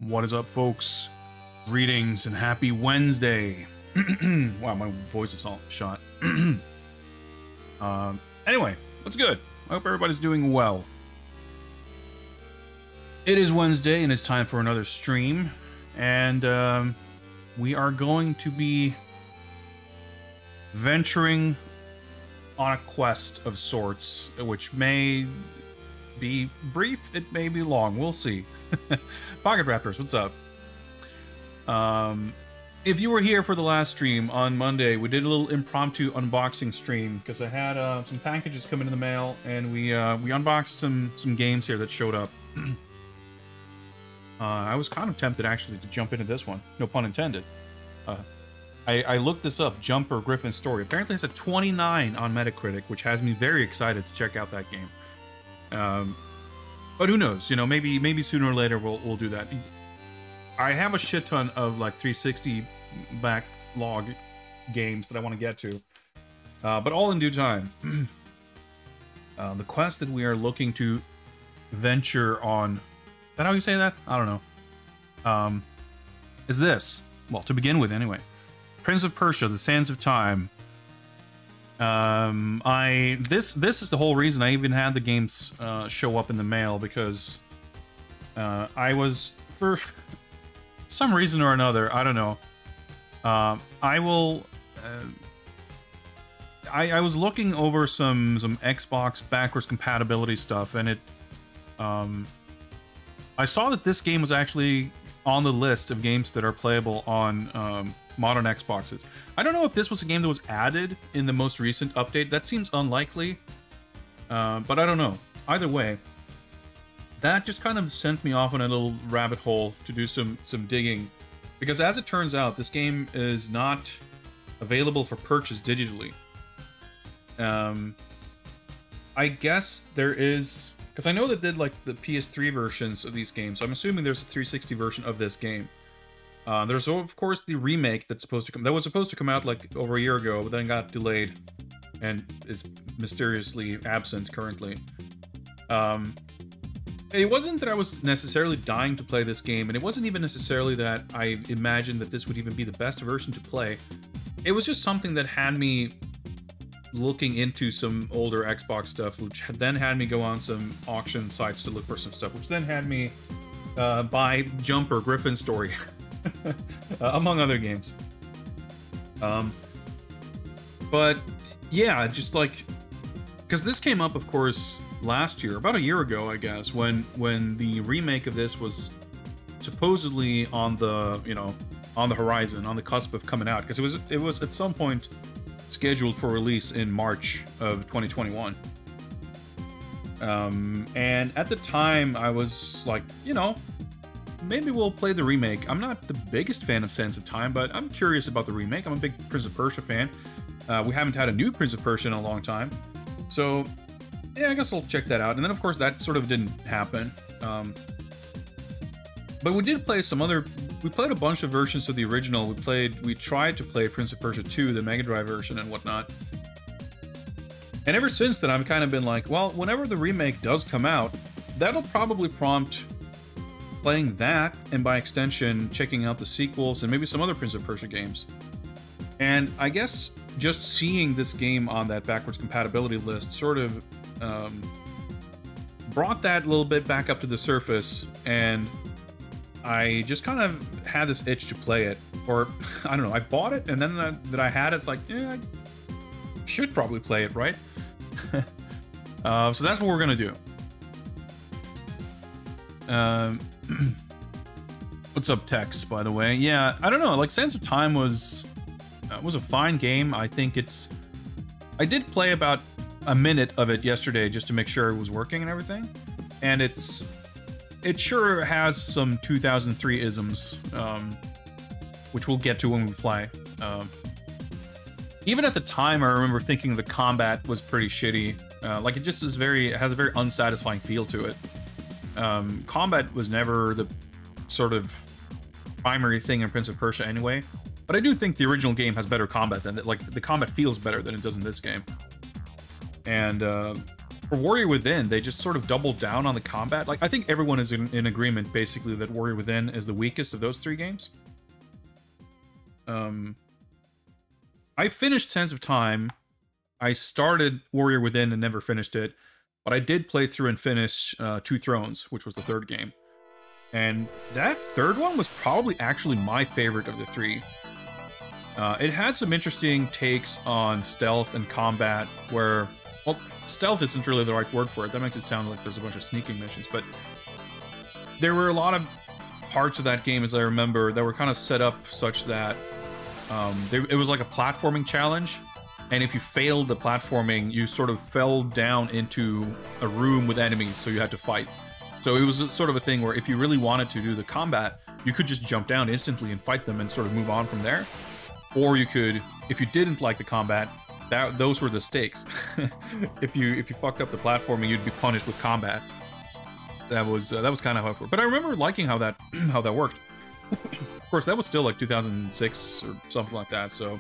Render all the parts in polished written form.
What is up, folks? Greetings and happy Wednesday. Wow, my voice is all shot. Anyway, what's good? I hope everybody's doing well. It is Wednesday and it's time for another stream. And we are going to be venturing on a quest of sorts, which may be brief, it may be long. We'll see. Pocket Raptors, what's up? If you were here for the last stream on Monday, we did a little impromptu unboxing stream because I had some packages come in the mail, and we unboxed some games here that showed up. I was kind of tempted actually to jump into this one, no pun intended. I looked this up, Jumper Griffin's Story. Apparently it's a 29 on Metacritic, which has me very excited to check out that game. But who knows? You know, maybe sooner or later we'll do that. I have a shit ton of like 360 backlog games that I want to get to, but all in due time. The quest that we are looking to venture on, is that how you say that? I don't know. Is this, well, to begin with anyway, Prince of Persia: The Sands of Time. This is the whole reason I even had the games show up in the mail, because I was, for some reason or another, I don't know, I was looking over some Xbox backwards compatibility stuff, and I saw that this game was actually on the list of games that are playable on modern Xboxes. I don't know if this was a game that was added in the most recent update. That seems unlikely, but I don't know. Either way, that just kind of sent me off on a little rabbit hole to do some digging, because as it turns out, this game is not available for purchase digitally. I guess there is, because I know they did like the PS3 versions of these games, so I'm assuming there's a 360 version of this game. There's of course the remake that was supposed to come out like over a year ago, but then got delayed and is mysteriously absent currently. It wasn't that I was necessarily dying to play this game, and it wasn't even necessarily that I imagined that this would even be the best version to play. It was just something that had me looking into some older Xbox stuff, which then had me go on some auction sites to look for some stuff, which then had me buy Jumper Griffin's Story. Among other games. But yeah, just like, because this came up, of course, last year, about a year ago, I guess, when the remake of this was supposedly on the, you know, on the horizon, on the cusp of coming out, because it was at some point scheduled for release in March of 2021. And at the time, I was like, you know, maybe we'll play the remake. I'm not the biggest fan of Sands of Time, but I'm curious about the remake. I'm a big Prince of Persia fan. We haven't had a new Prince of Persia in a long time. So, yeah, I guess I'll check that out. And then, of course, that sort of didn't happen. But we did play some other... We played a bunch of versions of the original. We tried to play Prince of Persia 2, the Mega Drive version and whatnot. And ever since then, I've kind of been like, well, whenever the remake does come out, that'll probably prompt playing that, and by extension, checking out the sequels and maybe some other Prince of Persia games. And I guess just seeing this game on that backwards compatibility list sort of brought that a little bit back up to the surface, and I just kind of had this itch to play it. Or, I don't know, I bought it, and then that I had it's like, yeah, I should probably play it, right? So that's what we're gonna do. What's up, Tex, by the way? Yeah, I don't know, like, Sands of Time was a fine game. I think I did play about a minute of it yesterday just to make sure it was working and everything, and it sure has some 2003 isms, which we'll get to when we play. Even at the time, I remember thinking the combat was pretty shitty. Like, it just is it has a very unsatisfying feel to it. Combat was never the sort of primary thing in Prince of Persia anyway, but I do think the original game has better combat than, like, the combat feels better than it does in this game. And For Warrior Within, they just sort of doubled down on the combat. Like, I think everyone is in agreement, basically, that Warrior Within is the weakest of those 3 games. I finished Sands of Time. I started Warrior Within and never finished it. But I did play through and finish Two Thrones, which was the 3rd game. And that 3rd one was probably actually my favorite of the 3. It had some interesting takes on stealth and combat where... Well, stealth isn't really the right word for it. That makes it sound like there's a bunch of sneaking missions, but there were a lot of parts of that game, as I remember, that were kind of set up such that it was like a platforming challenge, and if you failed the platforming, you sort of fell down into a room with enemies, so you had to fight. So it was sort of a thing where if you really wanted to do the combat, you could just jump down instantly and fight them and sort of move on from there. Or you could, if you didn't like the combat, those were the stakes. If you fucked up the platforming, you'd be punished with combat. That was kind of how it worked. But I remember liking how that worked. Of course, that was still like 2006 or something like that. So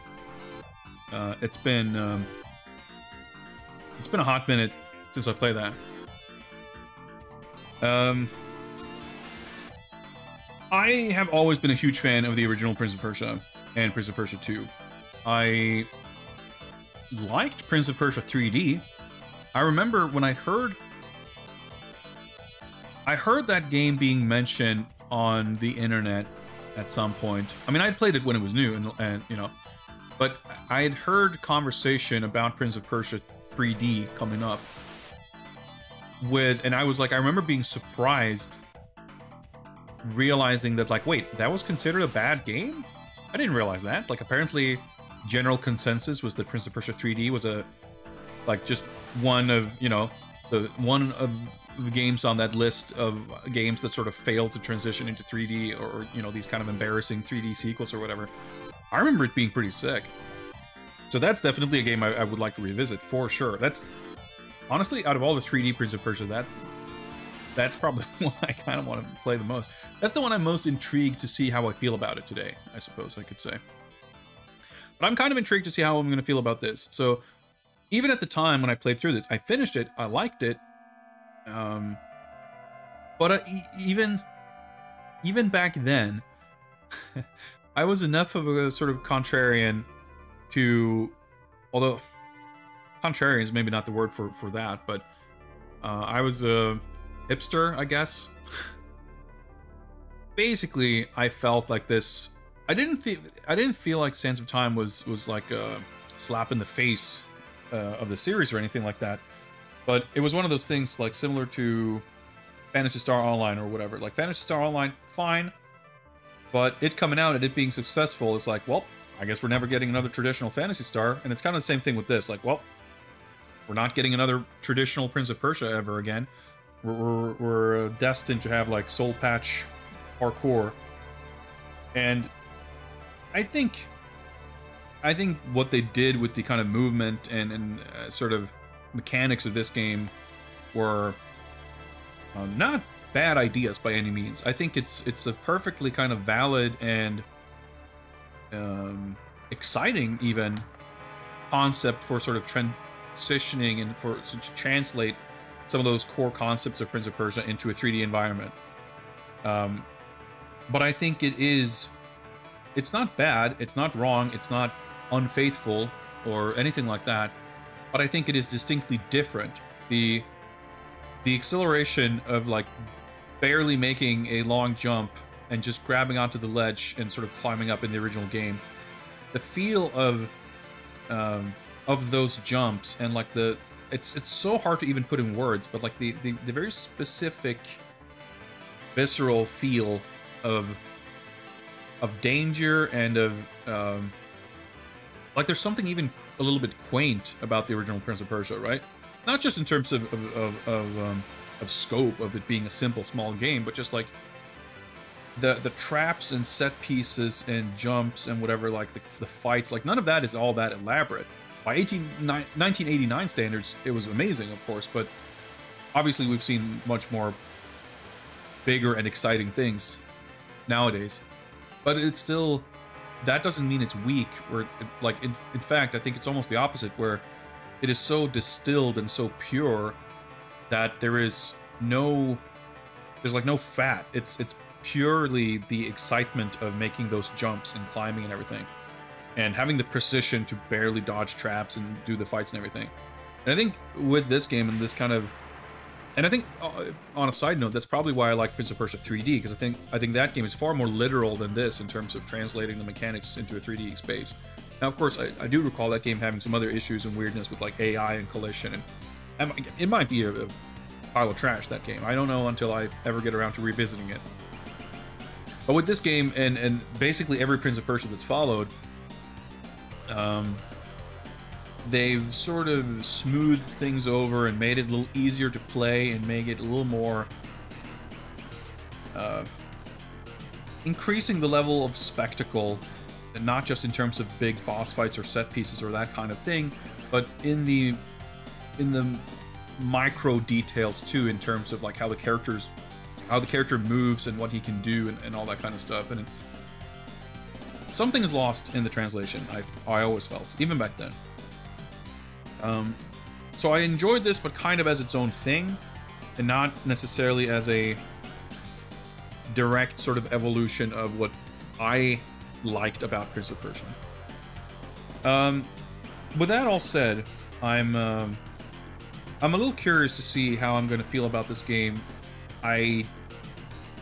it's been a hot minute since I played that. I have always been a huge fan of the original Prince of Persia and Prince of Persia 2. I liked Prince of Persia 3D. I remember when I heard that game being mentioned on the internet at some point. I mean, I'd played it when it was new, and you know, but I had heard conversation about Prince of Persia 3D coming up and I was like, I remember being surprised, realizing that, like, wait, that was considered a bad game? I didn't realize that. Like, apparently general consensus was that Prince of Persia 3D was just one of, you know, one of the games on that list of games that sort of failed to transition into 3D, or, you know, these kind of embarrassing 3D sequels or whatever. I remember it being pretty sick. So that's definitely a game I would like to revisit, for sure. That's, honestly, out of all the 3D Prince of Persia, that's probably the one I kind of want to play the most. That's the one I'm most intrigued to see how I feel about it today, I suppose I could say. But I'm kind of intrigued to see how I'm going to feel about this. So even at the time when I played through this, I finished it, I liked it. But even back then, I was enough of a sort of contrarian to, although contrarian is maybe not the word for that, but I was a hipster, I guess. Basically, I felt like this. I didn't feel like Sands of Time was like a slap in the face of the series or anything like that. But it was one of those things, like, similar to Phantasy Star Online or whatever. Like, Phantasy Star Online, fine. But it coming out and it being successful is like, well, I guess we're never getting another traditional Phantasy Star. And it's kind of the same thing with this. Like, well, we're not getting another traditional Prince of Persia ever again. We're destined to have, like, soul patch parkour. And I think what they did with the kind of movement and sort of mechanics of this game were not bad ideas by any means. I think it's a perfectly kind of valid and exciting even concept for sort of transitioning and for to translate some of those core concepts of Prince of Persia into a 3D environment. But I think it's not bad, it's not wrong, it's not unfaithful or anything like that. But I think it is distinctly different. The acceleration of, like, barely making a long jump and just grabbing onto the ledge and sort of climbing up in the original game. The feel of those jumps and, like, it's so hard to even put in words, but, like, the very specific visceral feel of danger and of like, there's something even a little bit quaint about the original Prince of Persia, right? Not just in terms of scope of it being a simple, small game, but just, like, the traps and set pieces and jumps and whatever, like, the fights, like, none of that is all that elaborate. By 1989 standards, it was amazing, of course, but obviously we've seen much more bigger and exciting things nowadays. But it's still... that doesn't mean it's weak, or in fact, I think it's almost the opposite, where it is so distilled and so pure that there's like no fat. It's purely the excitement of making those jumps and climbing and everything, and having the precision to barely dodge traps and do the fights and everything. And I think with this game and this kind of, and I think on a side note, that's probably why I like Prince of Persia 3D, because I think that game is far more literal than this in terms of translating the mechanics into a 3D space. Now, of course, I do recall that game having some other issues and weirdness with like AI and collision, and it might be a pile of trash, that game. I don't know until I ever get around to revisiting it. But with this game and basically every Prince of Persia that's followed, they've sort of smoothed things over and made it a little easier to play and make it a little more increasing the level of spectacle, and not just in terms of big boss fights or set pieces or that kind of thing, but in the micro details too, in terms of like how the character moves and what he can do and all that kind of stuff. And it's something is lost in the translation. I always felt, even back then. So I enjoyed this, but kind of as its own thing, and not necessarily as a direct sort of evolution of what I liked about Prince of Persia. With that all said, I'm a little curious to see how I'm going to feel about this game. I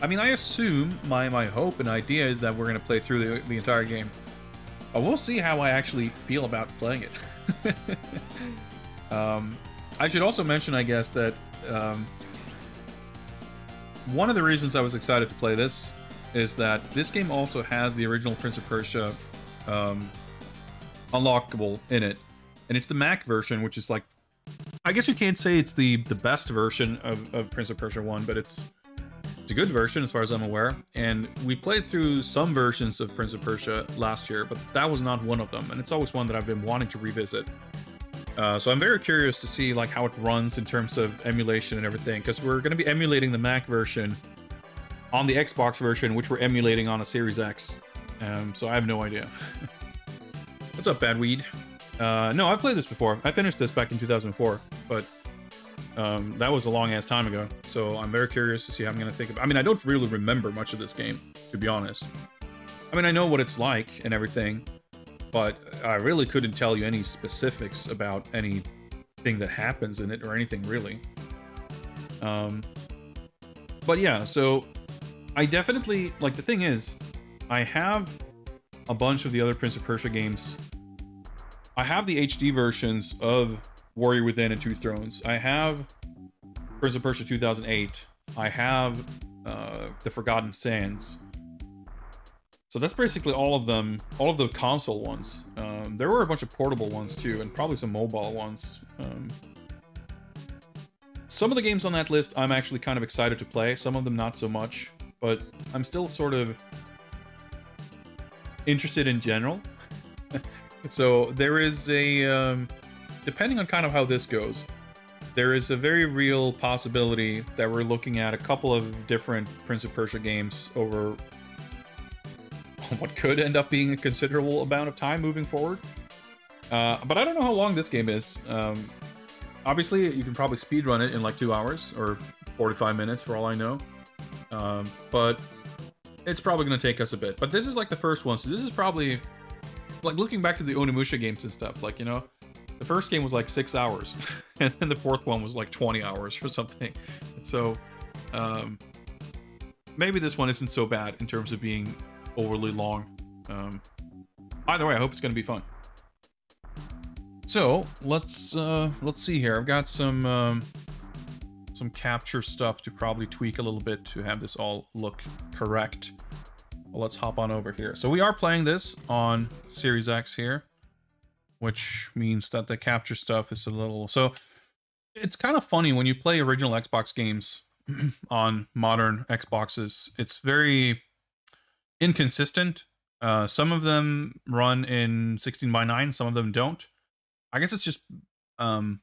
mean, I assume my hope and idea is that we're going to play through the entire game. But we'll see how I actually feel about playing it. I should also mention, I guess, that one of the reasons I was excited to play this is that this game also has the original Prince of Persia unlockable in it. And it's the Mac version, which is like, I guess you can't say it's the best version of Prince of Persia 1, but it's a good version as far as I'm aware. And we played through some versions of Prince of Persia last year, but that was not one of them. And it's always one that I've been wanting to revisit. So I'm very curious to see like how it runs in terms of emulation and everything, because we're going to be emulating the Mac version on the Xbox version, which we're emulating on a Series X. So I have no idea. What's up, Badweed? No, I've played this before. I finished this back in 2004, but that was a long-ass time ago. So I'm very curious to see how I'm going to think about it. I mean, I don't really remember much of this game, to be honest. I mean, I know what it's like and everything, but I really couldn't tell you any specifics about anything that happens in it or anything, really. But yeah, so I definitely, like, the thing is, I have a bunch of the other Prince of Persia games. I have the HD versions of Warrior Within and Two Thrones. I have Prince of Persia 2008. I have the Forgotten Sands. So that's basically all of them, all of the console ones. There were a bunch of portable ones too, and probably some mobile ones. Some of the games on that list I'm actually kind of excited to play, some of them not so much, but I'm still sort of interested in general. So there is a, depending on kind of how this goes, there is a very real possibility that we're looking at a couple of different Prince of Persia games over what could end up being a considerable amount of time moving forward. But I don't know how long this game is. Obviously, you can probably speedrun it in like 2 hours or 45 minutes for all I know. But it's probably going to take us a bit. But this is like the first one, so this is probably, like, looking back to the Onimusha games and stuff, like, you know, the first game was like 6 hours, and then the fourth one was like 20 hours or something. So, maybe this one isn't so bad in terms of being overly long. Either way, I hope it's going to be fun. So let's see here. I've got some capture stuff to probably tweak a little bit to have this all look correct. Well, let's hop on over here. So we are playing this on Series X here, which means that the capture stuff is a little... So it's kind of funny when you play original Xbox games on modern Xboxes. It's very inconsistent. Some of them run in 16:9, some of them don't. I guess it's just comes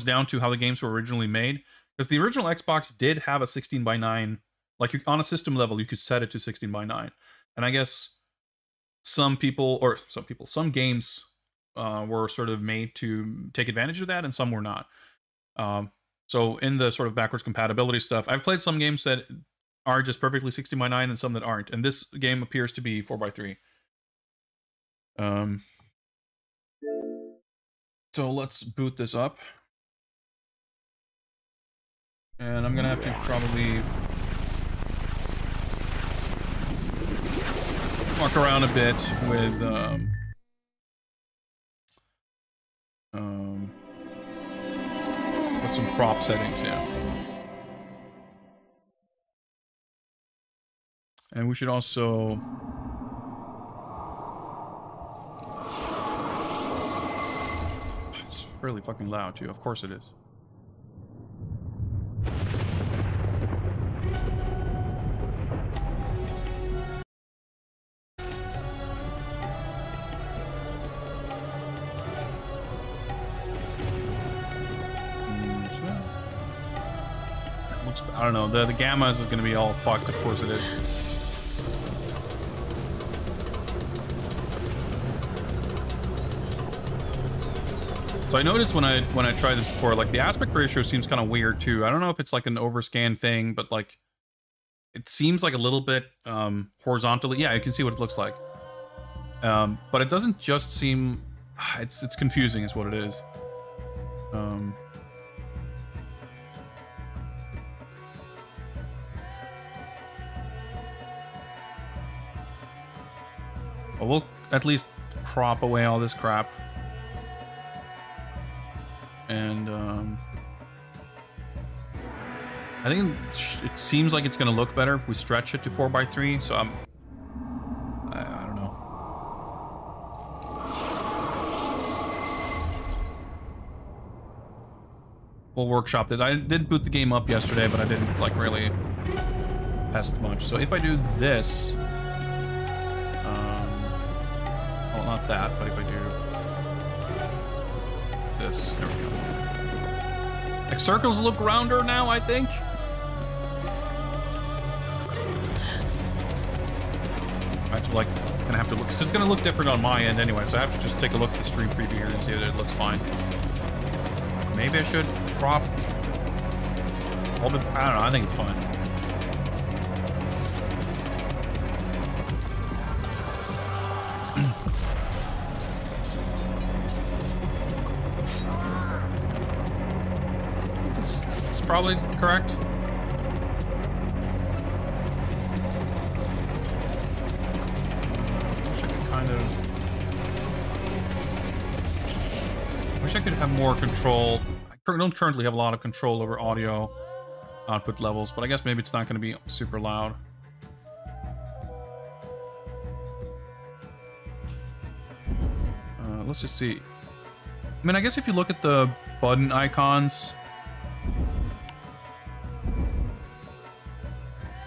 down to how the games were originally made, because the original Xbox did have a 16:9, like on a system level you could set it to 16:9, and I guess some games were sort of made to take advantage of that, and some were not. So in the sort of backwards compatibility stuff, I've played some games that are just perfectly 16:9 and some that aren't. And this game appears to be 4:3. So let's boot this up. And I'm gonna have to probably walk around a bit with some crop settings, yeah. And we should also it's fairly fucking loud too, of course it is. I don't know, the gammas is going to be all fucked, of course it is. So I noticed when I tried this before, like the aspect ratio seems kind of weird too. I don't know if it's like an overscan thing, but like it seems like a little bit horizontally. Yeah, you can see what it looks like. But it doesn't just seem, it's confusing is what it is. Well, we'll at least crop away all this crap. And, I think it seems like it's going to look better if we stretch it to 4:3, so I don't know. We'll workshop this. I did boot the game up yesterday, but I didn't, like, really test much. So if I do this... well, not that, but if I do this, there we go. Like, circles look rounder now, I think. I have to, like, gonna have to look, because it's gonna look different on my end anyway, so I have to just take a look at the stream preview here and see that it looks fine. Maybe I should crop a little bit, I don't know, I think it's fine. It's probably correct. Wish I could have more control. I don't currently have a lot of control over audio output levels, but I guess maybe it's not going to be super loud. Let's just see. I mean, I guess if you look at the button icons,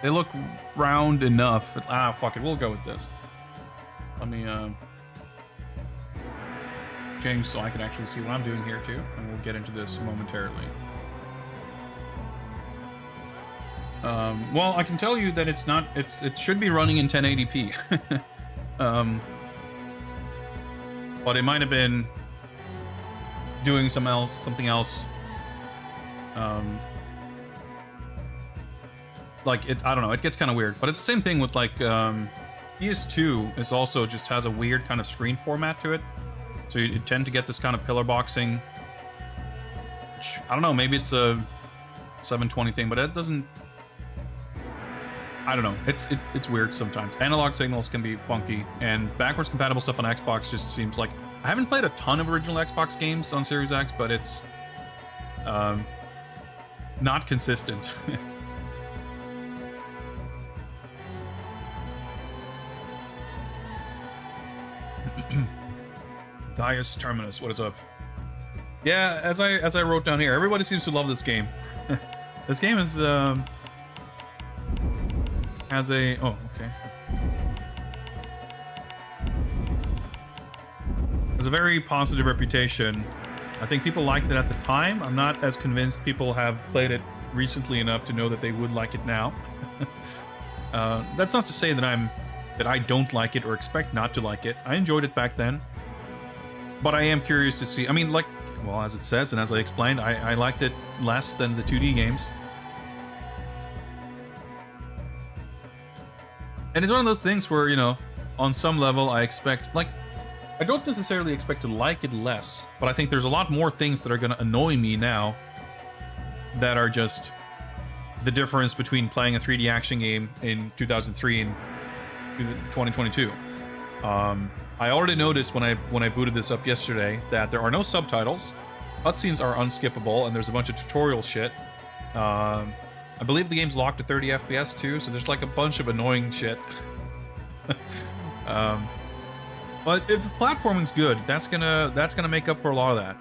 they look round enough. Fuck it, we'll go with this. Let me change so I can actually see what I'm doing here too, and we'll get into this momentarily. Well, I can tell you that it's not. It should be running in 1080p, but it might have been doing something else. Like it, I don't know. It gets kind of weird, but it's the same thing with like PS2 is also just has a weird kind of screen format to it. So you tend to get this kind of pillar boxing. Which, I don't know, maybe it's a 720 thing, but it doesn't... I don't know. It's weird sometimes. Analog signals can be funky, and backwards compatible stuff on Xbox just seems like... I haven't played a ton of original Xbox games on Series X, but it's not consistent. Gaius Terminus, what is up? Yeah, as I wrote down here, everybody seems to love this game. This game is has a has a very positive reputation. I think people liked it at the time. I'm not as convinced people have played it recently enough to know that they would like it now. That's not to say that I don't like it or expect not to like it. I enjoyed it back then. But I am curious to see. I mean, like, well, as it says, and as I explained, I liked it less than the 2D games. And it's one of those things where, you know, on some level I expect, like, I don't necessarily expect to like it less, but I think there's a lot more things that are going to annoy me now that are just the difference between playing a 3D action game in 2003 and 2022. I already noticed when I booted this up yesterday that there are no subtitles, cutscenes are unskippable, and there's a bunch of tutorial shit. I believe the game's locked to 30 FPS too, so there's like a bunch of annoying shit. But if the platforming's good, that's gonna make up for a lot of that.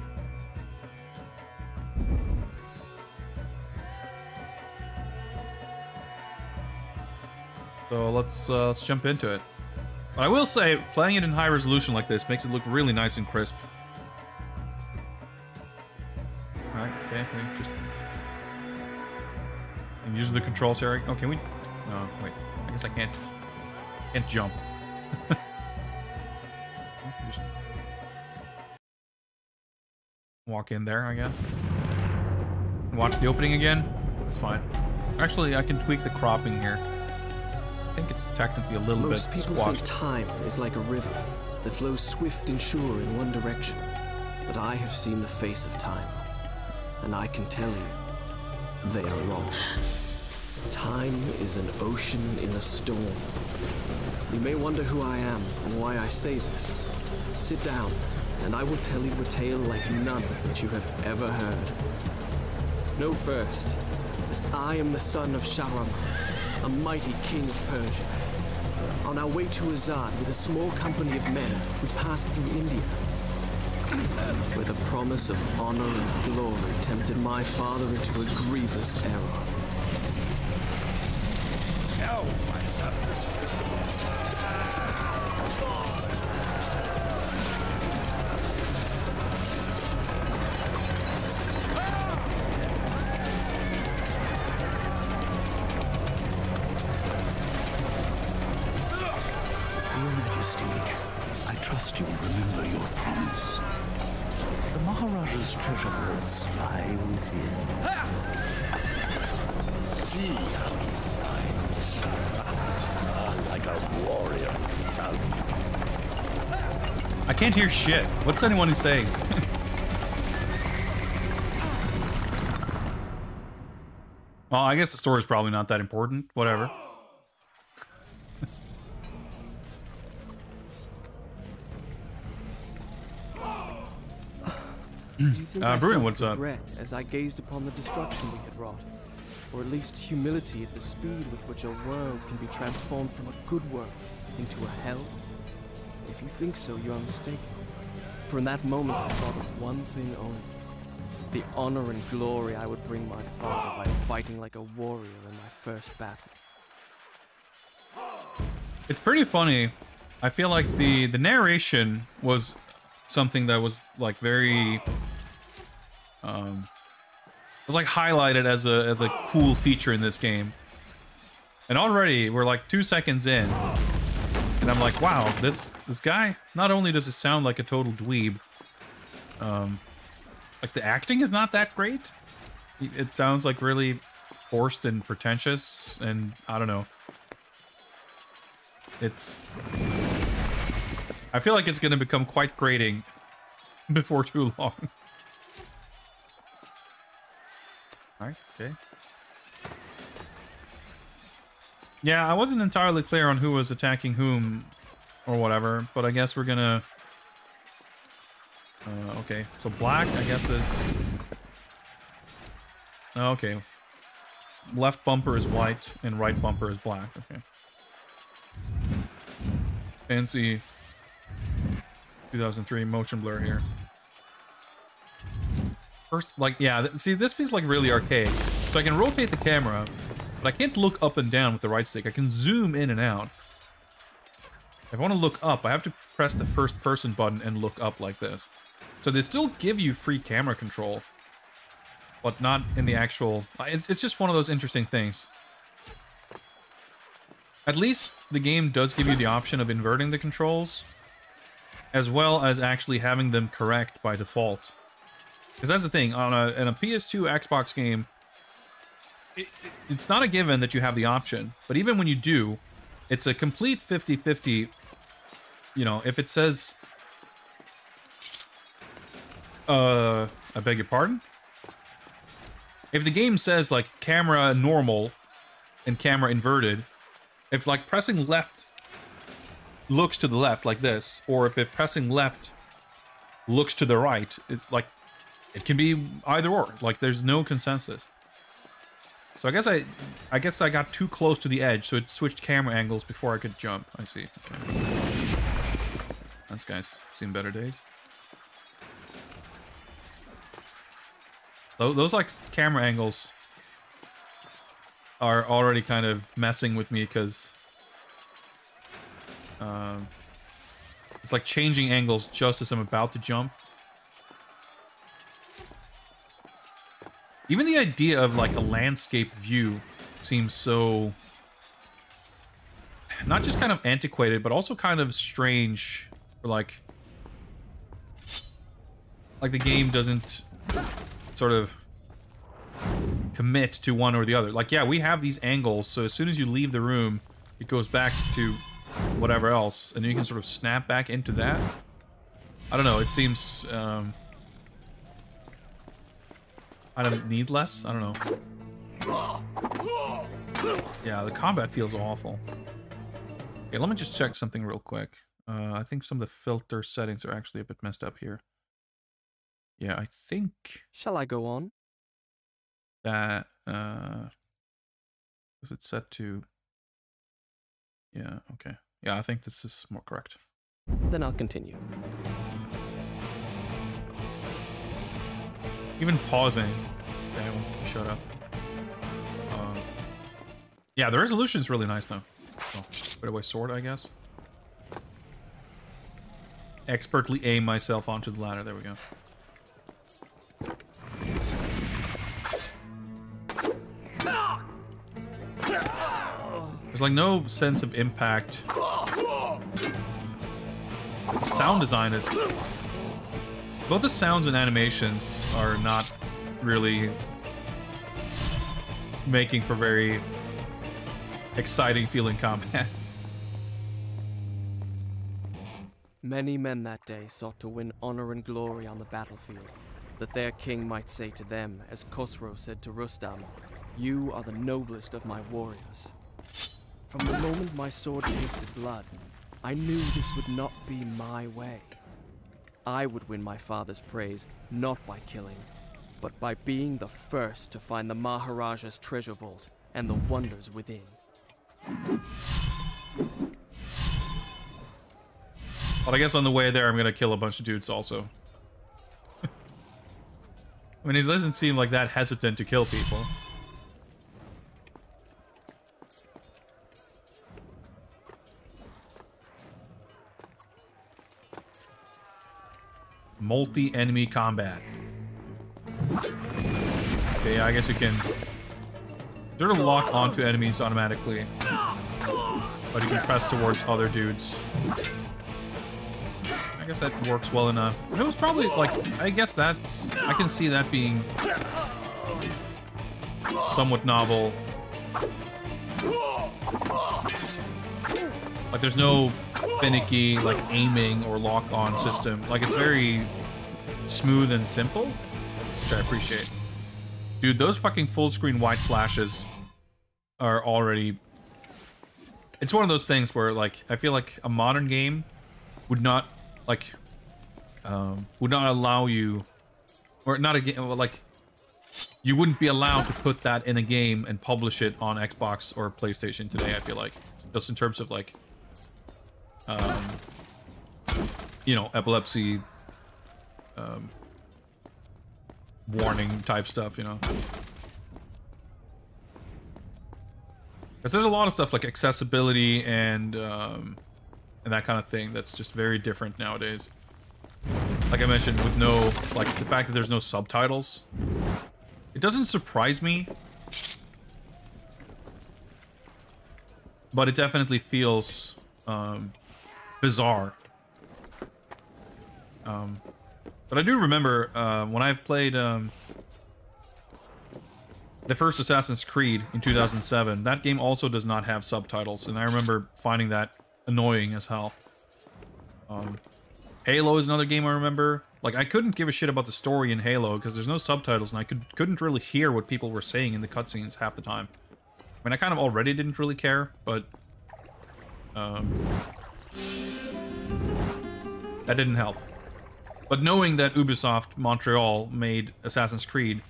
So let's jump into it. But I will say, playing it in high resolution like this makes it look really nice and crisp. Alright, okay, we just... And using the controls area. Oh, can we... No, wait. I guess I can't jump. Just walk in there, I guess. Watch the opening again. That's fine. Actually, I can tweak the cropping here. I think it's technically a little bit squashed. Most people think time is like a river that flows swift and sure in one direction. But I have seen the face of time, and I can tell you, they are wrong. Time is an ocean in a storm. You may wonder who I am and why I say this. Sit down, and I will tell you a tale like none that you have ever heard. Know first that I am the son of Shahram, a mighty king of Persia. On our way to Azad with a small company of men who passed through India, where the promise of honor and glory tempted my father into a grievous error. No, my son. I trust you will remember your promise. The Maharaja's treasure vaults lie within. See how he fights. Like a warrior son. I can't hear shit. What's anyone saying? Well, I guess the story's probably not that important. Whatever. Do you think I Bruin, felt what's up? regret as I gazed upon the destruction we had wrought? Or at least humility at the speed with which a world can be transformed from a good world into a hell? If you think so, you are mistaken. For in that moment I thought of one thing only. The honor and glory I would bring my father by fighting like a warrior in my first battle. It's pretty funny. I feel like the narration was something that was like very was like highlighted as a cool feature in this game. And already we're like 2 seconds in and I'm like, wow, this guy, not only does it sound like a total dweeb, like the acting is not that great. It sounds like really forced and pretentious, and I don't know. I feel like it's going to become quite grating before too long. Alright, okay. Yeah, I wasn't entirely clear on who was attacking whom or whatever, but I guess we're gonna... okay, so black, I guess, is... Okay. Left bumper is white, and right bumper is black, okay. Fancy 2003 motion blur here. First, like, yeah, see, this feels like really archaic. So I can rotate the camera, but I can't look up and down with the right stick. I can zoom in and out. If I want to look up, I have to press the first person button and look up like this. So they still give you free camera control, but not in the actual... It's just one of those interesting things. At least the game does give you the option of inverting the controls. as well as actually having them correct by default. Because that's the thing, on in a PS2 Xbox game, it's not a given that you have the option. But even when you do, it's a complete 50-50. You know, if it says... I beg your pardon? If the game says, like, camera normal and camera inverted, if, like, pressing left looks to the left, like this, or if pressing left looks to the right, it's, like, it can be either or. Like, there's no consensus. So I guess I got too close to the edge, so it switched camera angles before I could jump. I see. Okay. This guy's seen better days. Those like camera angles are already kind of messing with me because it's like changing angles just as I'm about to jump. Even the idea of like a landscape view seems so not just kind of antiquated, but also kind of strange. Or like the game doesn't sort of commit to one or the other. Like, yeah, we have these angles, so as soon as you leave the room, it goes back to whatever else, and then you can sort of snap back into that. I don't know, it seems, I don't need less? I don't know. Yeah, the combat feels awful. Okay, let me just check something real quick. I think some of the filter settings are actually a bit messed up here. Yeah, I think... Shall I go on? That, is it set to... Yeah, okay. Yeah, I think this is more correct. Then I'll continue. Even pausing. Okay, I won't shut up. Yeah, the resolution is really nice, though. Oh, put away sword, I guess. Expertly aim myself onto the ladder. There we go. There's like no sense of impact. The sound design is... Both the sounds and animations are not really making for very exciting feeling combat. Many men that day sought to win honor and glory on the battlefield, that their king might say to them, as Khosrow said to Rustam, "You are the noblest of my warriors." From the moment my sword tasted blood, I knew this would not be my way. I would win my father's praise not by killing, but by being the first to find the Maharaja's treasure vault and the wonders within. But I guess on the way there, I'm gonna kill a bunch of dudes also. I mean, he doesn't seem like that hesitant to kill people. Multi-enemy combat. Okay, I guess we can sort of lock onto enemies automatically. But you can press towards other dudes. I guess that works well enough. It was probably, like, I guess that's... I can see that being somewhat novel. Like, there's no finicky, like, aiming or lock-on system. Like, it's very smooth and simple, which I appreciate. Dude, those fucking full-screen white flashes are already... It's one of those things where, like, I feel like a modern game would not... like, would not allow you, or not a game, like, you wouldn't be allowed to put that in a game and publish it on Xbox or PlayStation today, I feel like. Just in terms of, like, you know, epilepsy, warning type stuff, you know. Because there's a lot of stuff like accessibility and that kind of thing that's just very different nowadays. Like I mentioned, with no, like, the fact that there's no subtitles, it doesn't surprise me, but it definitely feels bizarre But I do remember when I've played the first Assassin's Creed in 2007, that game also does not have subtitles, and I remember finding that annoying as hell. Halo is another game I remember. Like, I couldn't give a shit about the story in Halo because there's no subtitles, and I couldn't really hear what people were saying in the cutscenes half the time. I mean, I kind of already didn't really care, but that didn't help. But knowing that Ubisoft Montreal made Assassin's Creed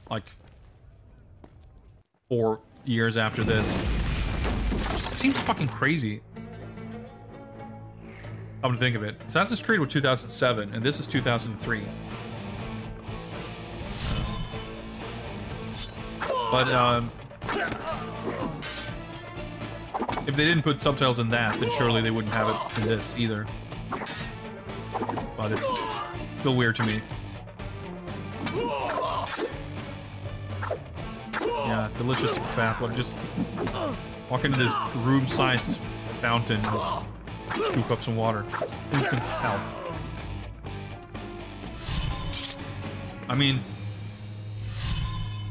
like 4 years after this, it seems fucking crazy. Come to think of it, Assassin's Creed was 2007, and this is 2003. But if they didn't put subtitles in that, then surely they wouldn't have it in this either. But it's still weird to me. Yeah, delicious bathwater. Just walk into this room-sized fountain and scoop up some water. It's instant health. I mean,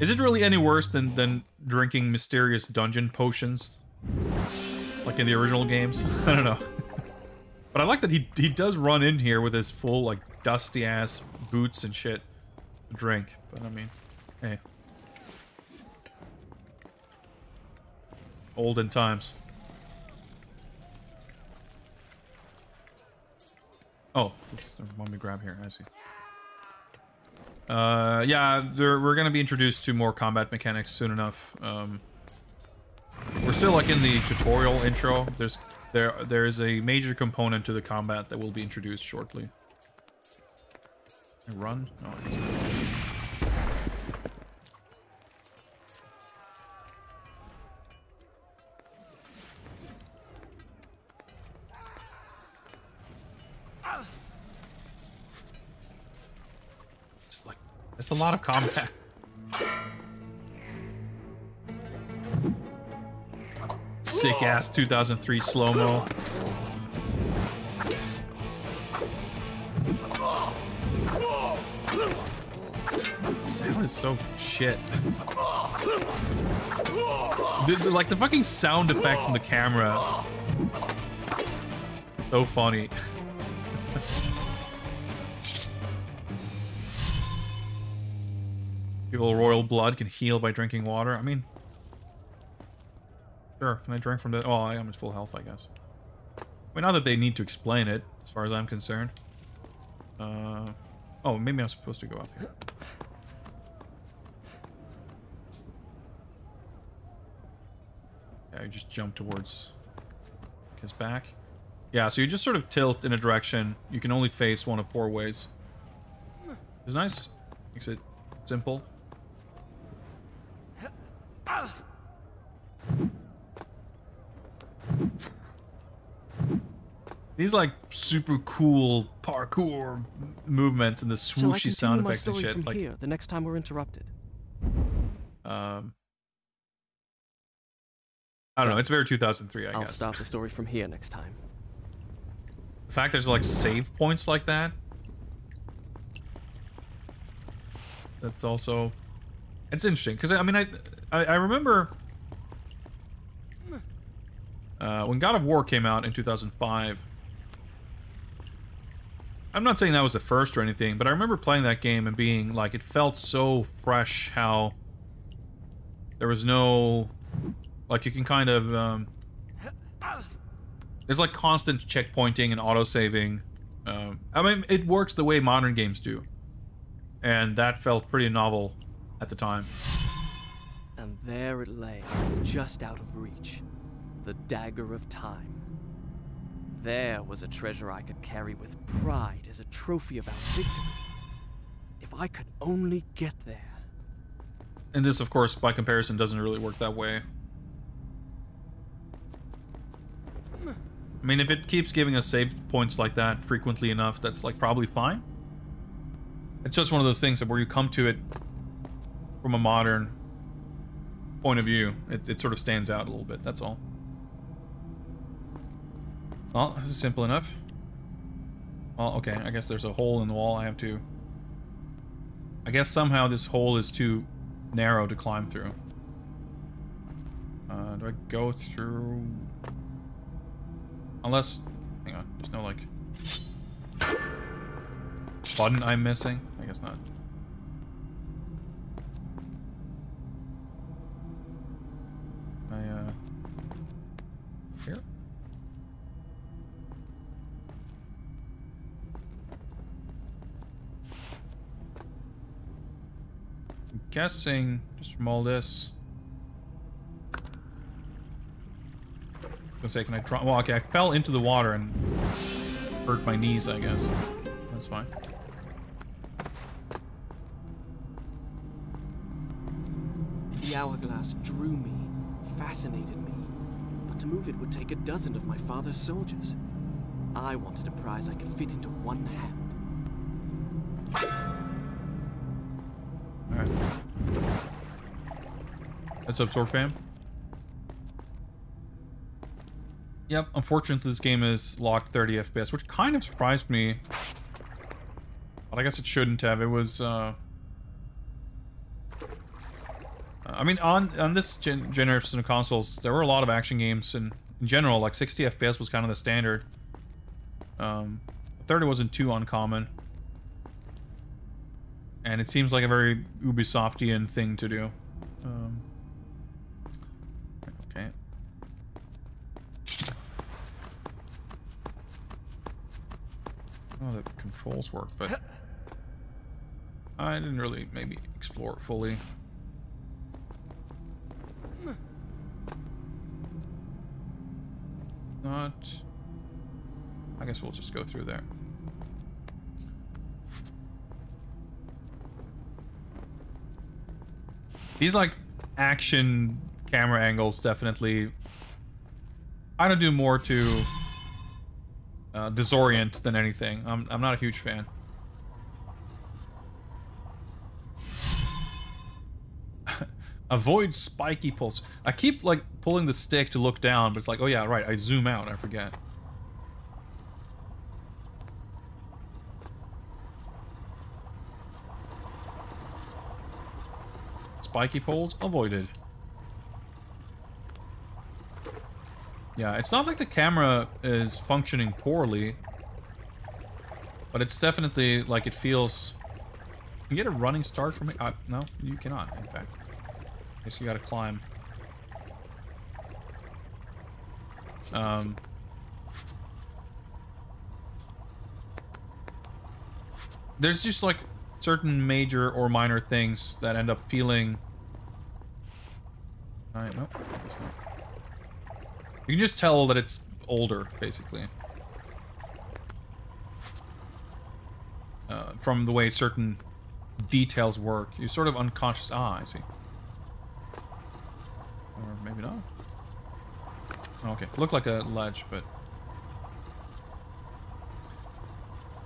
is it really any worse than drinking mysterious dungeon potions? Like in the original games? I don't know. But I like that he does run in here with his full, like, dusty-ass boots and shit to drink. But, I mean, hey. Olden times. Oh, this is one we grab here. I see. Yeah, we're gonna be introduced to more combat mechanics soon enough. We're still like in the tutorial intro. There is a major component to the combat that will be introduced shortly. I run? No, I guess not. It's a lot of combat. Sick ass 2003 slow-mo. Sound is so shit. Like the fucking sound effect from the camera. So funny. People royal blood can heal by drinking water. I mean, sure. Can I drink from the? Oh, I'm at full health, I guess. I mean, not that they need to explain it, as far as I'm concerned. Oh, maybe I'm supposed to go up here. Yeah, you just jump towards his back. Yeah, so you just sort of tilt in a direction. You can only face one of 4 ways. It's nice. Makes it simple. These like super cool parkour movements and the swooshy sound effects and shit. Like here, the next time we're interrupted. I don't know. It's very 2003, I guess. I'll start the story from here next time. The fact there's like save points like that. That's also, it's interesting because I mean I remember when God of War came out in 2005. I'm not saying that was the first or anything, but I remember playing that game and being like, it felt so fresh how there was no, like you can kind of, there's like constant checkpointing and auto-saving. I mean, it works the way modern games do. And that felt pretty novel at the time. And there it lay, just out of reach. The dagger of time. There was a treasure I could carry with pride as a trophy of our victory. If I could only get there. And this, of course, by comparison, doesn't really work that way. I mean, if it keeps giving us save points like that frequently enough, that's like probably fine. It's just one of those things that where you come to it from a modern point of view, it sort of stands out a little bit, that's all. Well, this is simple enough. Well, okay, I guess there's a hole in the wall I have to... I guess somehow this hole is too narrow to climb through. Do I go through... Unless... Hang on, there's no, like... button I'm missing? I guess not. Here? I'm guessing, just from all this... Let's say, can I try? Well, okay, I fell into the water and hurt my knees, I guess. That's fine. The hourglass drew me, fascinated me, but to move it would take a dozen of my father's soldiers. I wanted a prize I could fit into one hand. Alright. What's up, Sword Fam? Yep, unfortunately this game is locked 30 FPS, which kind of surprised me. But I guess it shouldn't have. It was, I mean, on this generation of consoles, there were a lot of action games, and in general, like 60 FPS was kind of the standard. 30 wasn't too uncommon. And it seems like a very Ubisoftian thing to do. Okay. Oh, the controls work, but I didn't really maybe explore it fully. Not... I guess we'll just go through there. These, like, action camera angles definitely... I don't do more to disorient than anything. I'm not a huge fan. Avoid spiky pulse. I keep, like, pulling the stick to look down, but it's like, oh yeah, right, I zoom out, I forget. Spiky poles avoided. Yeah, it's not like the camera is functioning poorly, but it's definitely like it feels... Can you get a running start for me? No, you cannot, in fact. I guess you gotta climb. There's just like certain major or minor things that end up feeling... Alright, nope. You can just tell that it's older, basically. From the way certain details work. You're sort of unconscious. Ah, I see. Or maybe not. Okay, looked like a ledge, but...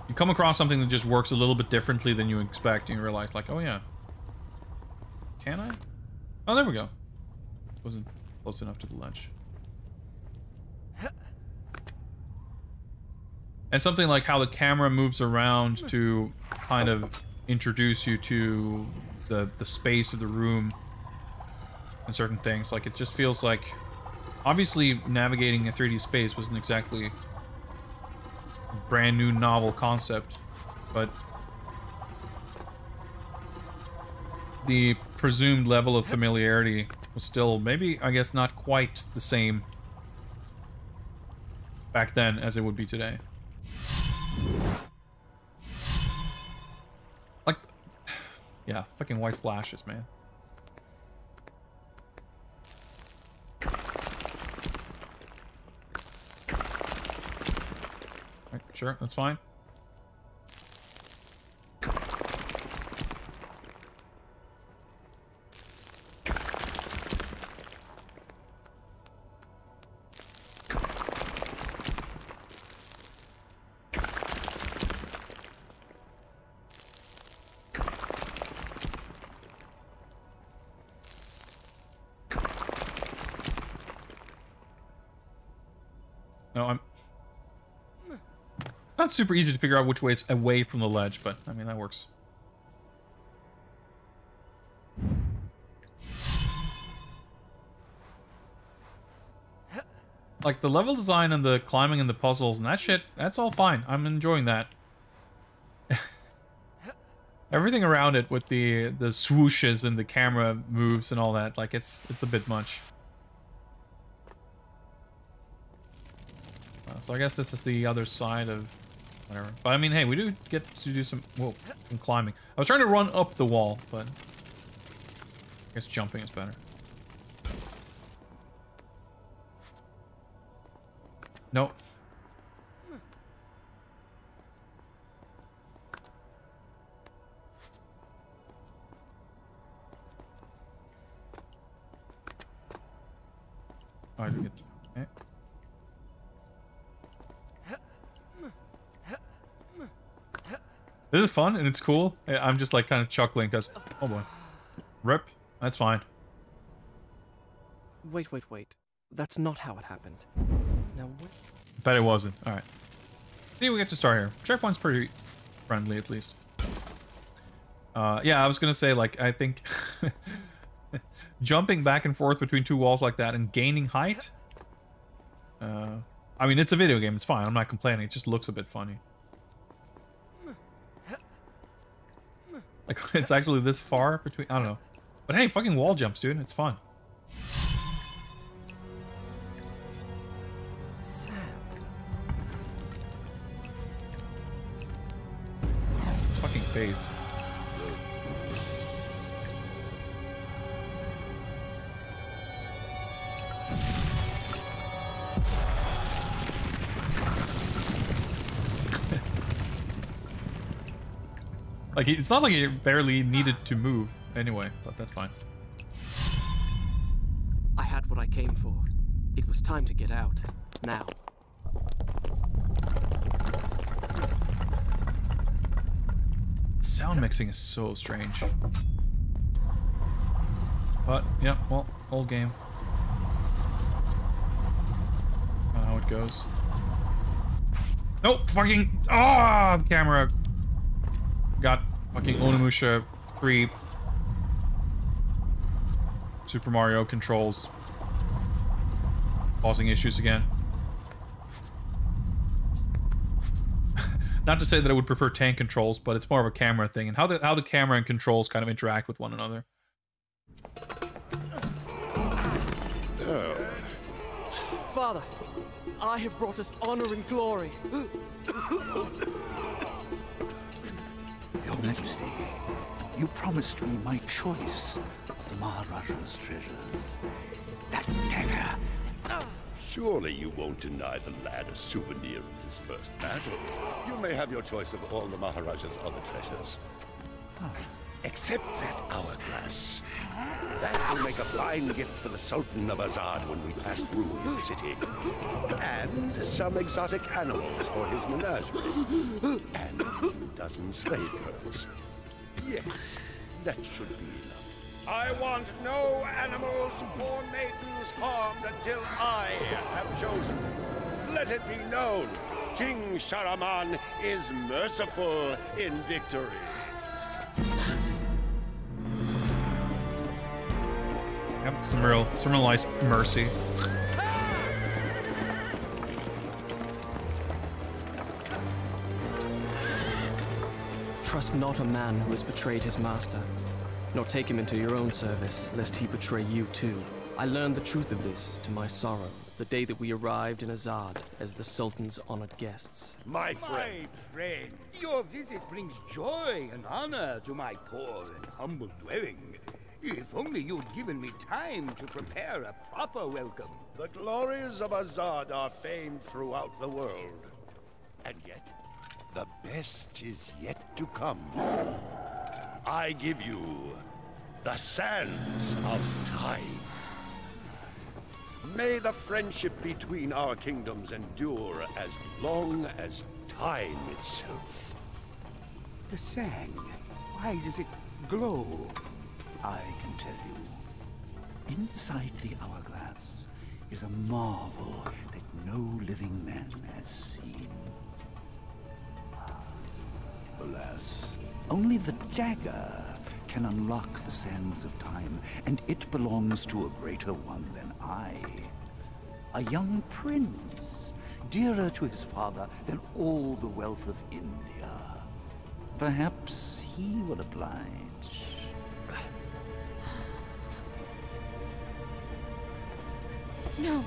You come across something that just works a little bit differently than you expect, and you realize, like, oh yeah. Can I? Oh, there we go. Wasn't close enough to the ledge. And something like how the camera moves around to kind of introduce you to the space of the room and certain things. Like, it just feels like... Obviously, navigating a 3D space wasn't exactly a brand new novel concept, but the presumed level of familiarity was still maybe, I guess, not quite the same back then as it would be today. Like, yeah, fucking white flashes, man. Right, sure, that's fine. No, I'm... not super easy to figure out which way is away from the ledge, but I mean, that works. Like, the level design and the climbing and the puzzles and that shit, that's all fine. I'm enjoying that. Everything around it with the swooshes and the camera moves and all that, like, it's a bit much. So I guess this is the other side of whatever. But I mean, hey, we do get to do some climbing. I was trying to run up the wall, but I guess jumping is better. Nope. Oh, I did get. Okay. This is fun and it's cool. I'm just like kind of chuckling because, oh boy, rip. That's fine. Wait. That's not how it happened. Now what? Bet it wasn't. All right. See, we get to start here. Checkpoint's pretty friendly, at least. Yeah, I was gonna say, like, I think jumping back and forth between two walls like that and gaining height. I mean, it's a video game. It's fine. I'm not complaining. It just looks a bit funny. Like, it's actually this far between. I don't know. But hey, fucking wall jumps, dude. It's fun. Fucking face. Like, it's not like he barely needed to move anyway, but that's fine. I had what I came for. It was time to get out. Now. Sound mixing is so strange. But, yeah, well, old game. I don't know how it goes. Nope, fucking... Ah, the camera got fucking Onimusha 3 Super Mario controls causing issues again. Not to say that I would prefer tank controls, but it's more of a camera thing, and how the camera and controls kind of interact with one another. Father, I have brought us honor and glory. Your Majesty, you promised me my choice of the Maharaja's treasures. That dagger. Surely you won't deny the lad a souvenir of his first battle. You may have your choice of all the Maharaja's other treasures. Except that hourglass. That will make a fine gift for the Sultan of Azad when we pass through his city. And some exotic animals for his menagerie. And a few dozen slave girls. Yes, that should be enough. I want no animals or maidens harmed until I have chosen. Let it be known, King Sharaman is merciful in victory. Yep, some real nice mercy. Trust not a man who has betrayed his master, nor take him into your own service, lest he betray you too. I learned the truth of this to my sorrow, the day that we arrived in Azad as the Sultan's honored guests. My friend. My friend, your visit brings joy and honor to my poor and humble dwelling. If only you'd given me time to prepare a proper welcome. The glories of Azad are famed throughout the world. And yet, the best is yet to come. I give you the sands of time. May the friendship between our kingdoms endure as long as time itself. The sand, why does it glow? I can tell you. Inside the hourglass is a marvel that no living man has seen. alas. Only the dagger can unlock the sands of time, and it belongs to a greater one than I. A young prince, dearer to his father than all the wealth of India. Perhaps he will oblige. No.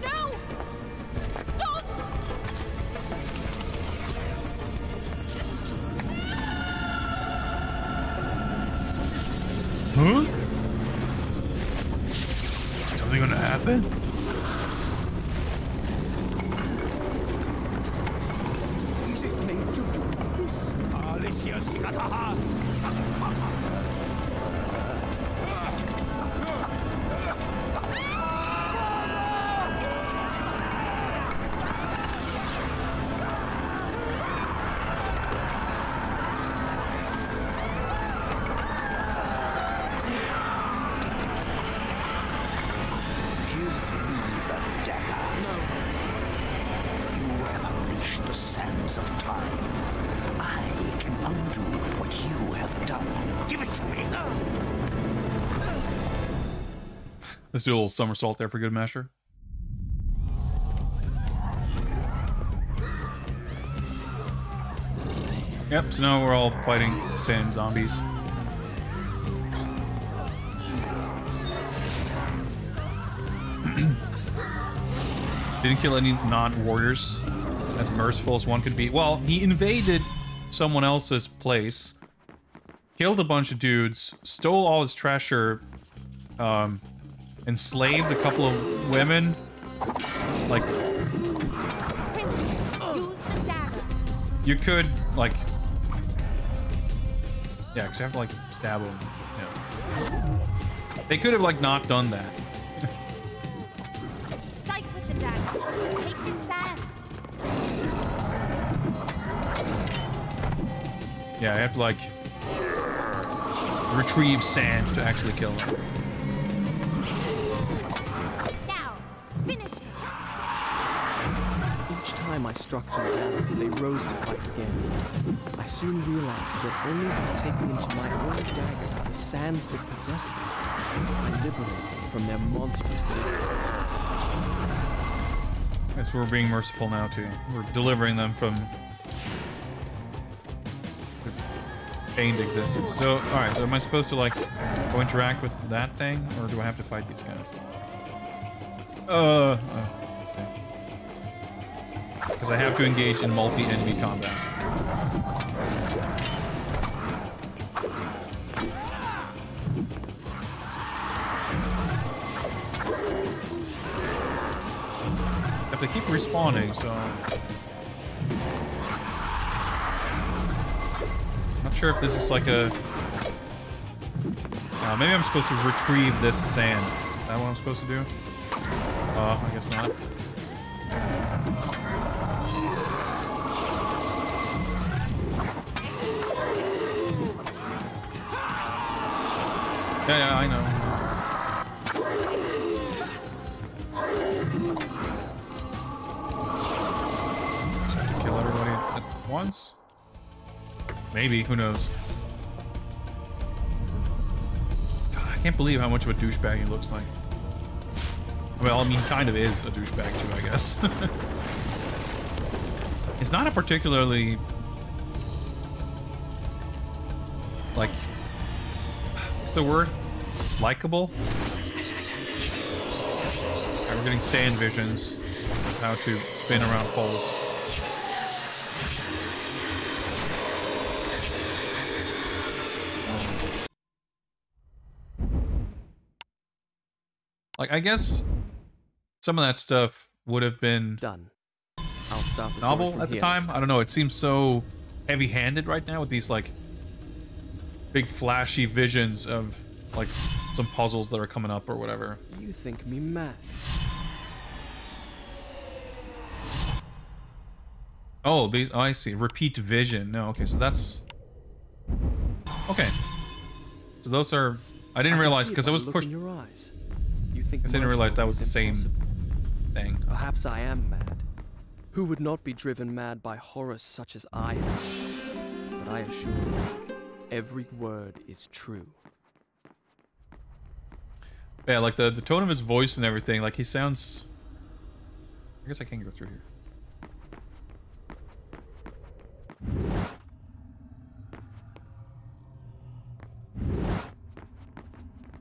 No! Stop! Huh? Something gonna happen? Is it made to do this? Alicia Sigataha! Of time. I can undo what you have done. Give it to me. Let's do a little somersault there for good measure. Yep, so now we're all fighting sand zombies. Didn't kill any non-warriors. As merciful as one could be. Well, he invaded someone else's place, killed a bunch of dudes, stole all his treasure, enslaved a couple of women. Like, Use the dagger. you could, like, yeah, because you have to, like, stab them. Yeah. They could have, like, not done that. Strike with the dagger. Take the sand. Yeah, I have to, like, retrieve sand to actually kill them. Now, finish it. Each time I struck them down, they rose to fight again. I soon realized that only by taking into my own dagger the sands that possess them, I liberate them from their monstrous labor. Guess we're being merciful now, too. We're delivering them from pained existence. So, alright, so am I supposed to, like, go interact with that thing? Or do I have to fight these guys? Because I have to engage in multi-enemy combat. If they keep respawning, so... Not sure if this is like a... maybe I'm supposed to retrieve this sand. Is that what I'm supposed to do? I guess not. Yeah, I know. Just have to kill everybody at once? Maybe, who knows? God, I can't believe how much of a douchebag he looks like. Well, I mean, kind of is a douchebag too, I guess. It's not a particularly... like... what's the word? Likeable? We're getting sand visions of how to spin around poles. Like, I guess some of that stuff would have been Done. I'll start the story novel from at the here time. next I don't know. It seems so heavy-handed right now with these, like, big flashy visions of, like, some puzzles that are coming up or whatever. You think me mad? Oh, these. Oh, I see. Repeat vision. No, okay. So that's okay. So those are. I didn't realize because I was pushed. Your eyes. You think I didn't my realize that story was is the same impossible. thing. Perhaps I am mad. Who would not be driven mad by horrors such as I am? But I assure you, every word is true. Yeah, like the tone of his voice and everything, like he sounds... I guess I can't go through here.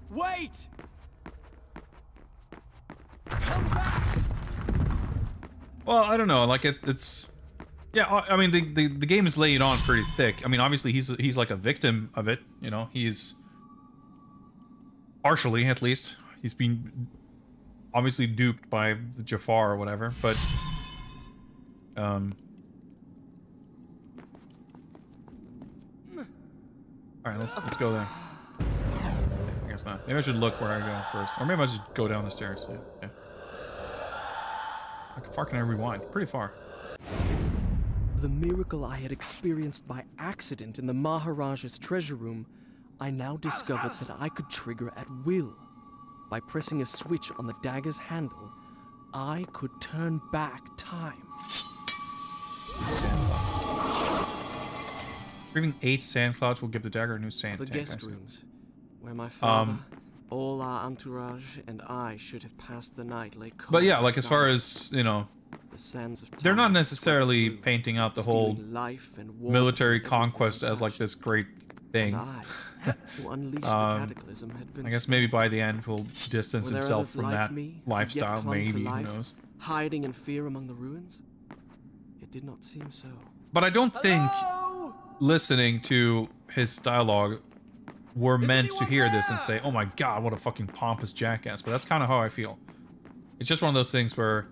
Wait! Well, I don't know, like it's... Yeah, I mean, the game is laid on pretty thick. I mean, obviously he's like a victim of it, you know, he's... Partially, at least. He's been obviously duped by the Jafar or whatever, but... Alright, let's go there. I guess not. Maybe I should look where I go first. Or maybe I'll just go down the stairs. Yeah. How far can I rewind? Pretty far. The miracle I had experienced by accident in the Maharaja's treasure room, I now discovered that I could trigger at will. By pressing a switch on the dagger's handle, I could turn back time. Retrieving 8 sand clouds will give the dagger a new sand The tank. guest rooms, where my father, all our entourage, and I should have passed the night lay cold. But yeah, like as far inside. as, you know, The sands of they're not time necessarily swept through, painting out the whole stealing life and warmth military from everything conquest we as like touched. this great thing. And I, who unleashed the cataclysm, had been I guess maybe by the end he'll distance Were there himself others from like that me who yet lifestyle, clung to maybe, who life, knows. hiding in fear among the ruins? It did not seem so. But I don't think listening to his dialogue we're meant to hear this and say, oh my god, what a fucking pompous jackass. But that's kind of how I feel. It's just one of those things where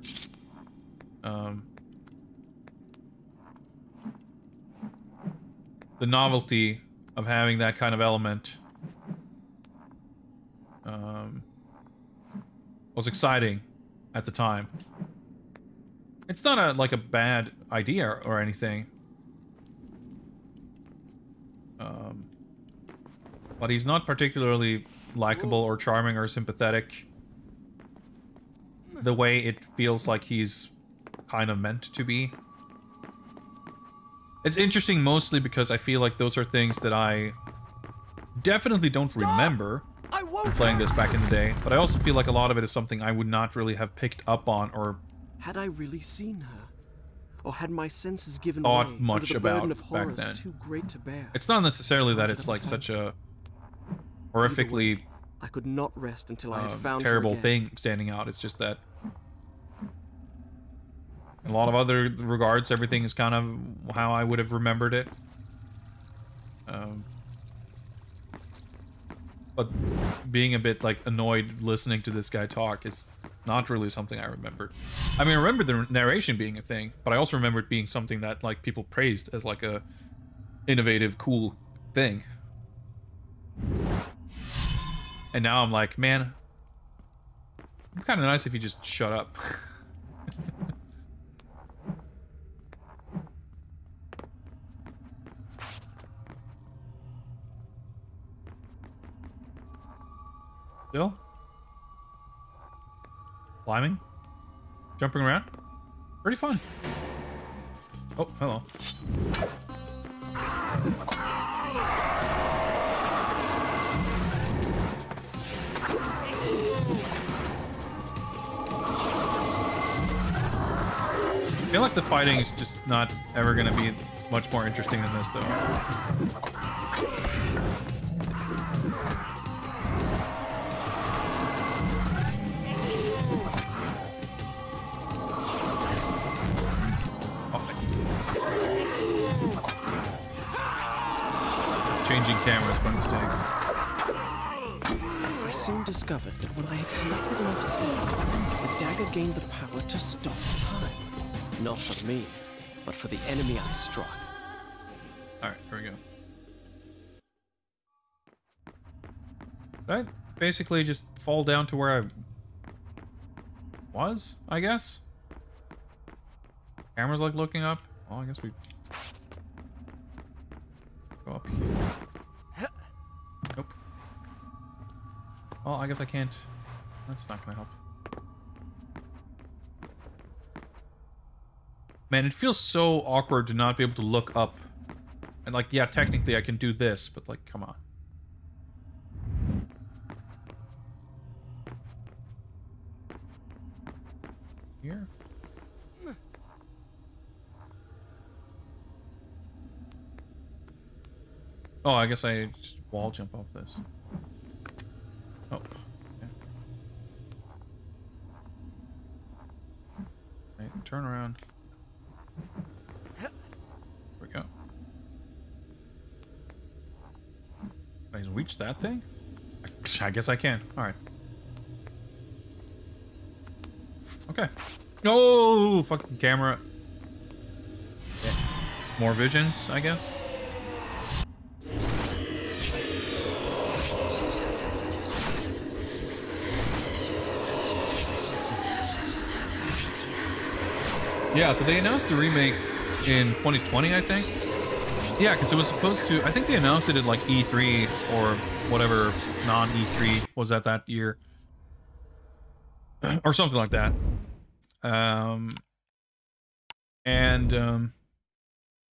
the novelty of having that kind of element was exciting at the time. It's not like a bad idea or anything. But he's not particularly likable or charming or sympathetic the way it feels like he's kind of meant to be. It's interesting mostly because I feel like those are things that I definitely don't remember from playing this back in the day, but I also feel like a lot of it is something I would not really have picked up on or Had I really seen her? Or had my senses given thought way much under the about burden of back horrors then. too great to bear? It's not necessarily that How it's should I like thank such a horrifically I could not rest until I had found terrible her again. thing standing out. It's just that in a lot of other regards, everything is kind of how I would have remembered it. But being a bit like annoyed listening to this guy talk is not really something I remembered. I mean, I remember the narration being a thing, but I also remember it being something that like people praised as like a innovative, cool thing. And now I'm like, man, it'd be kind of nice if you just shut up. Still? Climbing? Jumping around? Pretty fun. Oh, hello. I feel like the fighting is just not ever going to be much more interesting than this, though. Changing cameras by mistake. I soon discovered that when I had collected enough sand, the dagger gained the power to stop time. Not for me, but for the enemy I struck. Alright, here we go. Did I basically just fall down to where I was, I guess? Camera's like looking up. Well, I guess we go up here. Nope. Well, I guess I can't. That's not gonna help. Man, it feels so awkward to not be able to look up. And like, yeah, technically I can do this, but like, come on. Here? Oh, I guess I just wall jump off this. Oh. Okay. Right, turn around. There we go. Can I reach that thing? I guess I can. Alright. Okay. Oh, fucking camera. Yeah. More visions, I guess. Yeah, so they announced the remake in 2020, I think. Yeah, because it was supposed to... I think they announced it at, like, E3 or whatever non-E3 was at that year. Or something like that.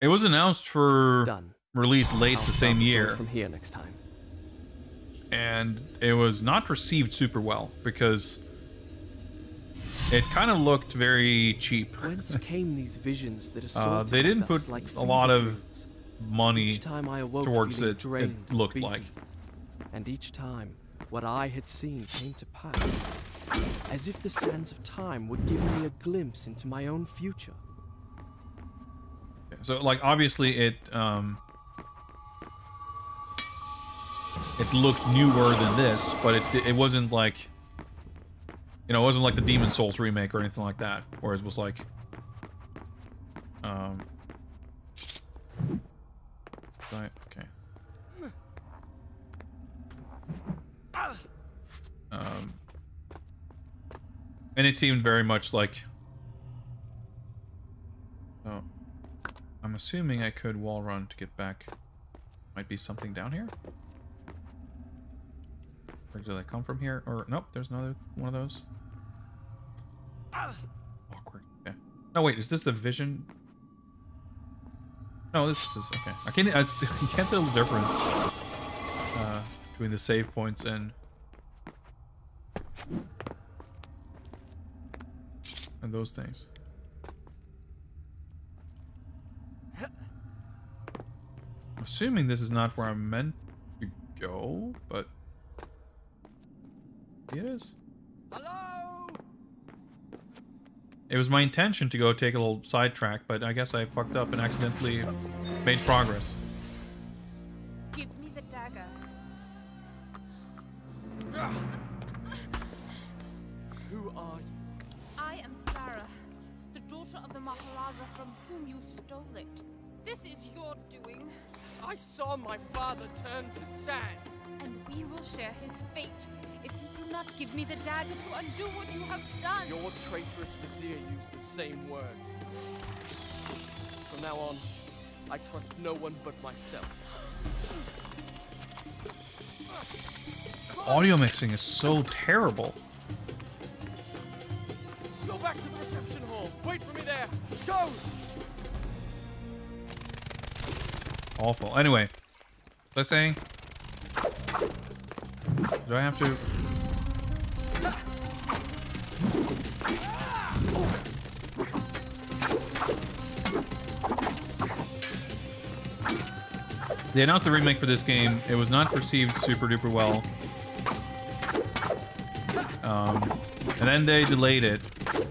It was announced for release late the same year. From here next time. And it was not received super well, because... it kind of looked very cheap. Whence came these visions that assaulted they didn't put like a lot of dreams? money Each time I awoke towards it, drained it looked and like. And each time, what I had seen came to pass. As if the sands of time were giving me a glimpse into my own future. So, like, obviously it looked newer than this, but it wasn't like... You know, it wasn't like the Demon Souls remake or anything like that, where it was like, right, okay. And it seemed very much like, oh, I'm assuming I could wall run to get back. Might be something down here? Or did I come from here? Or, nope, there's another one of those. Awkward. Okay. No, wait, is this the vision? No, this is okay. I can't tell the difference between the save points and those things. I'm assuming this is not where I'm meant to go, but it is. Hello? It was my intention to go take a little sidetrack, but I guess I fucked up and accidentally made progress. Give me the dagger. Who are you? I am Farah, the daughter of the Maharaja from whom you stole it. This is your doing, I saw my father turn to sand. and we will share his fate if you do not give me the dagger to undo what you have done. Your traitorous vizier used the same words. From now on, I trust no one but myself. Audio mixing is so terrible. Go back to the reception hall. Wait for me there. Go! Awful. Anyway, was I saying? Do I have to? They announced the remake for this game. It was not received super duper well. And then they delayed it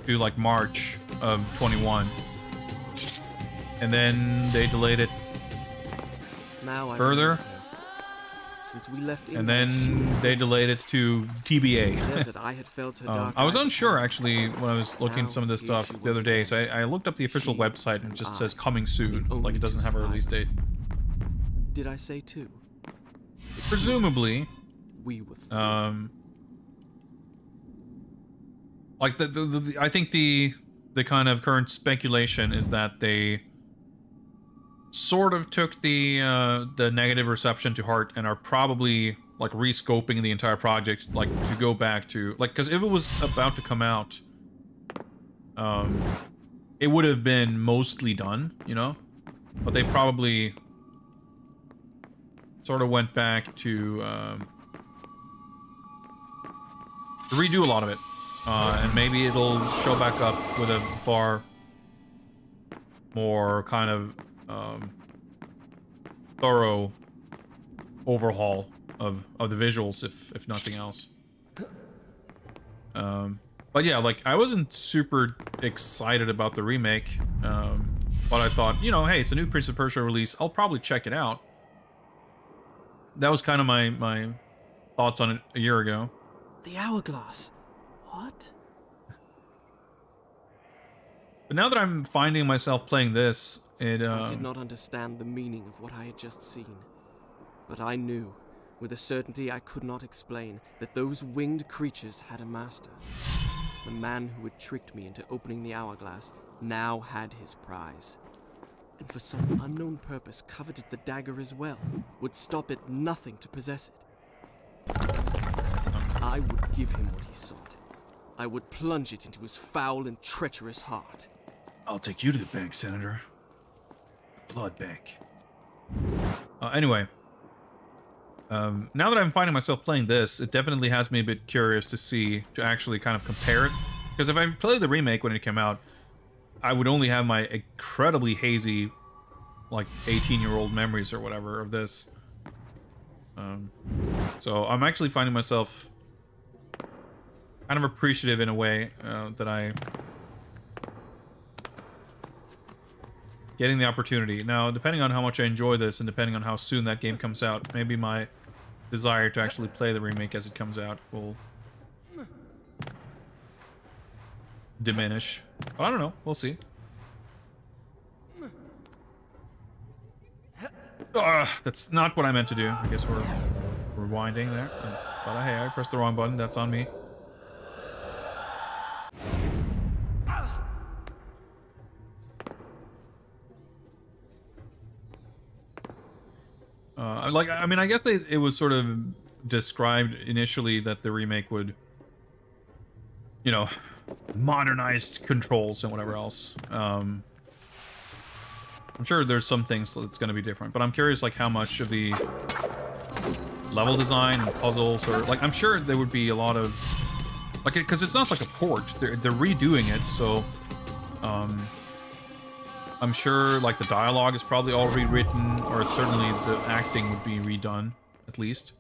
to like March of 21. And then they delayed it Now further. Since we left And then they delayed it to TBA. desert, I had felt her dark I was eyes unsure upon me. actually when I was looking at some of this Now, here stuff she the other was day, again. so I looked up the official She, website and it just I, says coming soon, the like only it doesn't two have a release date. survivors. Did I say two? Presumably, We were three. like I think the kind of current speculation is that they sort of took the negative reception to heart and are probably like rescoping the entire project, like to go back to like, because if it was about to come out it would have been mostly done, you know? But they probably sort of went back to redo a lot of it. And maybe it'll show back up with a far more kind of thorough overhaul of the visuals, if nothing else. But yeah, like, I wasn't super excited about the remake, but I thought, you know, hey, it's a new Prince of Persia release, I'll probably check it out. That was kind of my thoughts on it a year ago. The hourglass. What? But now that I'm finding myself playing this, I did not understand the meaning of what I had just seen. But I knew, with a certainty I could not explain, that those winged creatures had a master. The man who had tricked me into opening the hourglass now had his prize. And for some unknown purpose coveted the dagger as well, would stop at nothing to possess it. I would give him what he sought. I would plunge it into his foul and treacherous heart. I'll take you to the bank, Senator. The blood bank. Anyway. Now that I'm finding myself playing this, it definitely has me a bit curious to actually kind of compare it. Because if I played the remake when it came out, I would only have my incredibly hazy, like, 18-year-old memories or whatever of this. So I'm actually finding myself kind of appreciative in a way that I... getting the opportunity. Now, depending on how much I enjoy this and depending on how soon that game comes out, maybe my desire to actually play the remake as it comes out will diminish. But I don't know. We'll see. That's not what I meant to do. I guess we're rewinding there. But hey, I pressed the wrong button. That's on me. I mean, I guess it was sort of described initially that the remake would, you know, modernized controls and whatever else. I'm sure there's some things that's going to be different, but I'm curious, like, how much of the level design and puzzles, or, like, I'm sure there would be a lot of, like, because it's not like a port. They're redoing it, so, I'm sure, like, the dialogue is probably all rewritten, or certainly the acting would be redone, at least.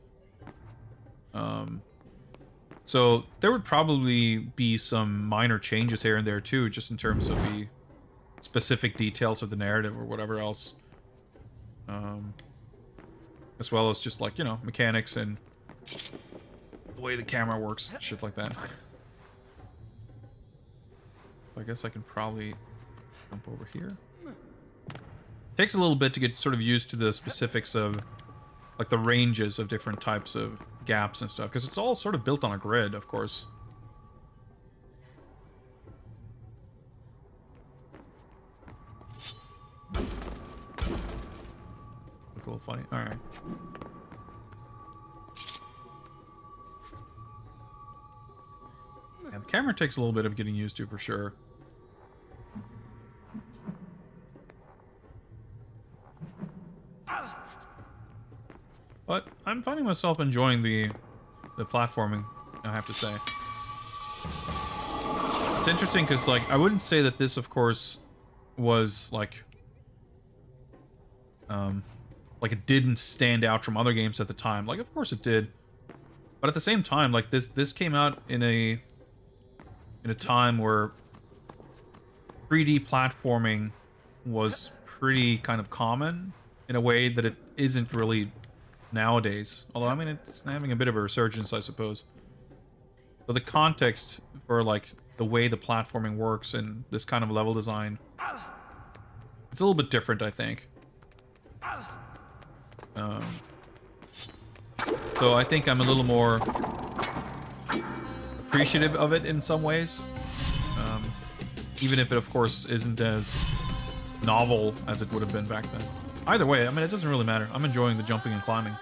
So there would probably be some minor changes here and there, too, just in terms of the specific details of the narrative or whatever else. As well as just, like, you know, mechanics and the way the camera works, shit like that. I guess I can probably jump over here. Takes a little bit to get sort of used to the specifics of, like, the ranges of different types of gaps and stuff, because it's all sort of built on a grid, of course. Look a little funny. All right. And the camera takes a little bit of getting used to, for sure. But I'm finding myself enjoying the platforming, I have to say. It's interesting because, like, I wouldn't say that this, of course, was, like, it didn't stand out from other games at the time. Like, of course it did. But at the same time, like, this came out in a time where 3D platforming was pretty kind of common in a way that it isn't really nowadays. Although, I mean, it's having a bit of a resurgence, I suppose. But the context for, like, the way the platforming works and this kind of level design, it's a little bit different, I think. So I think I'm a little more appreciative of it in some ways. Even if it, of course, isn't as novel as it would have been back then. Either way, I mean, it doesn't really matter. I'm enjoying the jumping and climbing.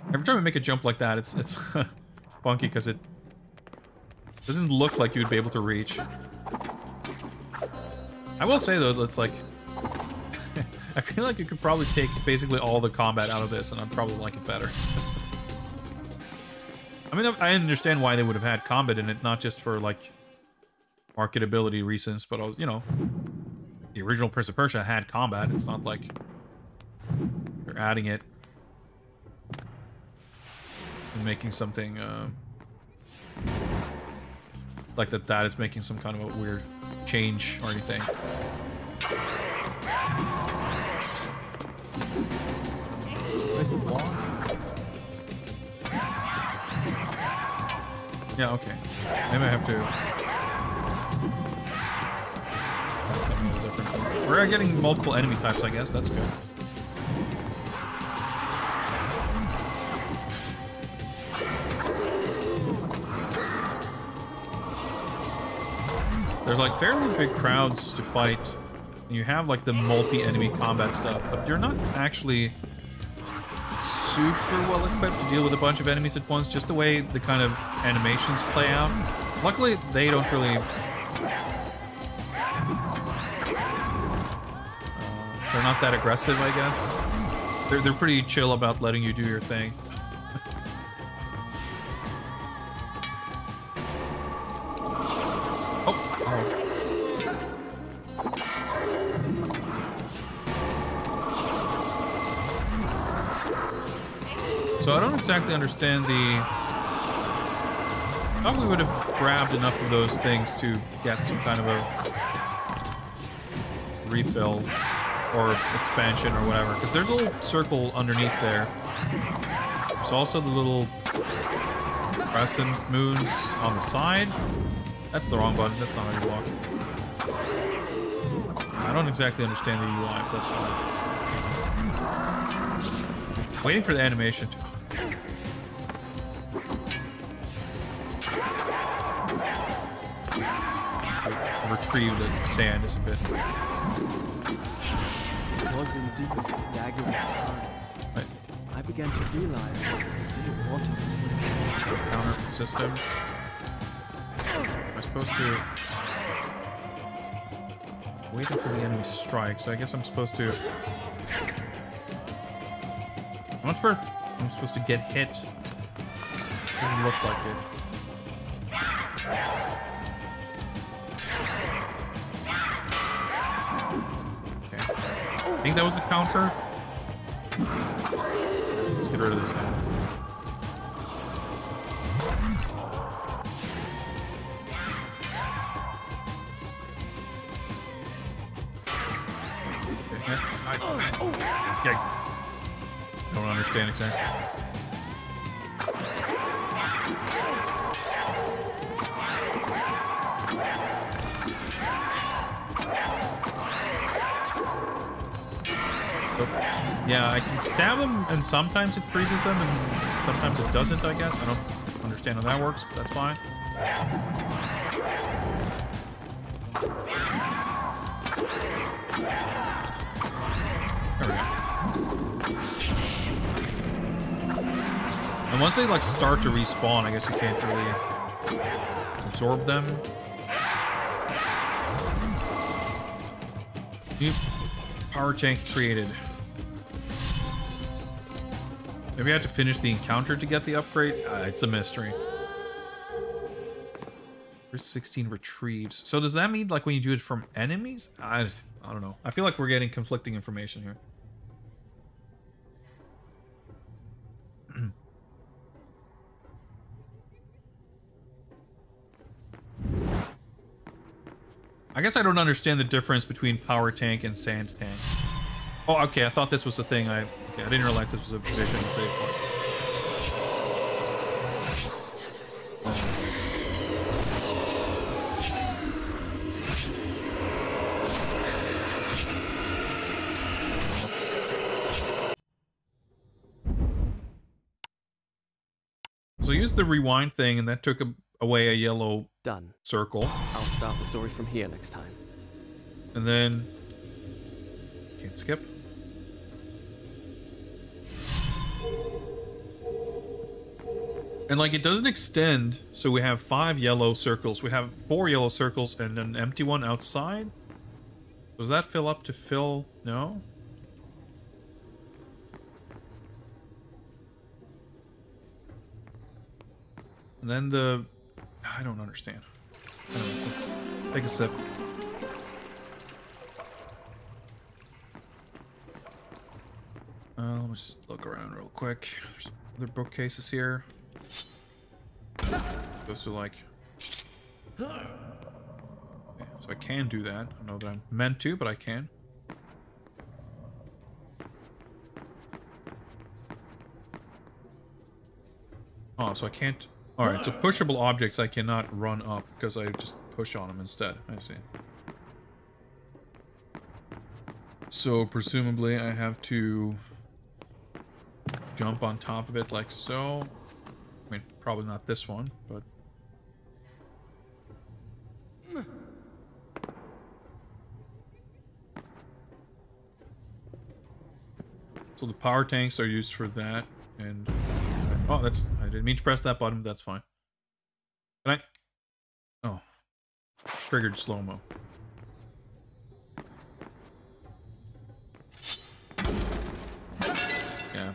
Every time I make a jump like that, it's funky because it Doesn't look like you'd be able to reach. I will say though, it's like I feel like you could probably take basically all the combat out of this, and I'd probably like it better. I mean, I understand why they would have had combat in it, not just for like marketability reasons, but also, you know, the original Prince of Persia had combat. It's not like you're adding it and making something like that is making some kind of a weird change or anything. Yeah, okay. Maybe I have to. We're getting multiple enemy types, I guess. That's good. There's like fairly big crowds to fight. You have like the multi-enemy combat stuff, but you're not actually super well equipped to deal with a bunch of enemies at once, just the way the kind of animations play out. Luckily, they don't really... they're not that aggressive, I guess. They're pretty chill about letting you do your thing. So I don't exactly understand the... I thought we would have grabbed enough of those things to get some kind of a refill or expansion or whatever. Because there's a little circle underneath there. There's also the little crescent moons on the side. That's the wrong button. That's not how you walk. I don't exactly understand the UI, but that's fine. Waiting for the animation to... retrieve the sand is a bit... It was indeed a dagger of time. Right. I began to realize what the city wanted to see. Counter system. Am I supposed to... wait until the enemy strikes, so I guess I'm supposed to... I'm not sure if I'm supposed to get hit. Doesn't look like it. I think that was a counter. Let's get rid of this guy. Okay. I don't understand exactly. Yeah, I can stab them, and sometimes it freezes them, and sometimes it doesn't, I guess. I don't understand how that works, but that's fine. There we go. And once they, like, start to respawn, I guess you can't really absorb them. New power tank created. Maybe I have to finish the encounter to get the upgrade? It's a mystery. There's 16 retrieves. So does that mean like when you do it from enemies? I don't know. I feel like we're getting conflicting information here. I guess I don't understand the difference between power tank and sand tank. Oh, okay. I thought this was a thing. Okay, I didn't realize this was a vision save point. So I used the rewind thing, and that took away a yellow circle. I'll start the story from here next time. And then... can't skip. And like it doesn't extend, so we have 5 yellow circles. We have 4 yellow circles and an empty one outside. Does that fill up to fill? No? And then the... I don't understand. Let's take a sip. Let me just look around real quick. There's other bookcases here. Goes to like... Okay, so I can do that. I don't know that I'm meant to, but I can. Oh, so I can't... Alright, so pushable objects I cannot run up because I just push on them instead. I see. So presumably I have to jump on top of it like so. I mean, probably not this one, but... So the power tanks are used for that, and... Oh, that's... I didn't mean to press that button, but that's fine. Can I... Oh. Triggered slow-mo. Yeah.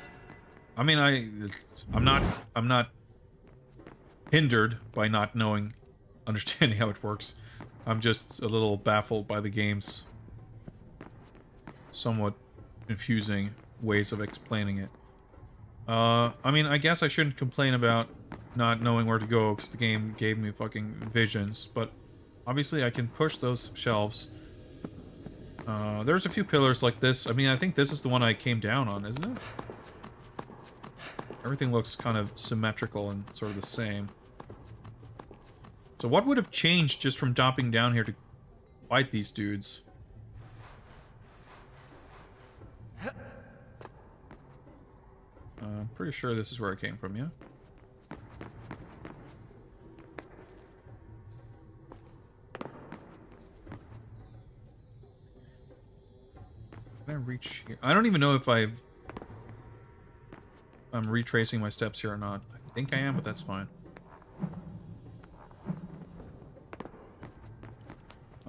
I mean, I'm not hindered by not knowing, understanding how it works. I'm just a little baffled by the game's somewhat confusing ways of explaining it. I mean, I guess I shouldn't complain about not knowing where to go because the game gave me fucking visions, but obviously I can push those shelves. There's a few pillars like this. I mean, I think this is the one I came down on, isn't it? Everything looks kind of symmetrical and sort of the same. So what would have changed just from dropping down here to fight these dudes? I'm pretty sure this is where I came from, yeah? Can I reach here? I don't even know if I'm retracing my steps here or not. I think I am, but that's fine.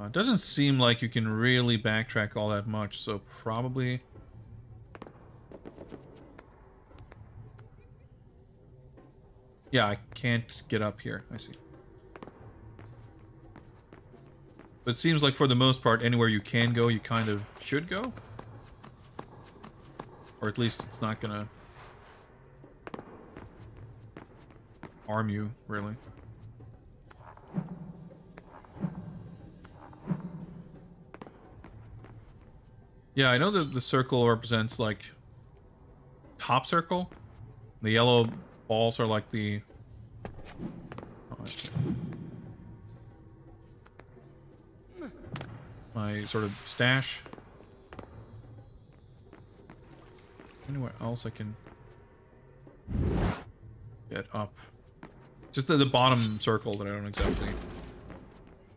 It doesn't seem like you can really backtrack all that much, so probably... Yeah, I can't get up here. I see. But it seems like for the most part, anywhere you can go, you kind of should go. Or at least it's not gonna harm you, really. Yeah, I know that the circle represents, like, top circle. The yellow balls are like the... Oh, my sort of stash. Anywhere else I can get up. Just the bottom circle that I don't exactly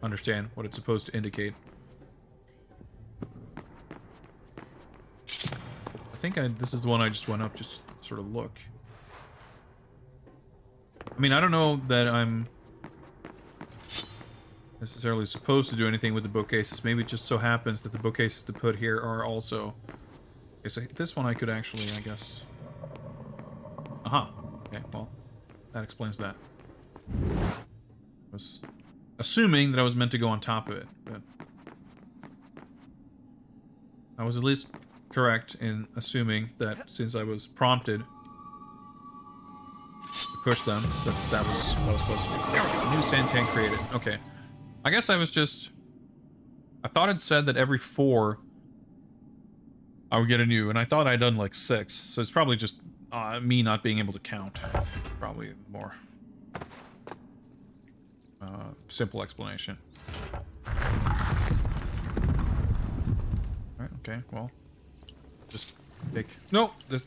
understand what it's supposed to indicate. I think this is the one I just went up just to sort of look. I mean, I don't know that I'm necessarily supposed to do anything with the bookcases. Maybe it just so happens that the bookcases to put here are also... Okay, so this one I could actually, I guess... Aha. Okay, well, that explains that. I was assuming that I was meant to go on top of it, but... I was at least correct in assuming that since I was prompted to push them, that was what I was supposed to do. There we go. New sand tank created. Okay. I guess I was just... I thought it said that every 4 I would get a new, and I thought I'd done like 6, so it's probably just me not being able to count. Probably more simple explanation. Alright, okay, well. Just take... No! This...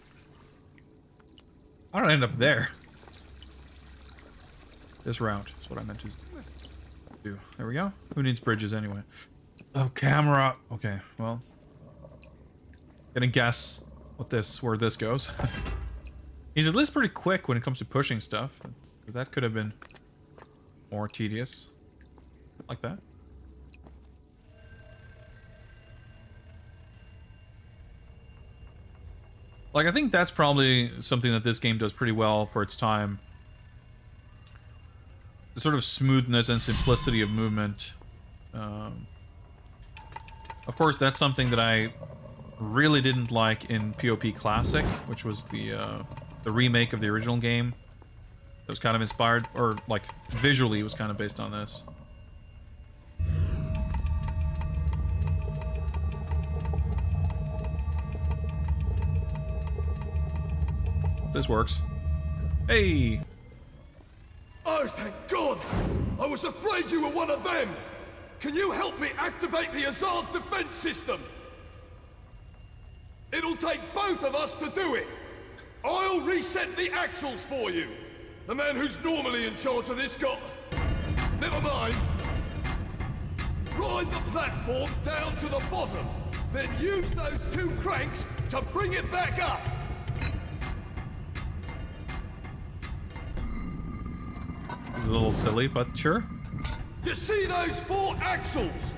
I don't end up there. This route is what I meant to do. There we go. Who needs bridges anyway? Oh, camera! Okay, well... Gonna guess what where this goes. He's at least pretty quick when it comes to pushing stuff. That could have been more tedious. Like that. Like, I think that's probably something that this game does pretty well for its time. The sort of smoothness and simplicity of movement. Of course, that's something that I really didn't like in PoP Classic, which was the remake of the original game. It was kind of inspired, or like visually, it was kind of based on this. This works. Hey! Oh, thank God! I was afraid you were one of them! Can you help me activate the Azad defense system? It'll take both of us to do it! I'll reset the axles for you! The man who's normally in charge of this got... Never mind! Ride the platform down to the bottom, then use those two cranks to bring it back up! It's a little silly, but sure. You see those 4 axles?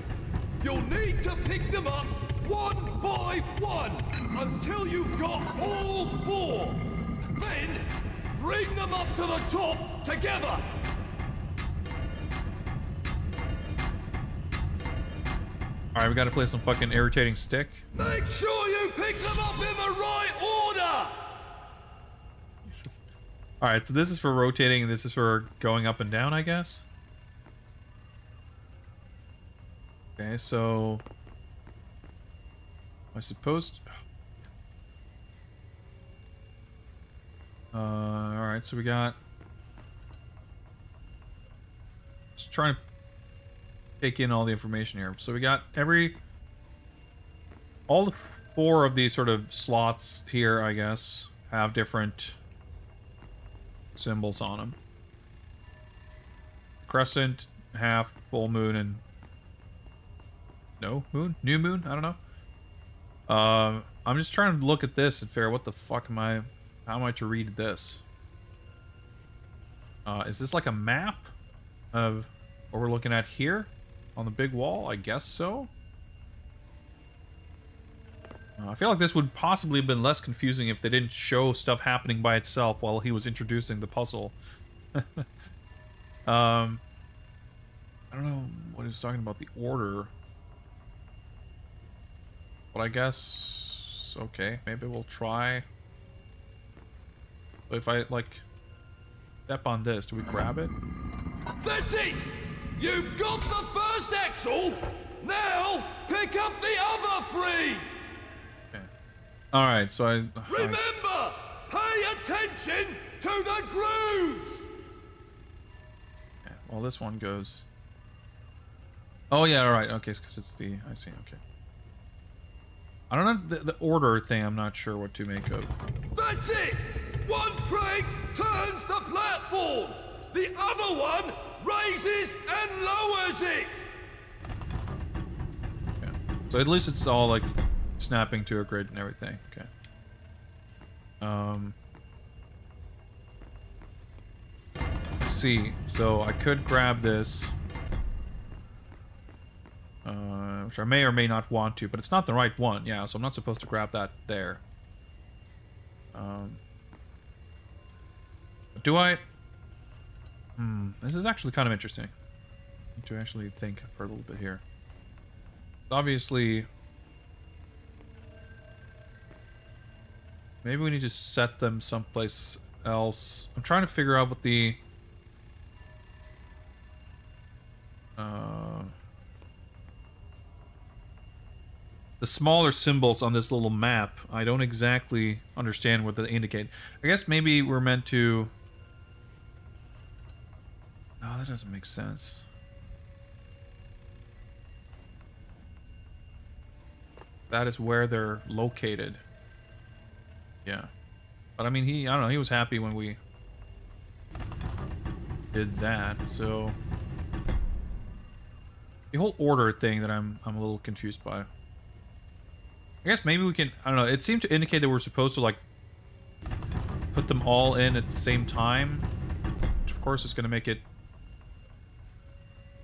You'll need to pick them up one by one until you've got all 4. Then bring them up to the top together. Alright, we gotta play some fucking irritating stick. Make sure you pick them up in the right order. Jesus. Alright, so this is for rotating, and this is for going up and down, I guess? Okay, so... I suppose... Alright, so we got... Just trying to take in all the information here. So we got all the 4 of these sort of slots here, I guess, have different symbols on them. Crescent, half, full moon, and no moon? New moon? I don't know. I'm just trying to look at this and figure out what the fuck am I... How am I to read this? Is this like a map of what we're looking at here? On the big wall? I guess so. I feel like this would possibly have been less confusing if they didn't show stuff happening by itself while he was introducing the puzzle. I don't know what he was talking about, the order. But I guess... Okay, maybe we'll try. But if I, like, step on this, do we grab it? That's it! You've got the first axle! Now, pick up the other 3! Okay. Alright, so Remember! Pay attention to the grooves! Okay, well, this one goes... Oh, yeah, alright, okay, because it's the... I see, okay. I don't know, the order thing, I'm not sure what to make of. That's it! One crank turns the platform! The other one raises and lowers it! Okay. So at least it's all, like, snapping to a grid and everything. Okay. Let's see. So I could grab this. Which I may or may not want to, but it's not the right one. Yeah, so I'm not supposed to grab that there. Do I... this is actually kind of interesting. I need to actually think for a little bit here. Obviously... Maybe we need to set them someplace else. I'm trying to figure out what the... the smaller symbols on this little map, I don't exactly understand what they indicate. I guess maybe we're meant to... No, that doesn't make sense. That is where they're located. Yeah. But I mean, I don't know, he was happy when we did that, so... The whole order thing that I'm a little confused by. I guess maybe we can, I don't know, it seemed to indicate that we're supposed to, like, put them all in at the same time. Which, of course is going to make it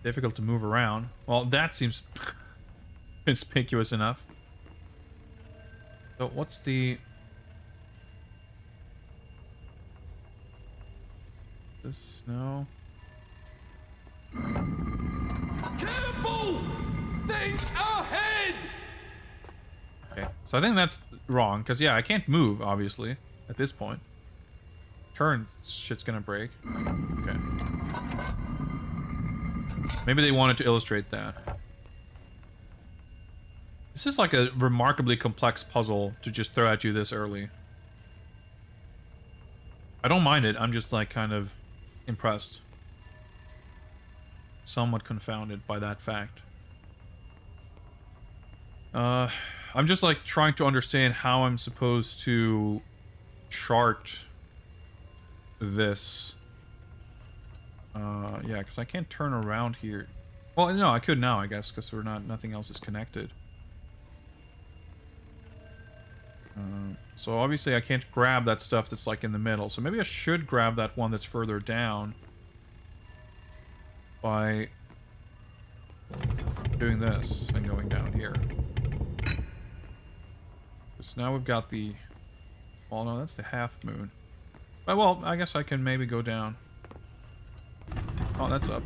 difficult to move around. Well, that seems conspicuous enough. So what's the... This, no. Careful! Think ahead! Okay, so I think that's wrong, because yeah, I can't move, obviously, at this point. Turn, shit's gonna break. Okay. Maybe they wanted to illustrate that. This is like a remarkably complex puzzle to just throw at you this early. I don't mind it, I'm just like kind of impressed. Somewhat confounded by that fact. I'm just like trying to understand how I'm supposed to chart this. Yeah, because I can't turn around here. Well, no, I could now, I guess, because nothing else is connected. So obviously I can't grab that stuff that's like in the middle. So maybe I should grab that one that's further down by doing this and going down here. So now we've got the... Well, no, that's the half moon. But, well, I guess I can maybe go down. Oh, that's up.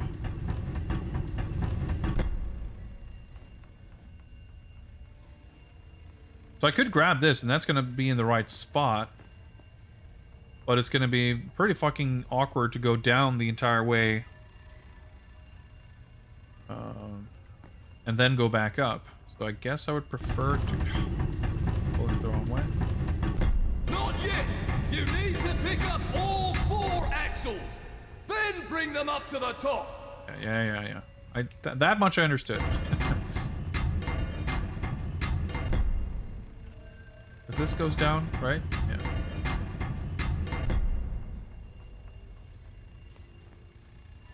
So I could grab this, and that's going to be in the right spot. But it's going to be pretty fucking awkward to go down the entire way. And then go back up. So I guess I would prefer to... go the wrong way. Not yet! You need to pick up all 4 axles! Then bring them up to the top! Yeah. That much I understood. Because this goes down, right? Yeah.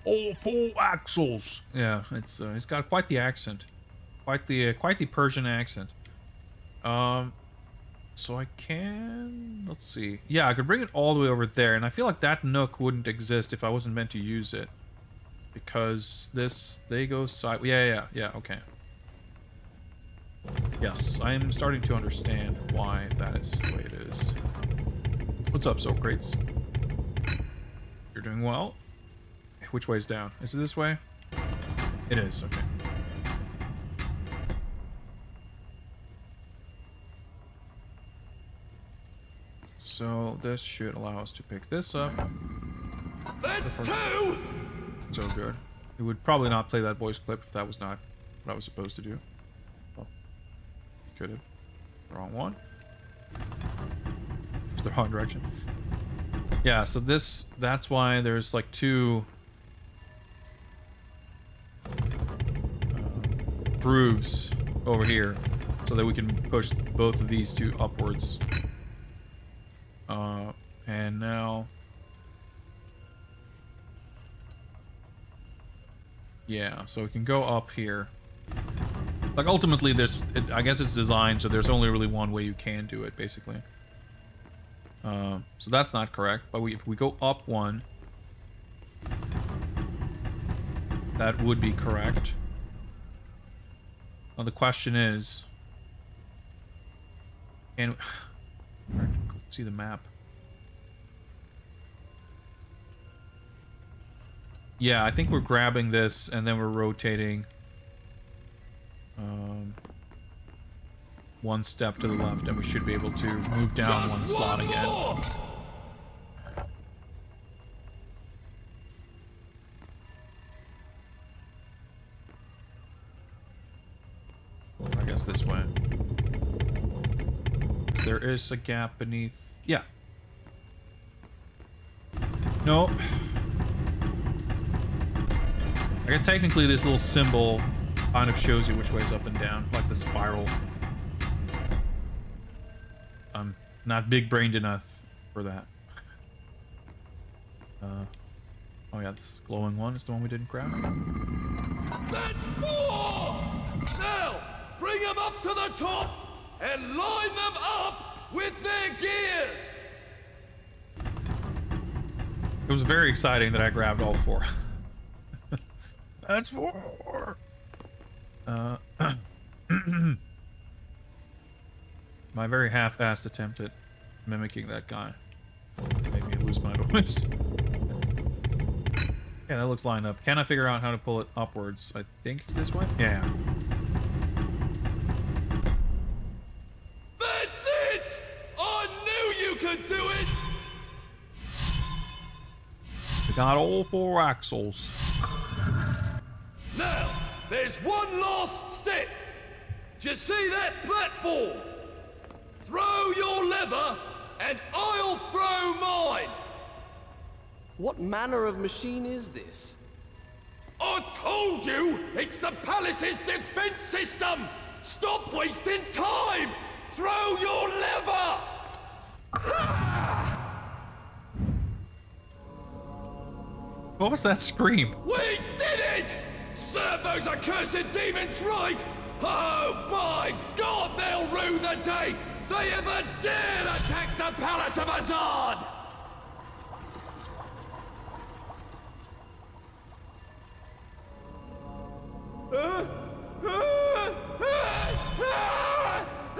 All 4 axles! Yeah, it's got quite the accent. Quite the Persian accent. So I can... Let's see. Yeah, I could bring it all the way over there, and I feel like that nook wouldn't exist if I wasn't meant to use it. Because they go side... Yeah, okay. Yes, I'm starting to understand why that is the way it is. What's up, Socrates? You're doing well? Which way's down? Is it this way? It is, okay. So this should allow us to pick this up. That's 2! So good. It would probably not play that voice clip if that was not what I was supposed to do. Well, could have. Wrong one. It's the wrong direction. Yeah, so that's why there's like 2 grooves over here so that we can push both of these 2 upwards. And now... Yeah, so we can go up here. Like, ultimately, I guess it's designed so there's only really one way you can do it, basically. So that's not correct, but if we go up 1, that would be correct. Now the question is... Can we... see the map. Yeah, I think we're grabbing this and then we're rotating 1 step to the left and we should be able to move down Just 1 slot again. More. I guess this way. There is a gap beneath... Yeah. Nope. I guess technically this little symbol kind of shows you which way's up and down, like the spiral. I'm not big-brained enough for that. Oh yeah, this glowing one is the one we didn't grab. That's 4! Now, bring them up to the top and line them up with their gears! It was very exciting that I grabbed all four. That's four. My very half-assed attempt at mimicking that guy made me lose my voice. Yeah, that looks lined up. Can I figure out how to pull it upwards? I think it's this way? Yeah. That's it! I knew you could do it! We got all four axles. Now, there's one last step. Do you see that platform? Throw your lever, and I'll throw mine. What manner of machine is this? I told you, it's the palace's defense system. Stop wasting time. Throw your lever. What was that scream? We did it! Serve those accursed demons right! Oh my God, they'll rue the day they ever dared attack the Palace of Azad!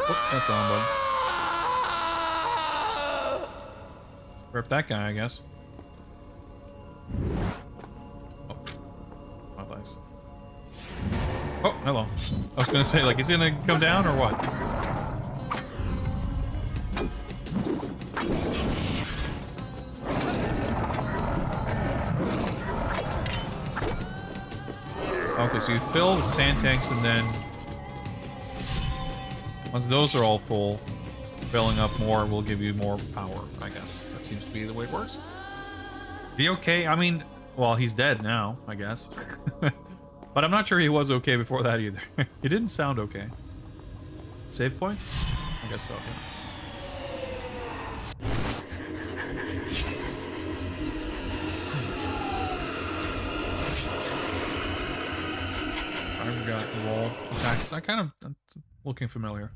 Oh, that's on, bud. Rip that guy, I guess. Oh, my legs. Oh, hello. I was gonna say, like, is he gonna come down or what? Okay, so you fill the sand tanks and then once those are all full, filling up more will give you more power, I guess. That seems to be the way it works. Is he okay? I mean, well, he's dead now, I guess. But I'm not sure he was okay before that either. He didn't sound okay. Save point? I guess so, yeah. I've got wall attacks. I'm looking familiar.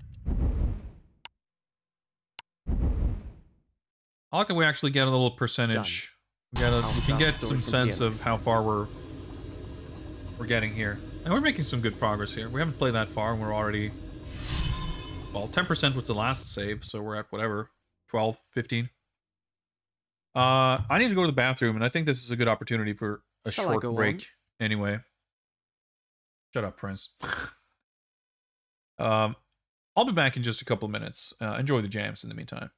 I like that we actually get a little percentage. We can get some sense of how far we're getting here. And we're making some good progress here. We haven't played that far and we're already, well, 10% was the last save, so we're at whatever, 12, 15. I need to go to the bathroom and I think this is a good opportunity for a short break anyway. Shut up, Prince. I'll be back in just a couple of minutes. Enjoy the jams in the meantime.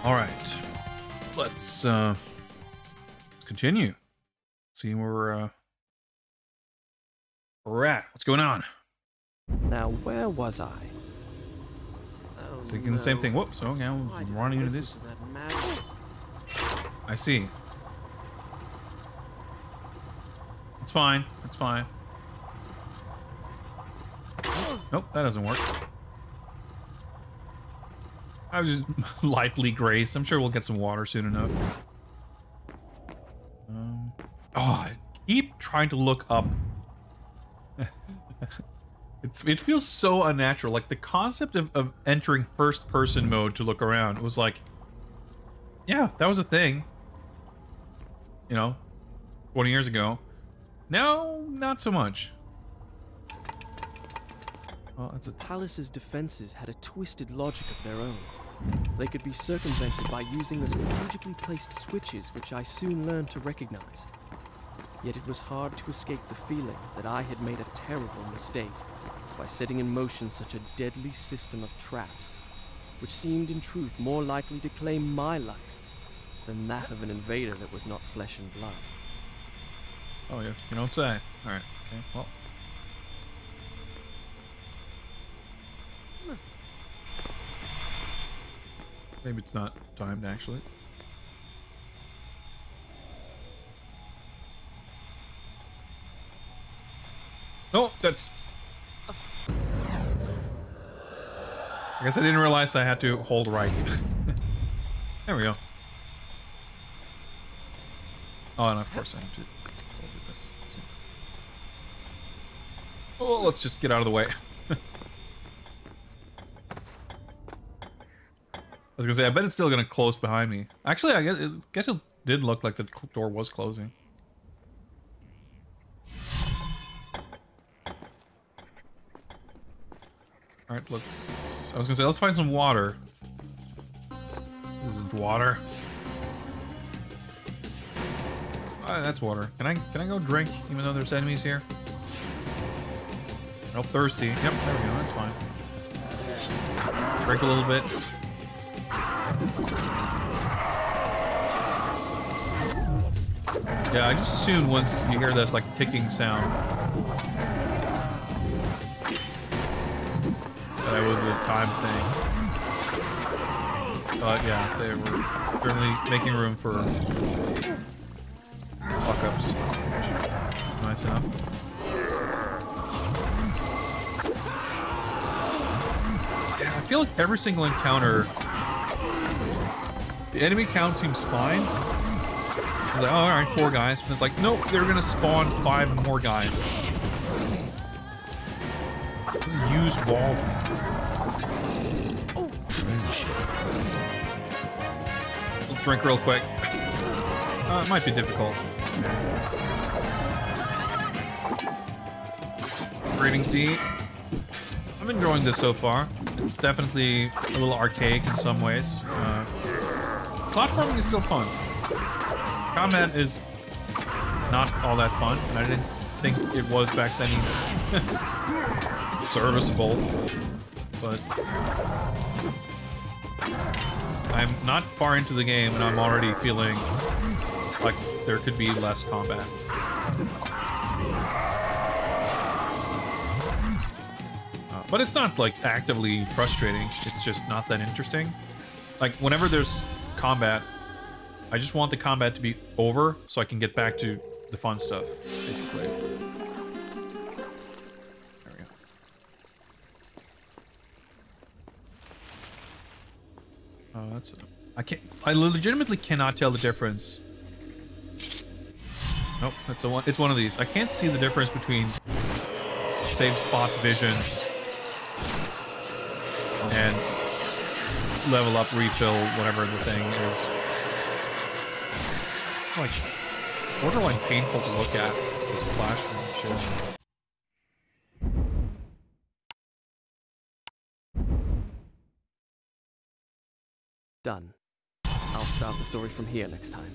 All right, let's continue. See where we're at. What's going on? Now, where was I? Oh, Thinking the same thing. Whoops! Okay, I'm Why did running I into listen this. to that mad- I see. It's fine. It's fine. Nope, that doesn't work. I was just lightly grazed. I'm sure we'll get some water soon enough. Oh, I keep trying to look up. It feels so unnatural. Like the concept of entering first-person mode to look around was like, yeah, that was a thing. You know, 20 years ago. Now, not so much. Well, that's a Palace's defenses had a twisted logic of their own. They could be circumvented by using the strategically placed switches, which I soon learned to recognize. Yet it was hard to escape the feeling that I had made a terrible mistake by setting in motion such a deadly system of traps, which seemed in truth more likely to claim my life than that of an invader that was not flesh and blood. Oh, yeah, you don't say. Alright, okay, well. Maybe it's not timed, actually. Oh, that's... I guess I didn't realize I had to hold right. There we go. Oh, and of course I have to do this. So. Oh, let's just get out of the way. I was gonna say, I bet it's still gonna close behind me. Actually, I guess it did look like the door was closing. All right, let's. I was gonna say, let's find some water. This isn't water. Oh, that's water. Can I go drink even though there's enemies here? Oh, thirsty. Yep, there we go. That's fine. Drink a little bit. Yeah, I just assumed once you hear this like ticking sound that it was a time thing. But yeah, they were certainly making room for fuck-ups. Nice enough. I feel like every single encounter, the enemy count seems fine. I was like, oh, alright, 4 guys. But it's like, nope, they're gonna spawn 5 more guys. Use walls, man. We'll drink real quick. It might be difficult. Greetings, D. I'm enjoying this so far. It's definitely a little archaic in some ways. Platforming is still fun. Combat is not all that fun, and I didn't think it was back then either. It's serviceable, but I'm not far into the game, and I'm already feeling like there could be less combat. But it's not, like, actively frustrating. It's just not that interesting. Like, whenever there's combat, I just want the combat to be over so I can get back to the fun stuff, basically. There we go. Oh, that's... I legitimately cannot tell the difference. Nope, it's one of these. I can't see the difference between save spot visions and level up, refill, whatever the thing is. It's like, it's borderline painful to look at, this flashing and shit. Done. I'll start the story from here next time.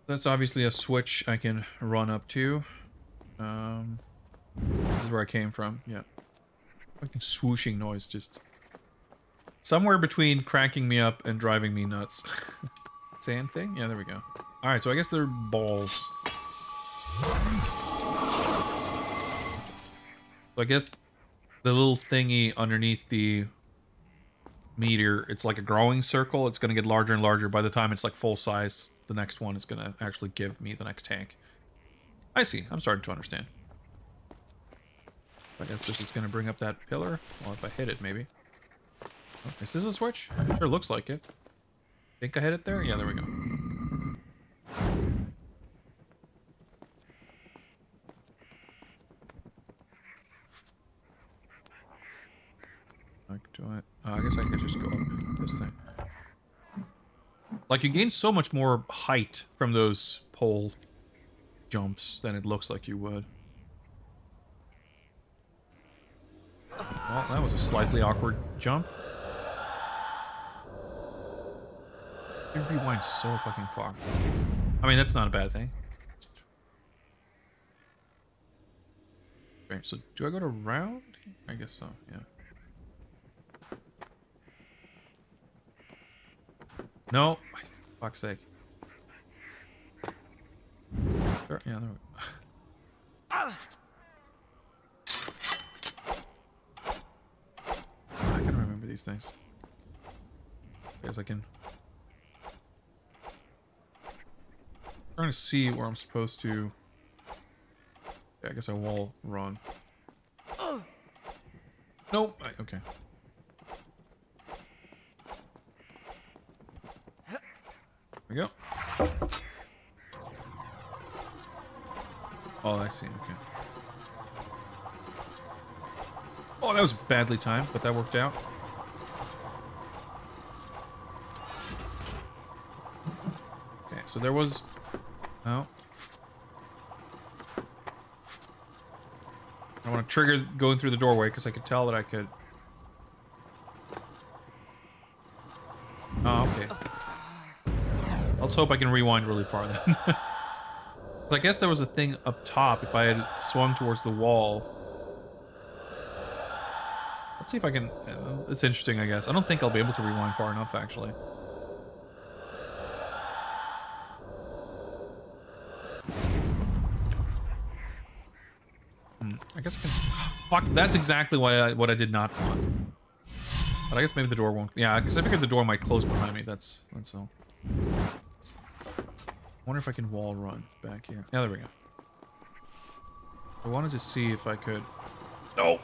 That's obviously a switch I can run up to. This is where I came from, yeah. Fucking swooshing noise, just... somewhere between cracking me up and driving me nuts. Same thing? Yeah, there we go. Alright, so I guess they're balls. So I guess the little thingy underneath the meteor, it's like a growing circle. It's gonna get larger and larger. By the time it's like full size, the next one is gonna actually give me the next tank. I see. I'm starting to understand. I guess this is gonna bring up that pillar. Well, if I hit it, maybe. Oh, is this a switch? Sure looks like it. Think I hit it there? Yeah, there we go. Like, do I... Oh, I guess I could just go up this thing. Like, you gain so much more height from those pole jumps than it looks like you would. Well, that was a slightly awkward jump. You rewind so fucking far. I mean, that's not a bad thing. Okay, so do I go to round? I guess so, yeah. No, fuck's sake. Sure, yeah, there we go. I can remember these things. I guess I can. I'm trying to see where I'm supposed to. Yeah, I guess I wall run. Nope. Okay. There we go. Oh, I see. Okay. Oh, that was badly timed, but that worked out. Okay, so there was... Oh. I want to trigger going through the doorway because I could tell that I could... Oh, okay. Let's hope I can rewind really far then. So I guess there was a thing up top if I had swung towards the wall. Let's see if I can... It's interesting, I guess. I don't think I'll be able to rewind far enough, actually. I guess I can... Fuck, that's exactly why what I did not want. But I guess maybe the door won't... Yeah, because I figured the door might close behind me. That's all. I wonder if I can wall run back here. Yeah, there we go. I wanted to see if I could... No!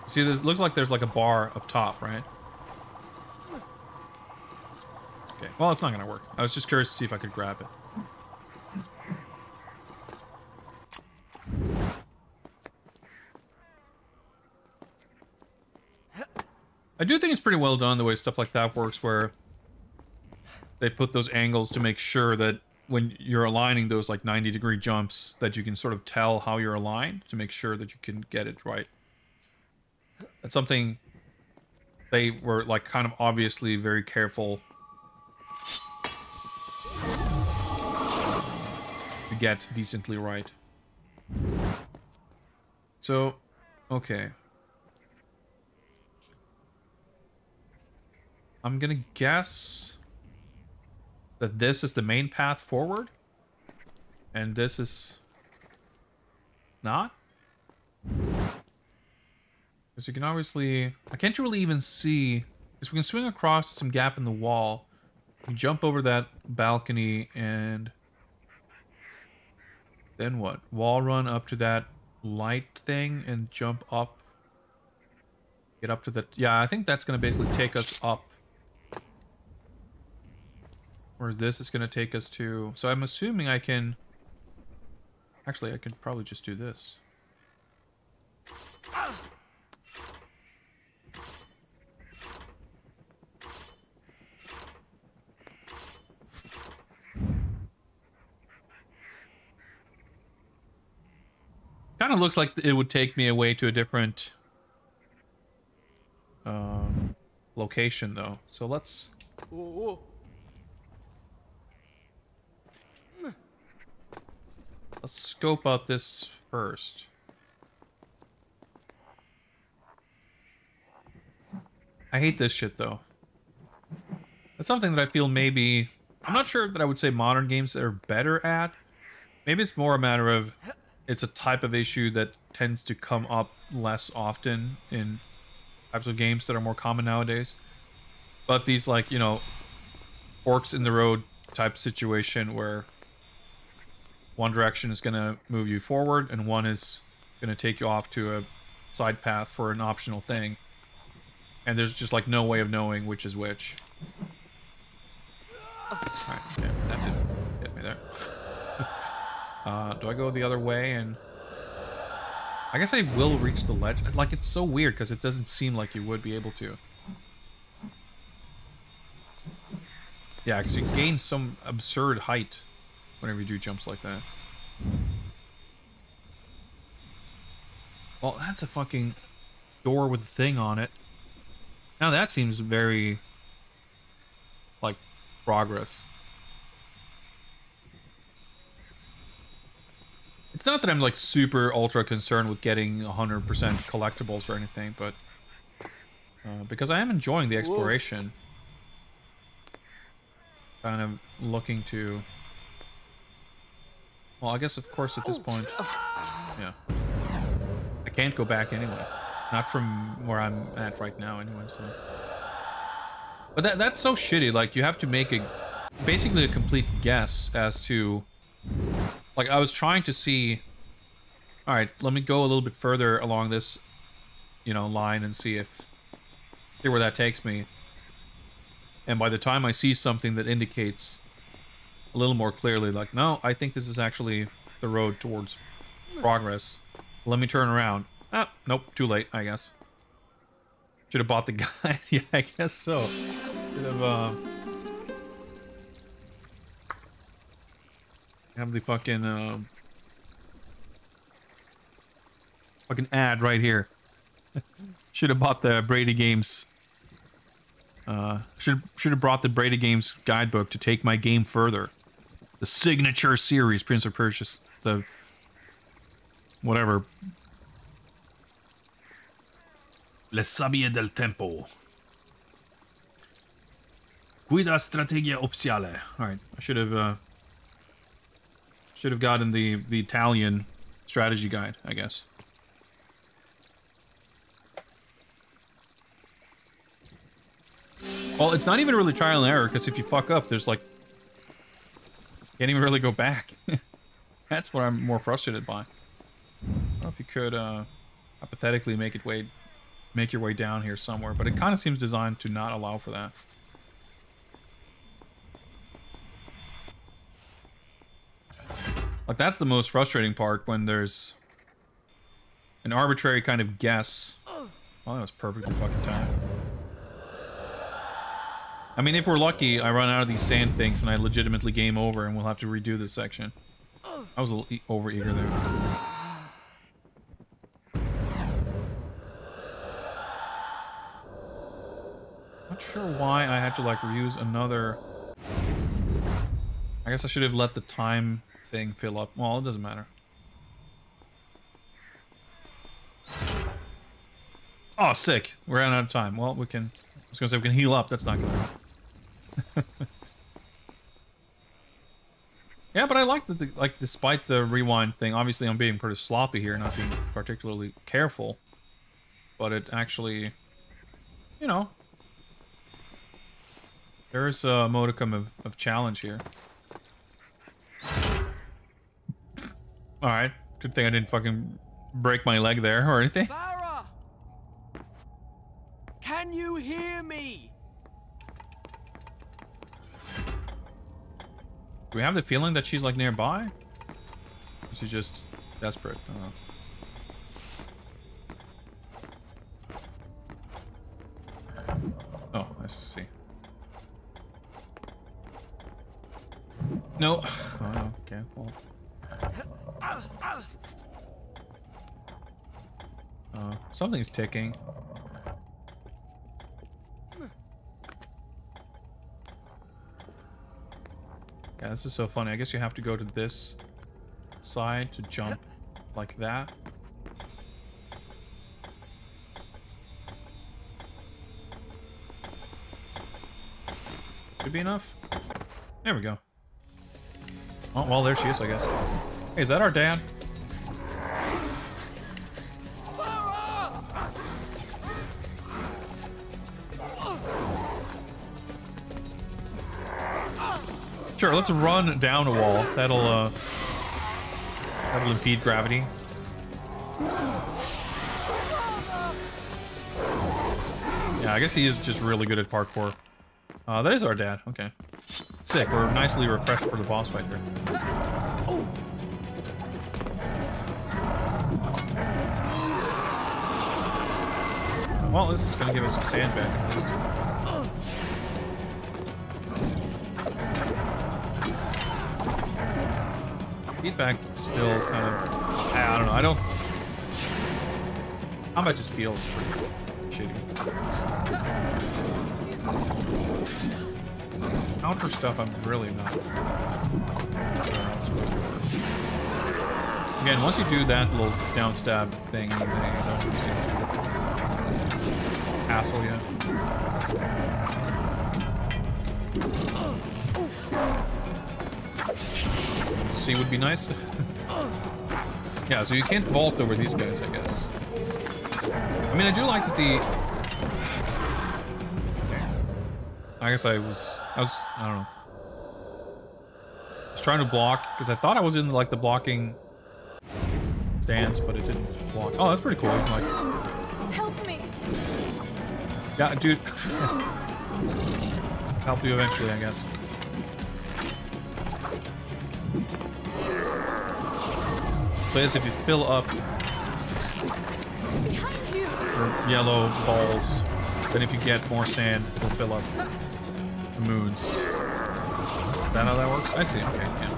See, this looks like there's like a bar up top, right? Okay, well, it's not gonna work. I was just curious to see if I could grab it. I do think it's pretty well done the way stuff like that works, where they put those angles to make sure that when you're aligning those like 90-degree jumps, that you can sort of tell how you're aligned to make sure that you can get it right. That's something they were like kind of obviously very careful to get decently right. So, okay. I'm gonna guess that this is the main path forward, and this is not. Because you can obviously... I can't really even see... Because we can swing across some gap in the wall, jump over that balcony, and... Then what? Wall run up to that light thing and jump up. Get up to the... Yeah, I think that's going to basically take us up. Whereas this is going to take us to... So I'm assuming I can... Actually, I could probably just do this. Kind of looks like it would take me away to a different location, though. So let's... Let's scope out this first. I hate this shit, though. That's something that I feel maybe... I'm not sure that I would say modern games are better at. Maybe it's more a matter of... It's a type of issue that tends to come up less often in types of games that are more common nowadays. But these, like, you know, forks in the road type situation where one direction is going to move you forward and one is going to take you off to a side path for an optional thing. And there's just, like, no way of knowing which is which. Alright, okay, that didn't get me there. Do I go the other way and... I guess I will reach the ledge. Like, it's so weird because it doesn't seem like you would be able to. Yeah, because you gain some absurd height whenever you do jumps like that. Well, that's a fucking door with a thing on it. Now that seems very... like, progress. It's not that I'm, like, super ultra concerned with getting 100% collectibles or anything, but... because I am enjoying the exploration. Kind of looking to... Well, I guess, of course, at this point... Yeah. I can't go back anyway. Not from where I'm at right now, anyway, so... But that's so shitty. Like, you have to make a... Basically a complete guess as to... Like, I was trying to see... Alright, let me go a little bit further along this, you know, line and see where that takes me. And by the time I see something that indicates a little more clearly, like, no, I think this is actually the road towards progress. Let me turn around. Ah, nope, too late, I guess. Should have bought the guide. Yeah, I guess so. Should have, have the fucking, fucking ad right here. Should have bought the Brady Games. Should have brought the Brady Games guidebook to take my game further. The signature series, Prince of Persia, the whatever. Le Sabbie del Tempo. Guida strategia ufficiale. All right, I should have gotten the Italian strategy guide, I guess. Well, it's not even really trial and error, because if you fuck up, there's like... Can't even really go back. That's what I'm more frustrated by. I don't know if you could, hypothetically make your way down here somewhere, but it kind of seems designed to not allow for that. Like, that's the most frustrating part, when there's an arbitrary kind of guess. Well, that was perfectly fucking timed. I mean, if we're lucky, I run out of these sand things and I legitimately game over and we'll have to redo this section. I was a little over-eager there. Not sure why I had to, like, reuse another... I guess I should have let the time thing fill up. Well, it doesn't matter. Oh, sick. We're out of time. Well, we can was gonna say we can heal up. That's not gonna. Yeah, but I like that. Like, despite the rewind thing, obviously I'm being pretty sloppy here, not being particularly careful. But it actually, you know, there's a modicum of challenge here. All right, good thing I didn't fucking break my leg there or anything. Farah! Can you hear me? Do we have the feeling that she's like nearby? Or is she just desperate? I don't know. Oh, I see. No. Oh, okay. Well. Something's ticking. Yeah, this is so funny. I guess you have to go to this side to jump like that. Should be enough. There we go. Oh, well, there she is, I guess. Hey, is that our dad? Sure, let's run down a wall. That'll impede gravity. Yeah, I guess he is just really good at parkour. That is our dad. Okay. Sick. We're nicely refreshed for the boss fight here. Well, this is going to give us some sand back at least. Feedback still kind of... I don't know. I don't... Combat just feels pretty shitty. Counter stuff, I'm really not sure how it's supposed to work. Again, once you do that little down stab thing, they don't seem to hassle you. C would be nice. Yeah, so you can't vault over these guys, I guess. I mean, I do like that the... I guess I was, I don't know. I was trying to block, because I thought I was in, like, the blocking stance, but it didn't block. Oh, that's pretty cool. Like, Help me. yeah, dude. Help you eventually, I guess. So as if you fill up Behind you. your yellow balls, then if you get more sand, it'll fill up the moons. Is that how that works? I see. Okay, yeah.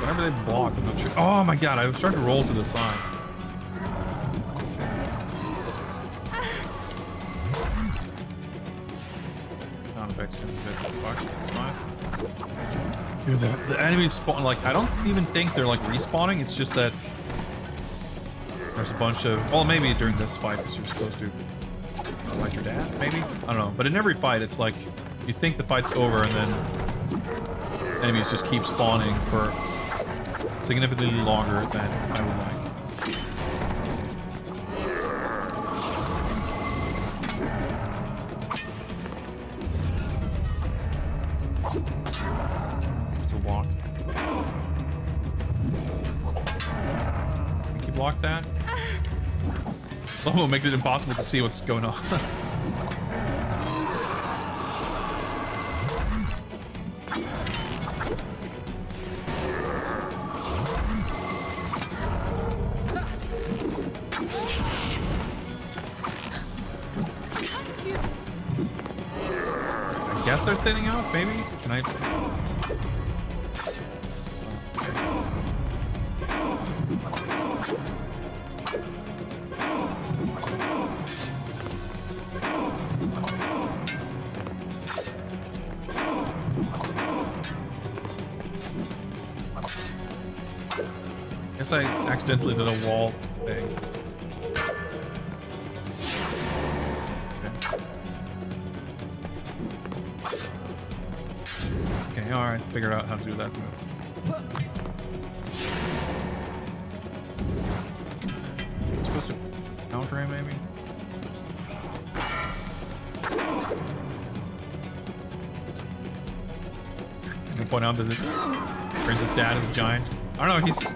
Whenever they block, I'm not sure. Oh my god, I was starting to roll to the side. It's fine. Dude, the enemies spawn, like, I don't even think they're like respawning, it's just that there's a bunch of, well, maybe during this fight because you're supposed to fight your dad, maybe? I don't know, but in every fight it's like you think the fight's over and then enemies just keep spawning for significantly longer than I would like. Block that. Slow-mo makes it impossible to see what's going on. I guess they're thinning out, maybe? Can I... Guess I accidentally did a wall thing. Okay, alright, figured out how to do that move. Supposed to counter him, maybe? I'm gonna point out that this Prince's dad is a giant. I don't know, he's...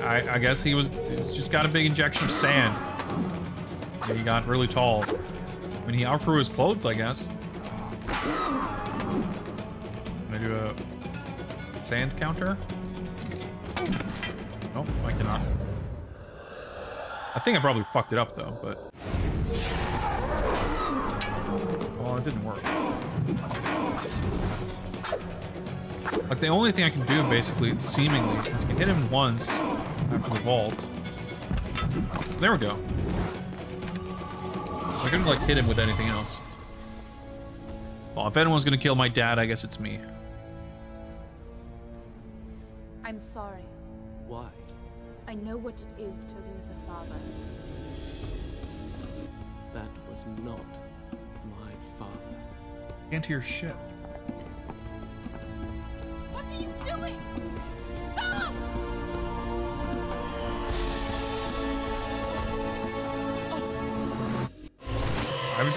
I guess he's just got a big injection of sand. And he got really tall. I mean, he outgrew his clothes, I guess. Can I do a sand counter? Nope, I cannot. I think I probably fucked it up, though, but... Well, it didn't work. Like, the only thing I can do, basically, seemingly, is I can hit him once after the vault. There we go. I couldn't, like, hit him with anything else. Well, if anyone's gonna kill my dad, I guess it's me. I'm sorry. Why? I know what it is to lose a father. That was not my father. Can't hear shit. What are you doing? Stop!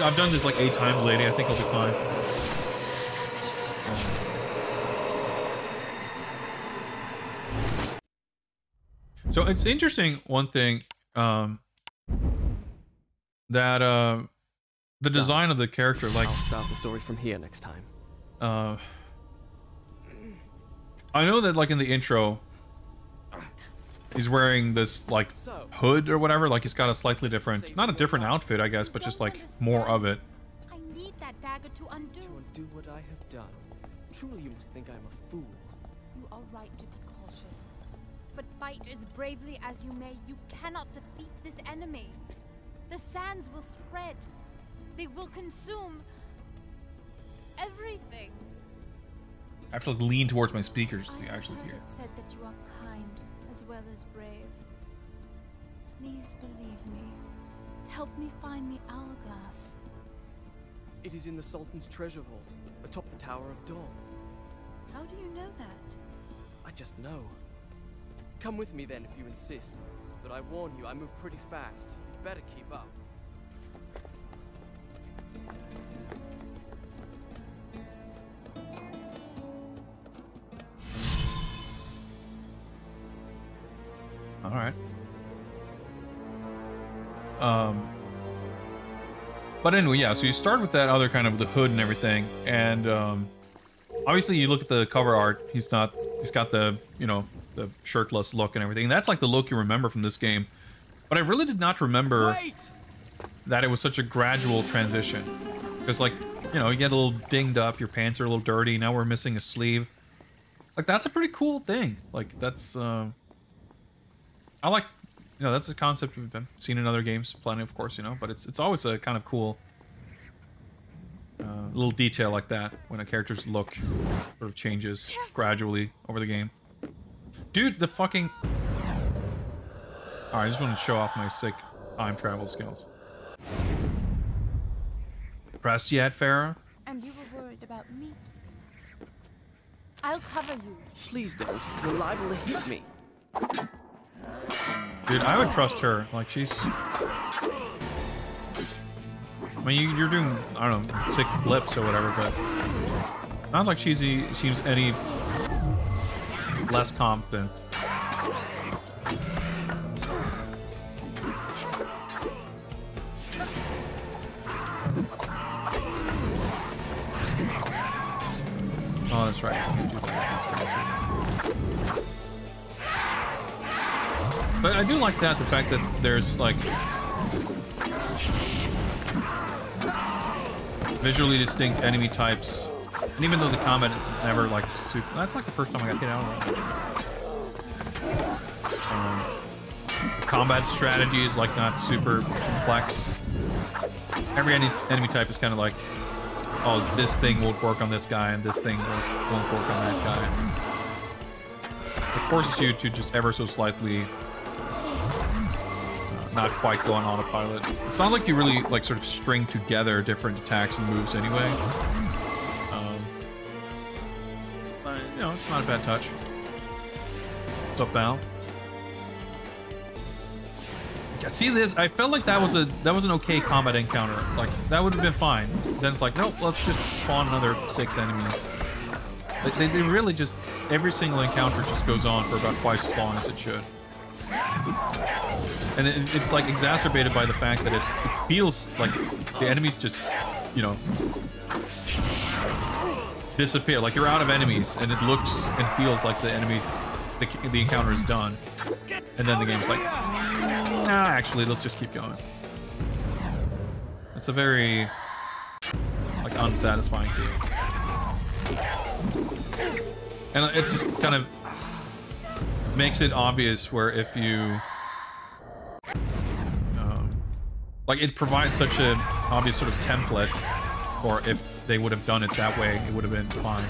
I've done this like 8 times, lady. I think I'll be fine. So it's interesting, one thing, that the design of the character, like... I'll start the story from here next time. I know that, like, in the intro, he's wearing this, like, hood or whatever. Like, he's got a slightly different... Not a different outfit, I guess, but just, like, more of it. I need that dagger to undo. To undo what I have done. Truly you must think I'm a fool. You are right to be cautious. But fight as bravely as you may, you cannot defeat this enemy. The sands will spread. They will consume everything. I have to, like, lean towards my speakers to actually I've hear. heard it said that you are kind as well as brave. Please believe me. Help me find the hourglass. It is in the Sultan's treasure vault, atop the Tower of Dawn. How do you know that? I just know. Come with me then if you insist. But I warn you, I move pretty fast. You'd better keep up. All right. But anyway, yeah, so you start with that other kind of the hood and everything, and obviously you look at the cover art, he's got the, you know, the shirtless look and everything. That's like the look you remember from this game. But I really did not remember that it was such a gradual transition. Because, like, you know, you get a little dinged up, your pants are a little dirty, now we're missing a sleeve. Like, that's a pretty cool thing. Like, that's, I like, you know, that's a concept we've seen in other games, plenty, of course, you know, but it's always a kind of cool little detail like that when a character's look sort of changes gradually over the game. Dude, the fucking... Alright, I just want to show off my sick time travel skills. Pressed yet, Farah? And you were worried about me. I'll cover you. Please don't. You're liable to hit me. Dude, I would trust her. Like, she's... I mean, you're doing, I don't know, sick flips or whatever, but... Not like she's any less competent. Oh, that's right. I can do that. But I do like that, the fact that there's, like, visually distinct enemy types. And even though the combat is never, like, super... That's, like, the first time I got hit out of the combat strategy is, like, not super complex. Every enemy type is kind of like, oh, this thing won't work on this guy, and this thing won't work on that guy. The forces you to just ever so slightly not quite go on autopilot. It's not like you really like sort of string together different attacks and moves anyway. But you know, it's not a bad touch. What's up, Val? Yeah, see this? I felt like that was an okay combat encounter. Like that would have been fine. Then it's like, nope, let's just spawn another 6 enemies. They really just every single encounter just goes on for about twice as long as it should. And it's like exacerbated by the fact that it feels like the enemies just, you know, disappear. Like you're out of enemies, and it looks and feels like the enemies, the encounter is done. And then the game's like, nah, actually, let's just keep going. It's a very, like, unsatisfying feeling. And it just kind of makes it obvious where if you like it provides such an obvious sort of template, or if they would have done it that way, it would have been fine.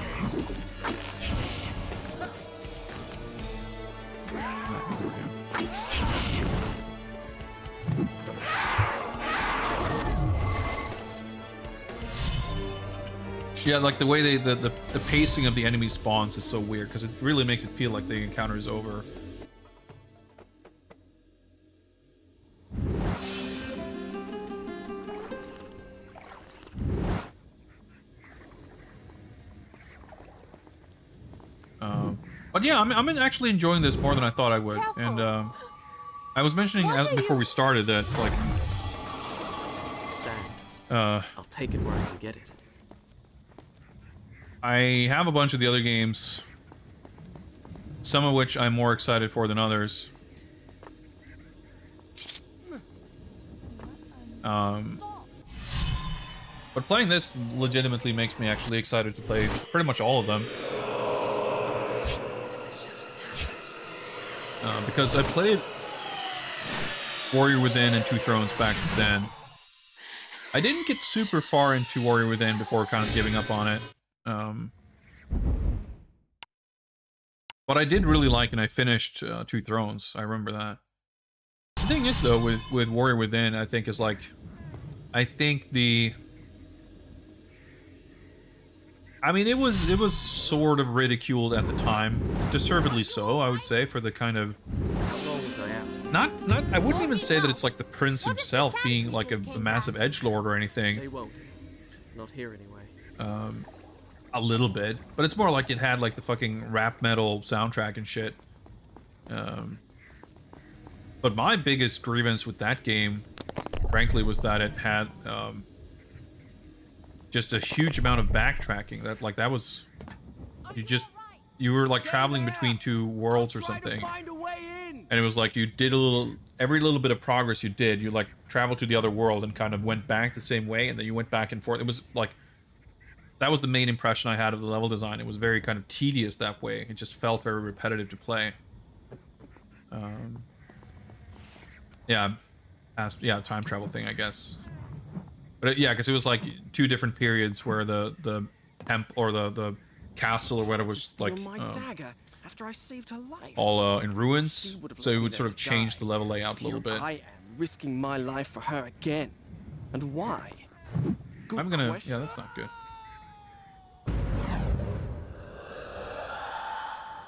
Yeah, like the way the pacing of the enemy spawns is so weird because it really makes it feel like the encounter is over. But yeah, I'm actually enjoying this more than I thought I would, and I was mentioning before we started that like, I'll take it where I can get it. I have a bunch of the other games, some of which I'm more excited for than others. But playing this legitimately makes me actually excited to play pretty much all of them. Because I played Warrior Within and Two Thrones back then. I didn't get super far into Warrior Within before kind of giving up on it. But I did really like, and I finished Two Thrones. I remember that. The thing is, though, with Warrior Within, I think is like, I think I mean, it was sort of ridiculed at the time, deservedly so, I would say, for the kind of not I wouldn't even say that it's like the prince himself being like a massive edgelord or anything. They won't. Not here anyway. A little bit, but it's more like it had like the fucking rap metal soundtrack and shit. But my biggest grievance with that game, frankly, was that it had just a huge amount of backtracking. That was you were like traveling between two worlds or something, and it was like you did every little bit of progress you did, you like traveled to the other world and kind of went back the same way, and then you went back and forth. It was like, that was the main impression I had of the level design. It was very kind of tedious that way. It just felt very repetitive to play. Yeah, time travel thing, I guess. But yeah, because it was like 2 different periods where the temple or the castle or whatever was like after I saved her life. all in ruins. So it would sort of change the level layout a little bit. I am risking my life for her again. And why? Good I'm gonna. question. Yeah, that's not good.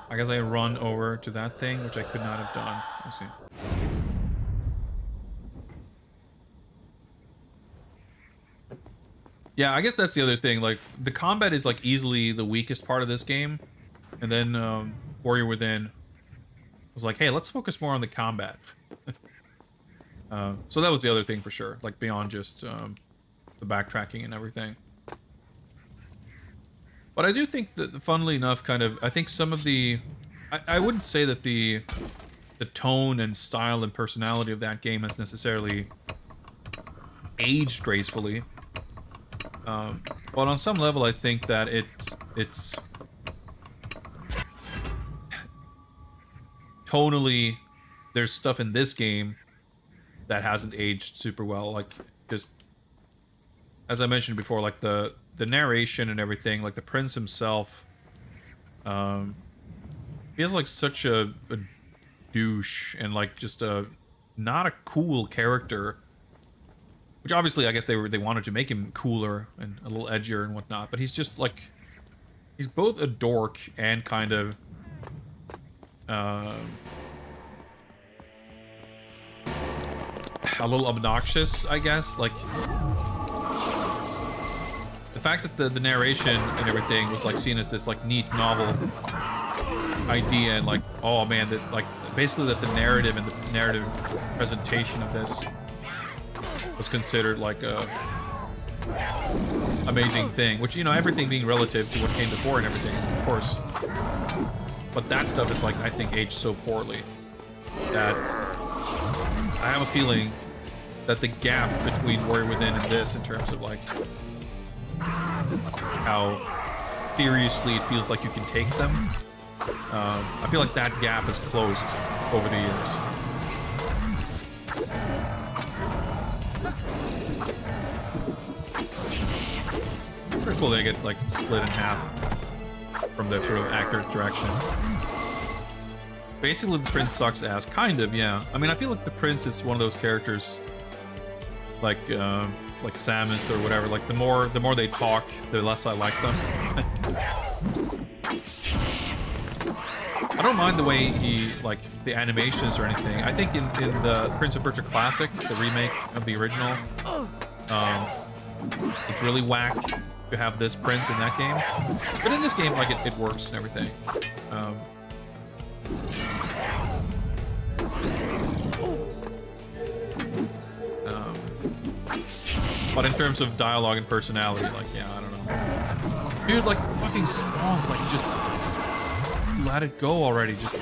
I guess I run over to that thing, which I could not have done. I see. Yeah, I guess that's the other thing. Like, the combat is like easily the weakest part of this game, and then Warrior Within was like, hey, let's focus more on the combat. So that was the other thing for sure. Like beyond just the backtracking and everything. But I do think that, funnily enough, kind of, I think some of the, I wouldn't say that the tone and style and personality of that game has necessarily aged gracefully. But on some level, I think that it's tonally, there's stuff in this game that hasn't aged super well. Like, just as I mentioned before, like the narration and everything, like the prince himself, feels like such a douche and like just a not a cool character. Which obviously I guess they wanted to make him cooler and a little edgier and whatnot, but he's just like he's both a dork and kind of a little obnoxious, I guess. Like the fact that the narration and everything was like seen as this like neat novel idea, and like, oh man, that like basically that the narrative and the narrative presentation of this was considered like a amazing thing, which, you know, everything being relative to what came before and everything, of course. But that stuff is like, I think, aged so poorly that I have a feeling that the gap between Warrior Within and this, in terms of like how seriously it feels like you can take them, I feel like that gap has closed over the years. Pretty cool they get like split in half from the sort of accurate direction. Basically, the prince sucks ass, kind of, yeah. I mean, I feel like the prince is one of those characters, like Samus or whatever. Like the more they talk, the less I like them. I don't mind the way he, like, the animations or anything. I think in the Prince of Persia Classic, the remake of the original, it's really whack to have this prince in that game. But in this game, like, it works and everything. But in terms of dialogue and personality, like, yeah, I don't know. Dude, like, fucking spawns, like, just let it go already, just...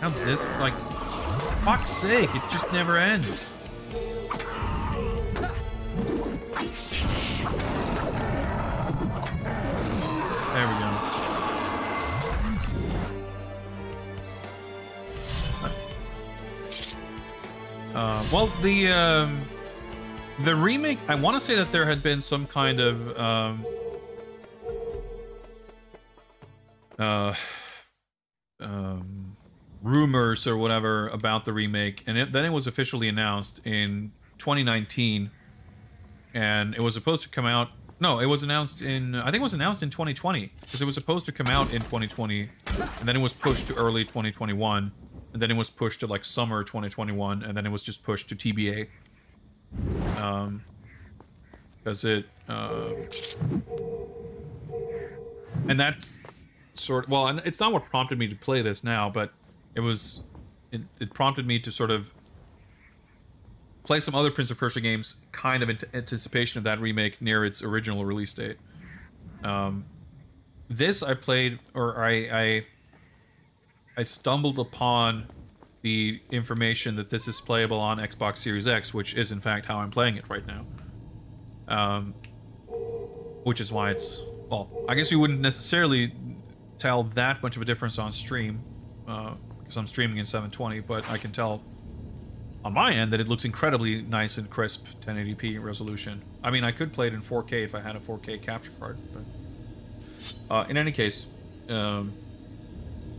Now this, like, fuck's sake, it just never ends. There we go. Well, the remake, I want to say that there had been some kind of rumors or whatever about the remake, and then it was officially announced in 2019, and it was supposed to come out. No, it was announced in, I think it was announced in 2020, because it was supposed to come out in 2020, and then it was pushed to early 2021, and then it was pushed to like summer 2021, and then it was just pushed to TBA. Because it, and that's sort of, well, and it's not what prompted me to play this now, but it was, it prompted me to sort of play some other Prince of Persia games, kind of in anticipation of that remake near its original release date. This I played, or I stumbled upon the information that this is playable on Xbox Series X, which is in fact how I'm playing it right now. Which is why it's, well, I guess you wouldn't necessarily tell that much of a difference on stream, because I'm streaming in 720, but I can tell on my end that it looks incredibly nice and crisp 1080p resolution. I mean, I could play it in 4K if I had a 4K capture card, but in any case,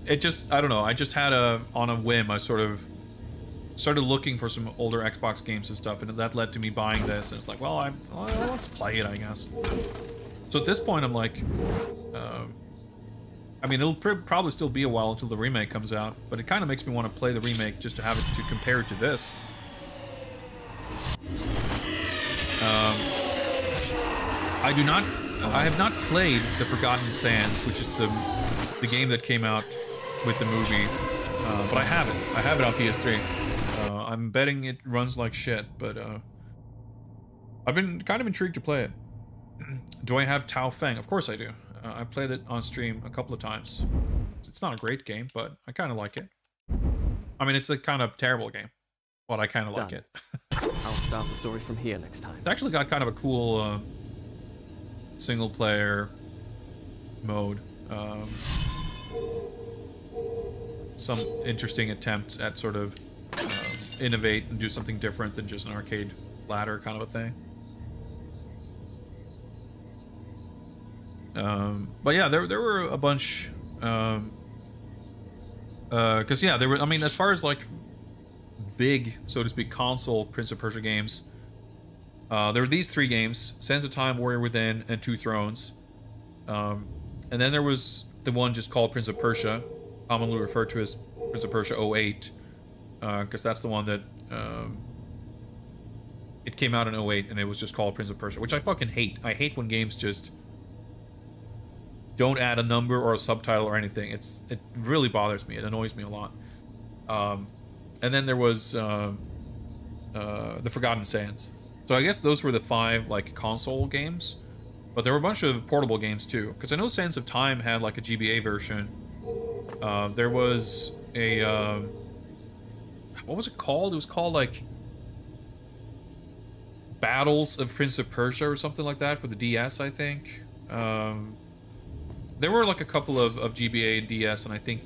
it just, I don't know, I just had on a whim, I sort of started looking for some older Xbox games and stuff, and that led to me buying this, and it's like, well, let's play it, I guess. So at this point, I'm like, I mean, it'll probably still be a while until the remake comes out, but it kind of makes me want to play the remake just to have it to compare it to this. I have not played The Forgotten Sands, which is the game that came out with the movie, but I have it. I have it on PS3. I'm betting it runs like shit, but I've been kind of intrigued to play it. Do I have Tao Feng? Of course I do. I played it on stream a couple of times. It's not a great game, but I kind of like it. I mean, it's a kind of terrible game, but I kind of like it. I'll start the story from here next time. It's actually got kind of a cool single-player mode. some interesting attempts at sort of innovate and do something different than just an arcade ladder kind of a thing. But yeah, there were a bunch. Because yeah, there were. I mean, as far as like big, so to speak, console Prince of Persia games, there were these 3 games: Sands of Time, Warrior Within, and Two Thrones. And then there was the one just called Prince of Persia, commonly referred to as Prince of Persia 08, because that's the one that it came out in 08, and it was just called Prince of Persia, which I fucking hate. I hate when games just don't add a number or a subtitle or anything. It really bothers me. It annoys me a lot. And then there was the Forgotten Sands. So I guess those were the 5 like console games, but there were a bunch of portable games too. Because I know Sands of Time had like a GBA version. There was a what was it called? It was called like Battles of Prince of Persia or something like that for the DS, I think. There were like a couple of GBA and DS, and I think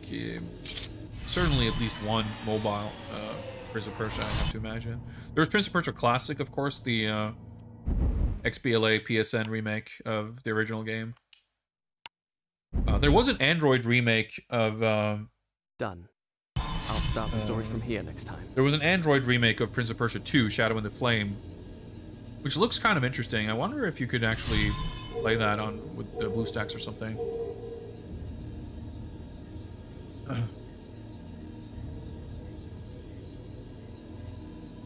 certainly at least one mobile Prince of Persia, I have to imagine. There was Prince of Persia Classic, of course, the XBLA PSN remake of the original game. There was an Android remake of... Done. I'll start the story from here next time. There was an Android remake of Prince of Persia 2, Shadow in the Flame, which looks kind of interesting. I wonder if you could actually play that on with the BlueStacks or something.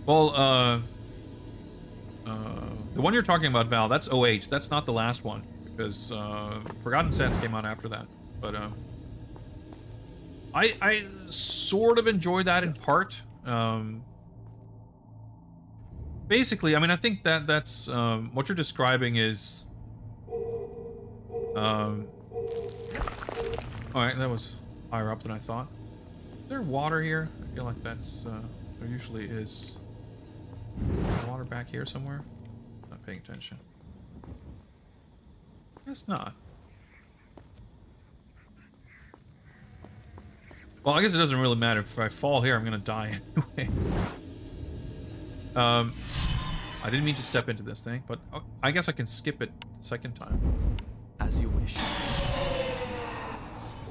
Well, the one you're talking about, Val, that's 08. That's not the last one, because Forgotten Sands came out after that. But I sort of enjoyed that in part. Basically, I mean, I think that's what you're describing is. All right, that was higher up than I thought. Is there water here? I feel like that's there usually is. Water back here somewhere? Not paying attention. Guess not. Well, I guess it doesn't really matter. If I fall here, I'm gonna die anyway. I didn't mean to step into this thing, but I guess I can skip it the second time. As you wish.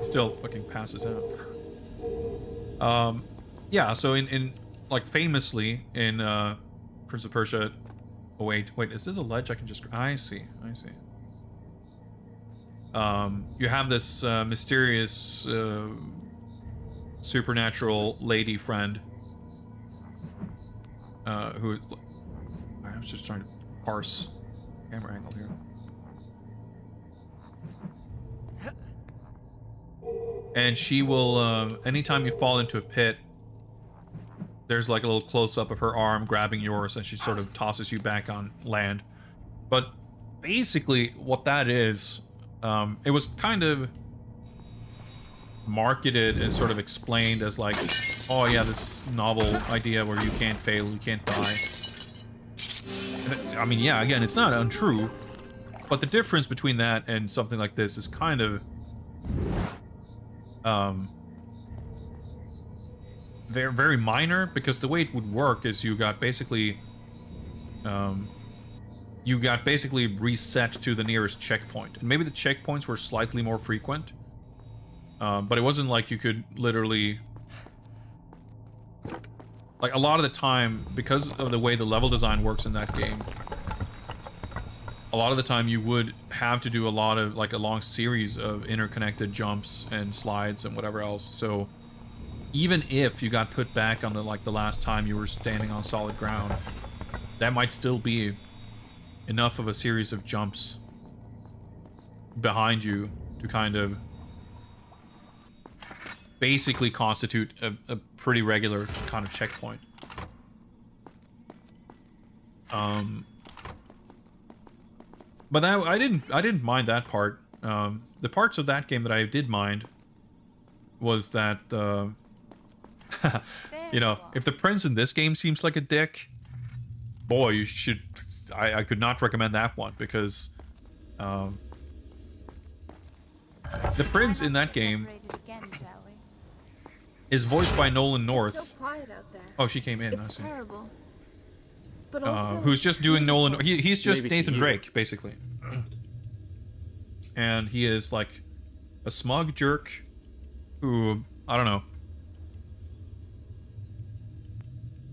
Still fucking passes out. Yeah, so in like famously in Prince of Persia 08. Wait, is this a ledge I can just... I see. You have this mysterious supernatural lady friend who... I was just trying to parse camera angle here. And she will, anytime you fall into a pit, there's like a little close-up of her arm grabbing yours, and she sort of tosses you back on land. But basically, what that is, it was kind of marketed and sort of explained as like, oh yeah, this novel idea where you can't fail, you can't die. I mean, yeah, again, it's not untrue, but the difference between that and something like this is kind of very, very minor, because the way it would work is you got basically reset to the nearest checkpoint, and maybe the checkpoints were slightly more frequent, but it wasn't like you could literally, like, a lot of the time, because of the way the level design works in that game, a lot of the time you would have to do a lot of, like, a long series of interconnected jumps and slides and whatever else. So even if you got put back on the, like, the last time you were standing on solid ground, that might still be enough of a series of jumps behind you to kind of basically constitute a pretty regular kind of checkpoint. But that, I didn't mind that part. The parts of that game that I did mind was that, you know, if the prince in this game seems like a dick, boy, you should... I could not recommend that one, because the prince in that game... is voiced by Nolan North. So quiet out there. Oh, she came in. I It's see. terrible. But also Who's just doing Nolan? He's just Maybe to Nathan you. Drake, basically. And he is like a smug jerk who, I don't know.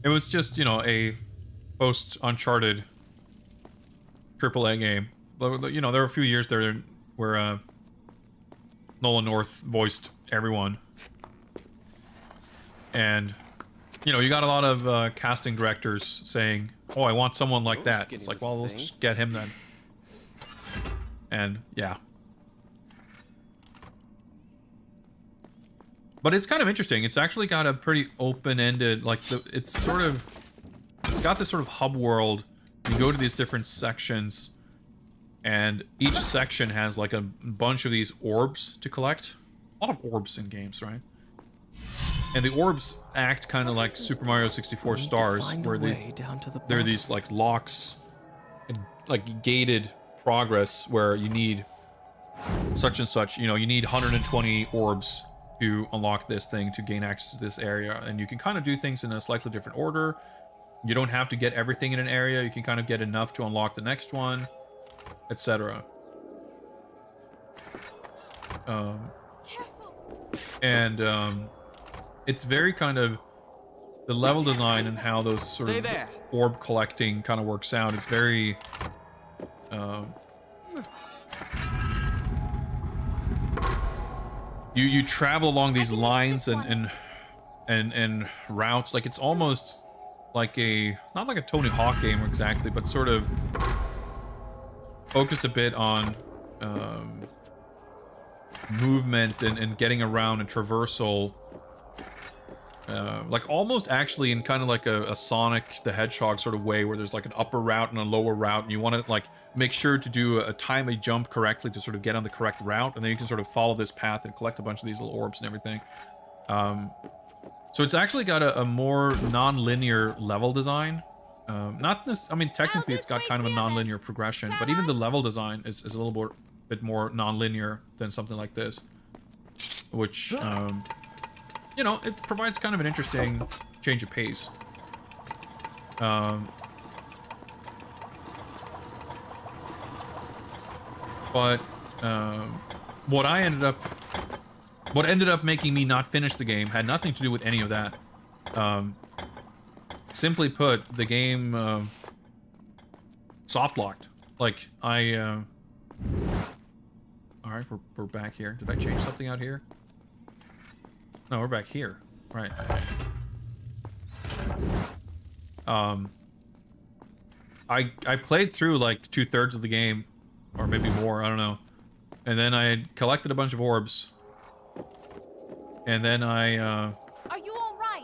It was just, you know, a post-Uncharted AAA game. You know, there were a few years there where Nolan North voiced everyone. And, you know, you got a lot of casting directors saying, oh, I want someone like that. It's like, well, let's just get him then. And, yeah. But it's kind of interesting. It's actually got a pretty open-ended, like, it's got this sort of hub world. You go to these different sections, and each section has, like, a bunch of these orbs to collect. A lot of orbs in games, right? And the orbs act kind of like Super Mario 64 stars, where there are these, like, locks, and, like, gated progress where you need such and such. You know, you need 120 orbs to unlock this thing to gain access to this area, and you can kind of do things in a slightly different order. You don't have to get everything in an area. You can kind of get enough to unlock the next one, etc. It's very kind of the level design and how those sort of orb collecting kind of works out. It's very you travel along these lines and routes. Like, it's almost like not like a Tony Hawk game exactly, but sort of focused a bit on movement and getting around and traversal. Like, almost actually in kind of like a Sonic the Hedgehog sort of way, where there's like an upper route and a lower route, and you want to, like, make sure to do time a jump correctly to sort of get on the correct route, and then you can sort of follow this path and collect a bunch of these little orbs and everything. So it's actually got a more non-linear level design. Not this, I mean, technically it's got kind of a non-linear progression, but even the level design is a little bit more non-linear than something like this, which, you know, it provides kind of an interesting change of pace. But what ended up making me not finish the game had nothing to do with any of that. Simply put, the game soft locked. Like, all right, we're back here. Did I change something out here? No, we're back here. Right. I played through like 2/3 of the game, or maybe more, I don't know. And then I collected a bunch of orbs. And then Are you all right?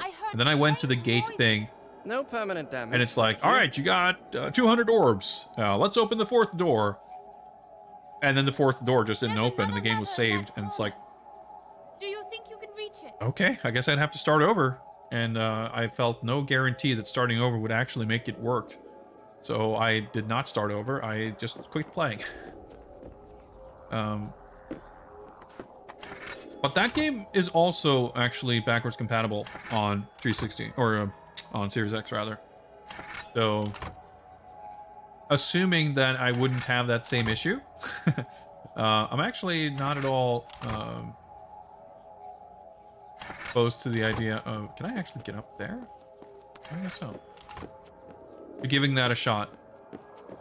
I heard. And then I went to the gate thing. No permanent damage. And it's like, all right, you got 200 orbs. Let's open the 4th door. And then the 4th door just didn't open, and the game was saved. And it's like, Do you think you can reach it? okay, I guess I'd have to start over. And I felt no guarantee that starting over would actually make it work. So I did not start over. I just quit playing. But that game is also actually backwards compatible on 360, or on Series X rather. So, assuming that I wouldn't have that same issue, I'm actually not at all opposed to the idea of... Can I actually get up there? I guess so. Giving that a shot.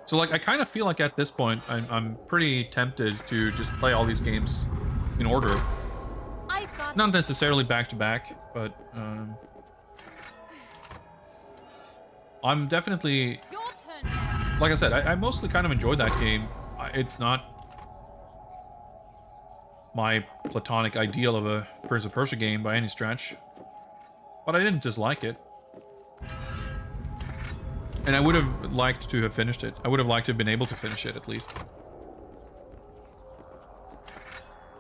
So, like, I kind of feel like at this point, I'm pretty tempted to just play all these games in order. Not necessarily back-to-back, but I'm definitely... Like I said, I mostly kind of enjoyed that game. It's not my platonic ideal of a Prince of Persia game by any stretch, but I didn't dislike it. And I would have liked to have finished it. I would have liked to have been able to finish it, at least.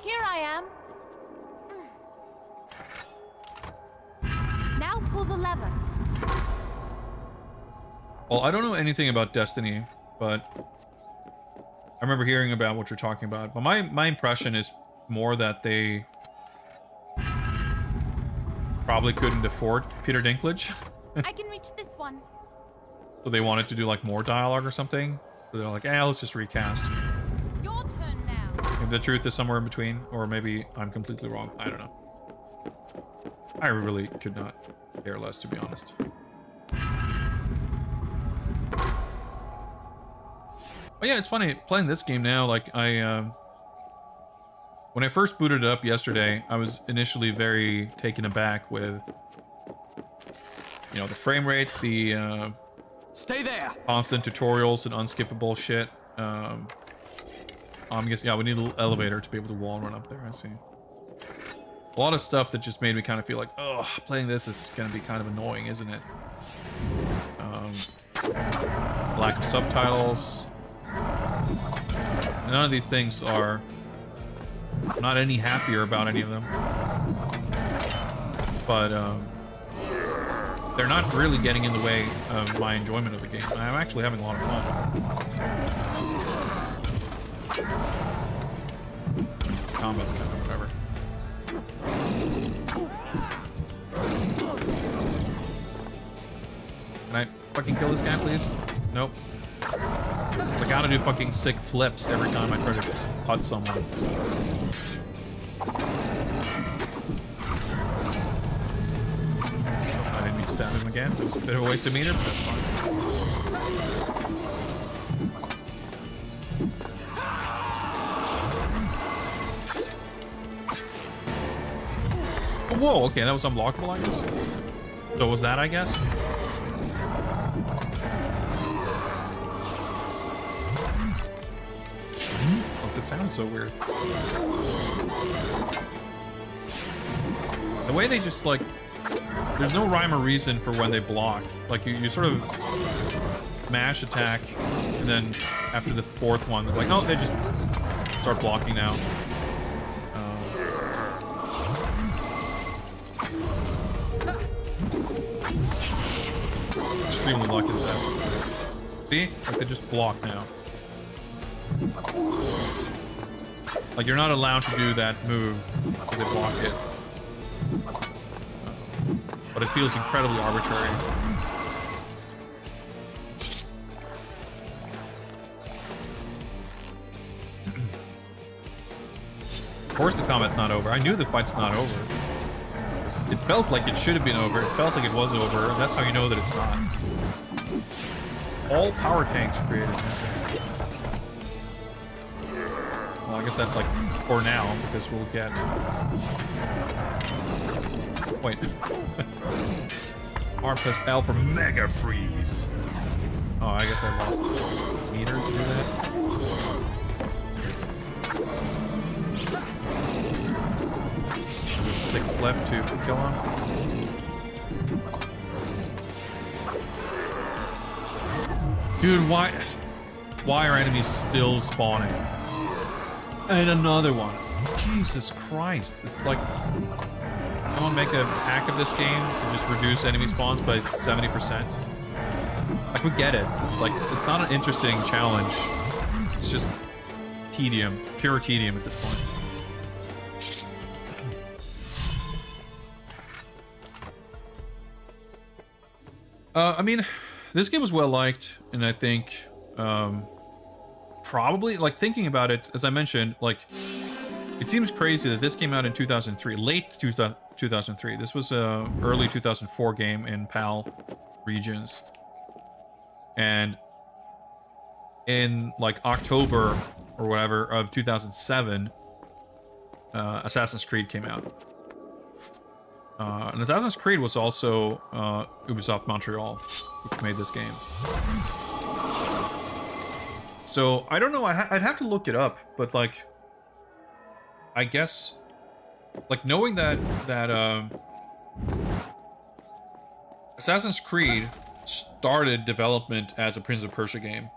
Here I am. Now pull the lever. Well, I don't know anything about Destiny, but I remember hearing about what you're talking about. But my impression is more that they probably couldn't afford Peter Dinklage. I can reach this one. So they wanted to do like more dialogue or something. So they're like, eh, let's just recast. Your turn now. Maybe the truth is somewhere in between, or maybe I'm completely wrong. I don't know. I really could not care less, to be honest. But yeah, it's funny playing this game now. Like when I first booted it up yesterday, I was initially very taken aback with, you know, the frame rate, the Stay there. constant tutorials and unskippable shit. I'm guessing, yeah, we need a little elevator to be able to wall run up there. I see. A lot of stuff that just made me kind of feel like, oh, playing this is going to be kind of annoying, isn't it? Lack of subtitles. None of these things are... I'm not any happier about any of them. But, they're not really getting in the way of my enjoyment of the game. I'm actually having a lot of fun. Combat's kind of whatever. Can I fucking kill this guy, please? Nope. I gotta do fucking sick flips every time I try to putt someone. So. I didn't need to stab him again. It was a bit of a waste of meter, but that's fine. Whoa, okay, that was unblockable, I guess. So was that, I guess? Oh, that sounds so weird. The way they just, like... There's no rhyme or reason for when they block. Like, you sort of mash attack, and then after the fourth one, they're like, oh, they just start blocking now. Extremely lucky with that. See? Like, they just block now. Like, you're not allowed to do that move, so they block it. But it feels incredibly arbitrary. Of course the combat's not over. I knew the fight's not over. It felt like it should have been over. It felt like it was over. And that's how you know that it's not. All power tanks created. Well, I guess that's like for now, because we'll get... Wait. R plus L for Mega Freeze. Oh, I guess I lost meter to do that. Sick flip to kill him. Dude, why are enemies still spawning? And another one. Jesus Christ. It's like... Someone make a hack of this game to just reduce enemy spawns by 70%. Like, we get it. It's like, it's not an interesting challenge. It's just tedium. Pure tedium at this point. I mean, this game was well liked, and I think, probably, like, thinking about it, as I mentioned, like, it seems crazy that this came out in 2003, late 2003. This was a early 2004 game in PAL regions. And in, like, October or whatever of 2007, Assassin's Creed came out. And Assassin's Creed was also Ubisoft Montreal, which made this game. So, I don't know, I'd have to look it up, but, like, I guess, like, knowing that Assassin's Creed started development as a Prince of Persia game.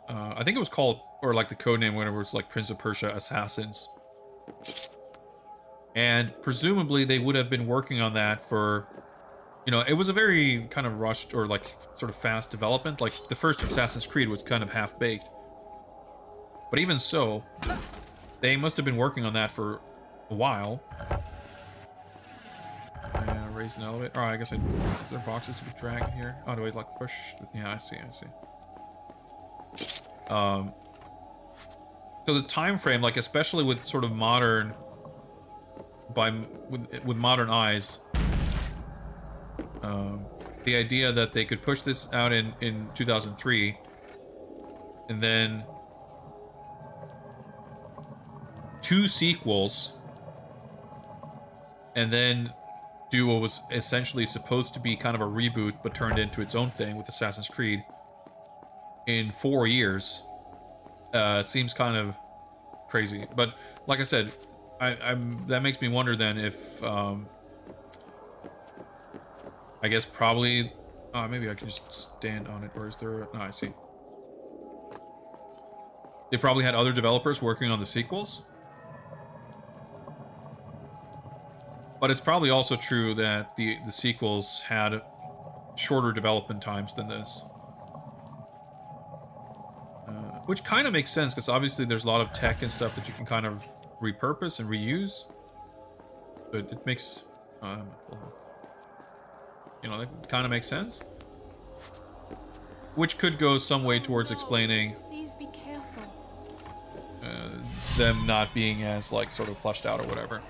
I think it was called, or like the codename, whatever, was like Prince of Persia Assassins. And presumably they would have been working on that for, you know, it was a very kind of rushed or like sort of fast development. Like the first Assassin's Creed was kind of half-baked. But even so, they must have been working on that for a while. And raise an elevator. Oh, I guess is there boxes to be dragged here? Oh, do I like push? Yeah, I see. So the time frame, like especially with sort of modern, with modern eyes, the idea that they could push this out in 2003, and then 2 sequels, and then do what was essentially supposed to be kind of a reboot, but turned into its own thing with Assassin's Creed in 4 years. It seems kind of crazy, but like I said, that makes me wonder then if I guess probably maybe I can just stand on it, or is there? No, I see. They probably had other developers working on the sequels, but it's probably also true that the sequels had shorter development times than this. Which kind of makes sense, because obviously there's a lot of tech and stuff that you can kind of repurpose and reuse. But it makes... you know, that kind of makes sense. Which could go some way towards explaining... Please be careful. Them not being as, like, sort of fleshed out or whatever.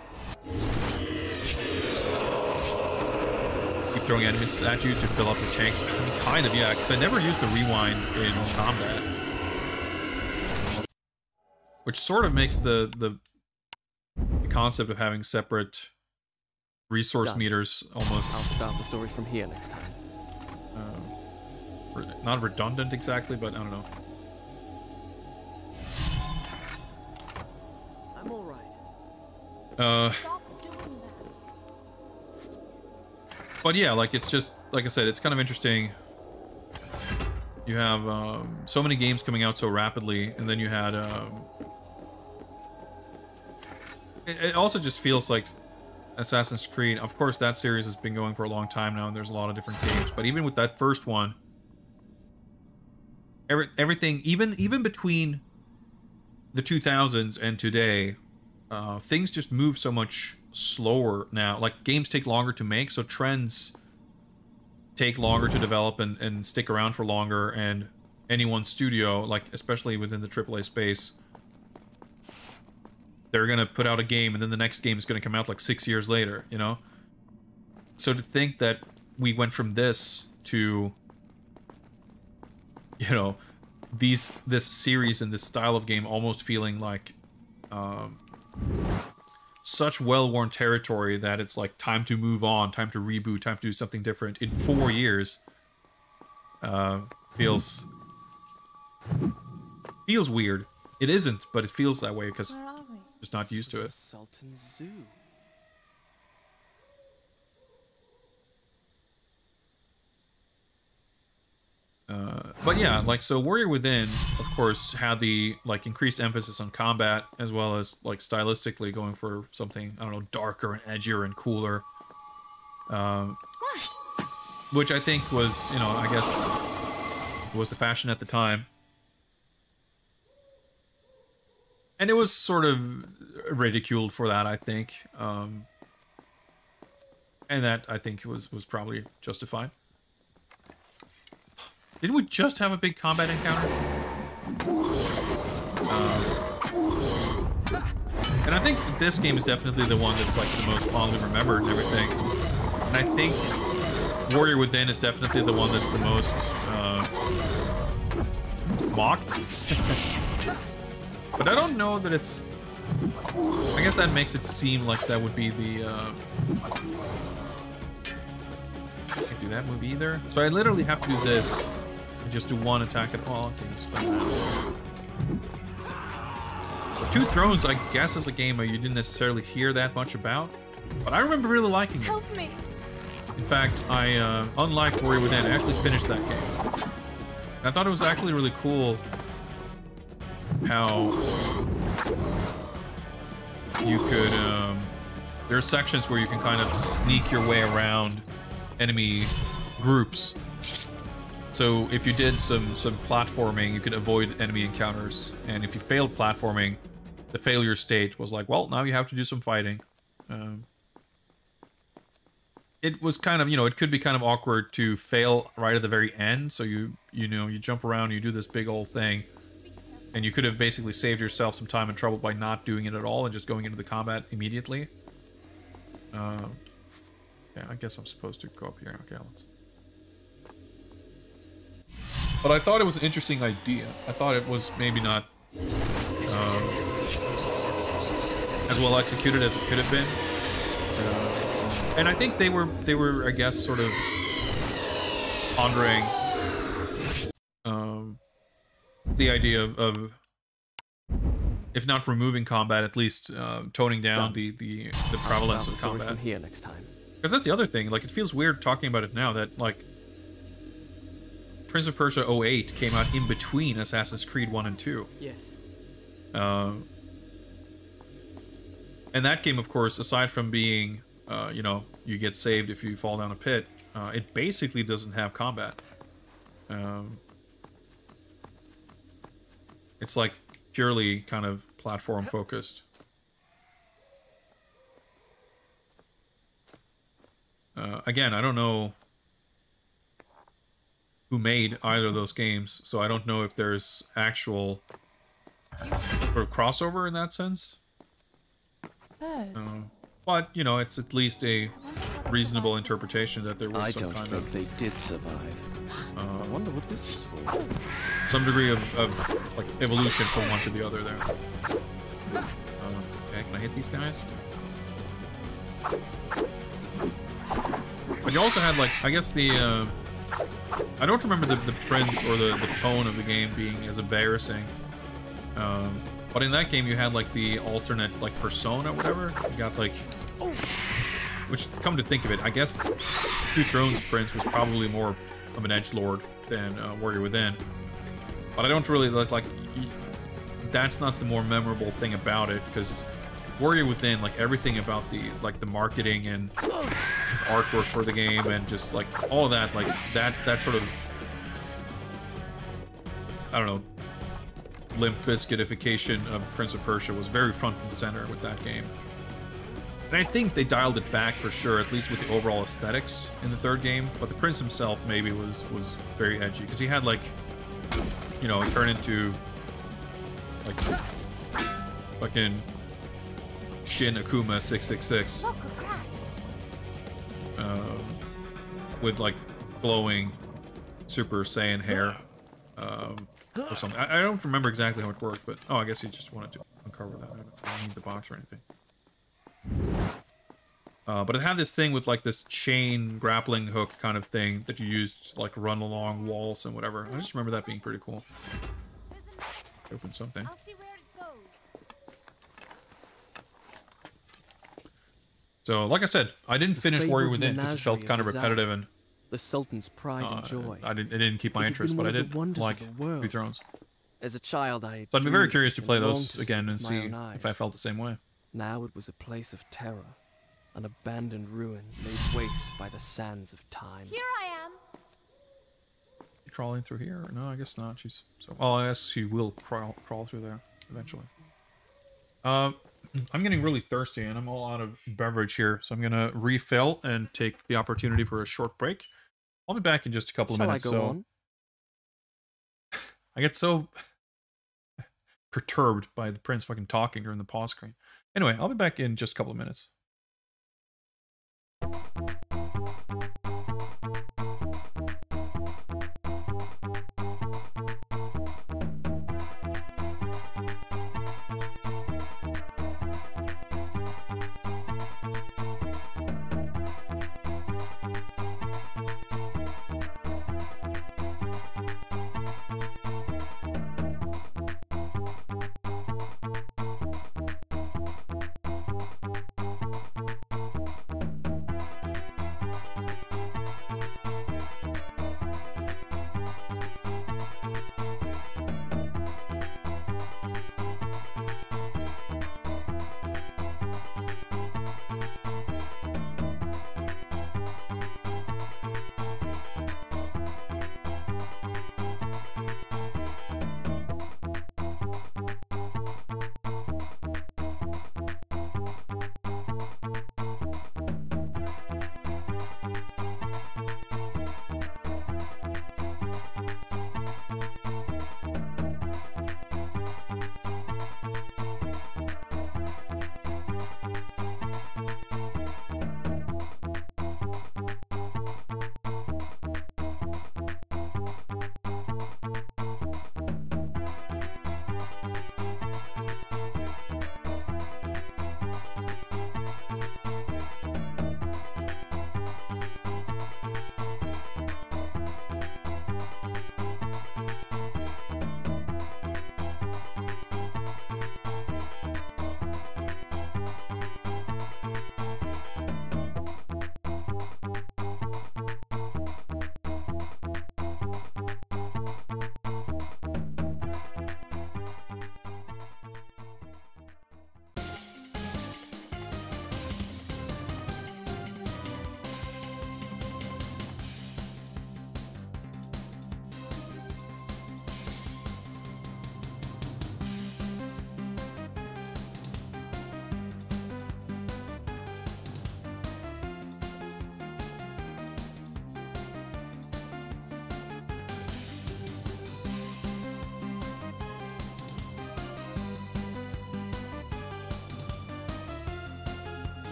Keep throwing enemies at you to fill up your tanks. I mean, kind of, yeah, because I never used the rewind in combat. Which sort of makes the concept of having separate resource meters almost... I'll start the story from here next time. Not redundant exactly, but I don't know. I'm all right. Stop doing that. But yeah, like it's just, like I said, it's kind of interesting. You have so many games coming out so rapidly, and then you had... It also just feels like Assassin's Creed, of course that series has been going for a long time now, and there's a lot of different games, but even with that first one, everything, even between the 2000s and today, things just move so much slower now. Like, games take longer to make, so trends take longer to develop and stick around for longer, and any one studio, like especially within the AAA space, they're gonna put out a game and then the next game is gonna come out like 6 years later, you know? So to think that we went from this to, you know, this series and this style of game almost feeling like such well-worn territory that it's like time to move on, time to reboot, time to do something different in 4 years, feels weird. It isn't, but it feels that way because just not used to it. Sultan Zoo. But yeah, like, so Warrior Within, of course, had the, like, increased emphasis on combat, as well as, like, stylistically going for something, I don't know, darker and edgier and cooler. Which I think was, you know, I guess, was the fashion at the time. And it was sort of ridiculed for that, I think. And that, I think, was probably justified. Didn't we just have a big combat encounter? And I think this game is definitely the one that's like the most fondly remembered and everything. And I think Warrior Within is definitely the one that's the most mocked. But I don't know that it's... I guess that makes it seem like that would be the... Can't do that move either. So I literally have to do this. And just do one attack at all. Okay, just like that. Two Thrones, I guess, is a game where you didn't necessarily hear that much about. But I remember really liking it. Help me. In fact, I, unlike Warrior Within, I actually finished that game. And I thought it was actually really cool how you could, there are sections where you can kind of sneak your way around enemy groups. So if you did some platforming, you could avoid enemy encounters. And if you failed platforming, the failure state was like, well, now you have to do some fighting. it was kind of, you know, it could be kind of awkward to fail right at the very end. So you know, you jump around, you do this big old thing, and you could have basically saved yourself some time and trouble by not doing it at all and just going into the combat immediately. Yeah, I guess I'm supposed to go up here. Okay, let's. But I thought it was an interesting idea. I thought it was maybe not as well executed as it could have been. And I think they were, I guess, sort of pondering the idea of, if not removing combat, at least toning down the prevalence of combat. From here next time. Because that's the other thing. Like, it feels weird talking about it now that, like, Prince of Persia 08 came out in between Assassin's Creed 1 and 2. Yes. And that game, of course, aside from being, you know, you get saved if you fall down a pit, it basically doesn't have combat. It's like purely kind of platform focused. Again, I don't know who made either of those games, so I don't know if there's actual sort of crossover in that sense. But, you know, it's at least a reasonable interpretation that there was some kind of... they did survive. I wonder what this is for. Some degree of like, evolution from one to the other there. Okay, can I hit these guys? But you also had, like, I guess the... I don't remember the prince or the tone of the game being as embarrassing. But in that game, you had, like, the alternate, like, persona or whatever. You got, like... Which, come to think of it, I guess Two Thrones Prince was probably more of an edgelord than Warrior Within. But I don't really like... That's not the more memorable thing about it, because Warrior Within, like, everything about the, like, the marketing and artwork for the game and just, like, all of that, like, that sort of... I don't know... Limp Bizkitification of Prince of Persia was very front and center with that game. And I think they dialed it back for sure, at least with the overall aesthetics in the third game. But the prince himself maybe was very edgy, because he had, like, you know, he turned into, like, fucking Shin Akuma 666. With, like, glowing Super Saiyan hair. Or something. I don't remember exactly how it worked, but... Oh, I guess he just wanted to uncover that. I don't need the box or anything. But it had this thing with, like, this chain grappling hook kind of thing that you used to, like, run along walls and whatever. I just remember that being pretty cool. Open something. So, like I said, I didn't finish Warrior Within because it felt kind of repetitive and... The Sultan's pride and joy. It didn't keep my interest, but I did like Two Thrones. As a child, so I'd be very curious to play those again and see if I felt the same way. Now it was a place of terror, an abandoned ruin laid waste by the sands of time. Here I am. You crawling through here? No, I guess not. She's so. Oh, I guess she will crawl through there eventually. I'm getting really thirsty and I'm all out of beverage here, so I'm gonna refill and take the opportunity for a short break. I'll be back in just a couple of minutes. I get so perturbed by the prince fucking talking during the pause screen. Anyway, I'll be back in just a couple of minutes.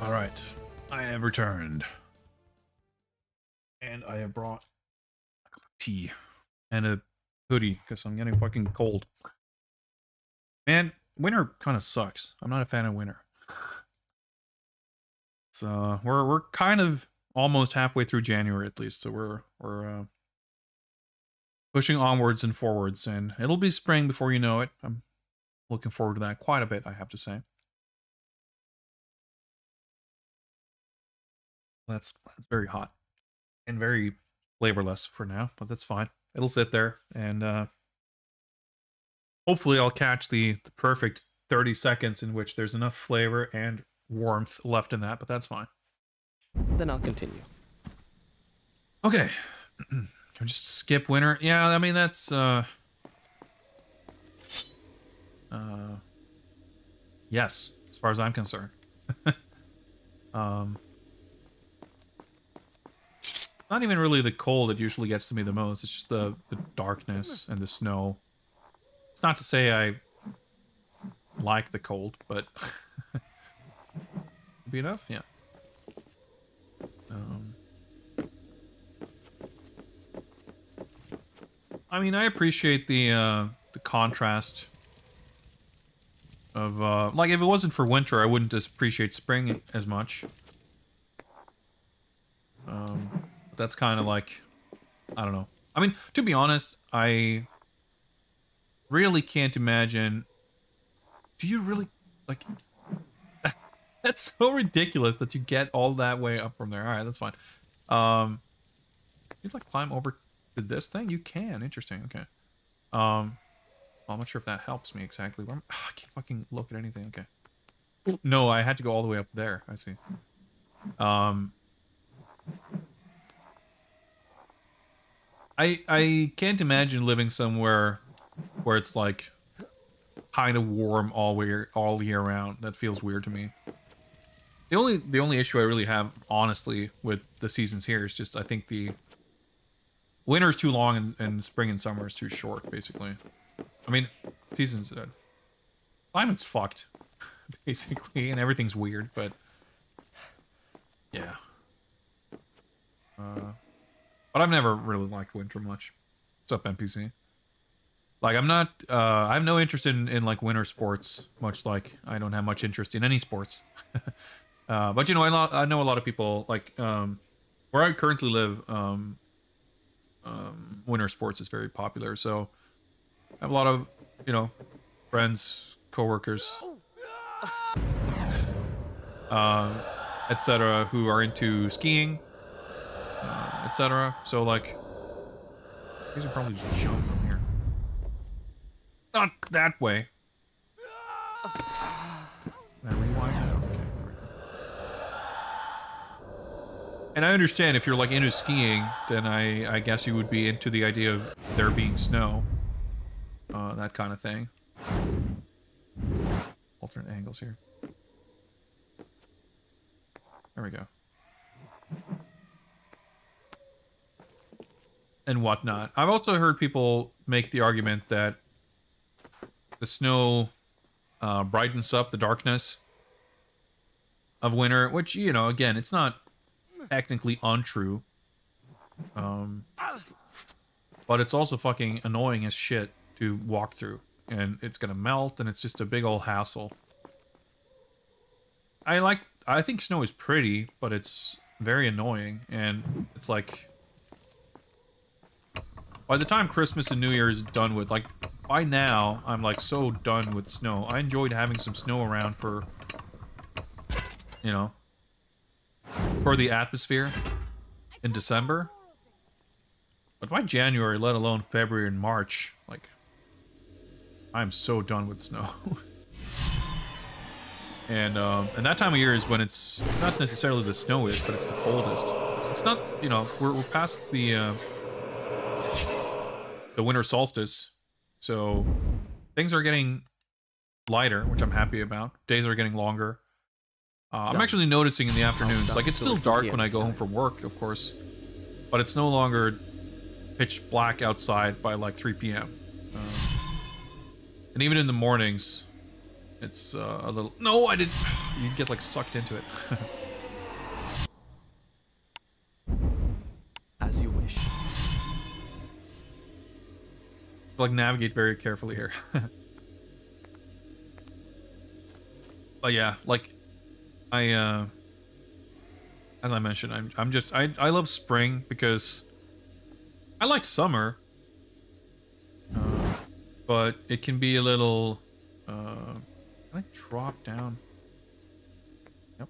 All right, I have returned, and I have brought a cup of tea and a hoodie because I'm getting fucking cold. Man, winter kind of sucks. I'm not a fan of winter. So we're kind of almost halfway through January at least. So we're pushing onwards and forwards, and it'll be spring before you know it. I'm looking forward to that quite a bit, I have to say. That's very hot and very flavorless for now, but that's fine. It'll sit there, and hopefully I'll catch the perfect 30 seconds in which there's enough flavor and warmth left in that, but that's fine. Then I'll continue. Okay. Can we just skip winter? Yeah, I mean, that's, yes, as far as I'm concerned. Not even really the cold that usually gets to me the most. It's just the darkness and the snow. It's not to say I like the cold, but be enough, yeah. I mean, I appreciate the contrast of like if it wasn't for winter, I wouldn't appreciate spring as much. That's kind of like, I don't know. I mean, to be honest, I really can't imagine. Do you really like? That's so ridiculous that you get all that way up from there. All right, that's fine. You like climb over to this thing? You can. Interesting. Okay. I'm not sure if that helps me exactly. Where I can't fucking look at anything. Okay. No, I had to go all the way up there. I see. I can't imagine living somewhere where it's like kind of warm all year round. That feels weird to me. The only issue I really have, honestly, with the seasons here is just I think the winter is too long and spring and summer is too short, basically. I mean, seasons, climate's fucked, basically, and everything's weird, but yeah. But I've never really liked winter much. What's up, NPC? Like, I'm not, I have no interest in like, winter sports, much like I don't have much interest in any sports. But, you know, I know a lot of people, like, where I currently live, winter sports is very popular, so I have a lot of, you know, friends, coworkers, etc., who are into skiing, etc. So, like, these are probably just jump from here. Not that way. Can I rewind it? Okay, there we go. And I understand if you're, like, into skiing, then I guess you would be into the idea of there being snow. That kind of thing. Alternate angles here. There we go. And whatnot. I've also heard people make the argument that the snow brightens up the darkness of winter, which, you know, again, it's not technically untrue. But it's also fucking annoying as shit to walk through. And it's gonna melt, and it's just a big old hassle. I think snow is pretty, but it's very annoying, and it's like... By the time Christmas and New Year is done with, like, by now, I'm, like, so done with snow. I enjoyed having some snow around for, you know, for the atmosphere in December. But by January, let alone February and March, like, I'm so done with snow. And that time of year is when it's not necessarily the snowiest, but it's the coldest. It's not, you know, we're past the winter solstice, so things are getting lighter, which I'm happy about. Days are getting longer. I'm actually noticing in the afternoons, like it's still dark when I go home from work, of course, but it's no longer pitch black outside by like 3 p.m. And even in the mornings, it's a little... No, I didn't... you get like sucked into it. As you wish. Like navigate very carefully here. But yeah, like as I mentioned, I love spring because I like summer, but it can be a little can I drop down? Yep.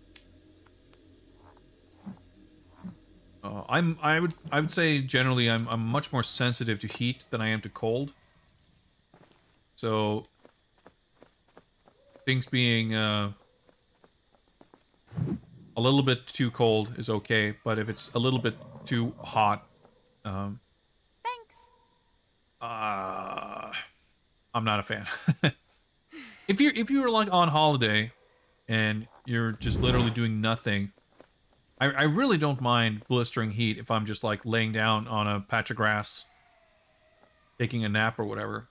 I would say generally I'm much more sensitive to heat than I am to cold. So things being a little bit too cold is okay, but if it's a little bit too hot, Thanks. I'm not a fan. If you're like on holiday and you're just literally doing nothing, I really don't mind blistering heat if I'm just like laying down on a patch of grass, taking a nap or whatever.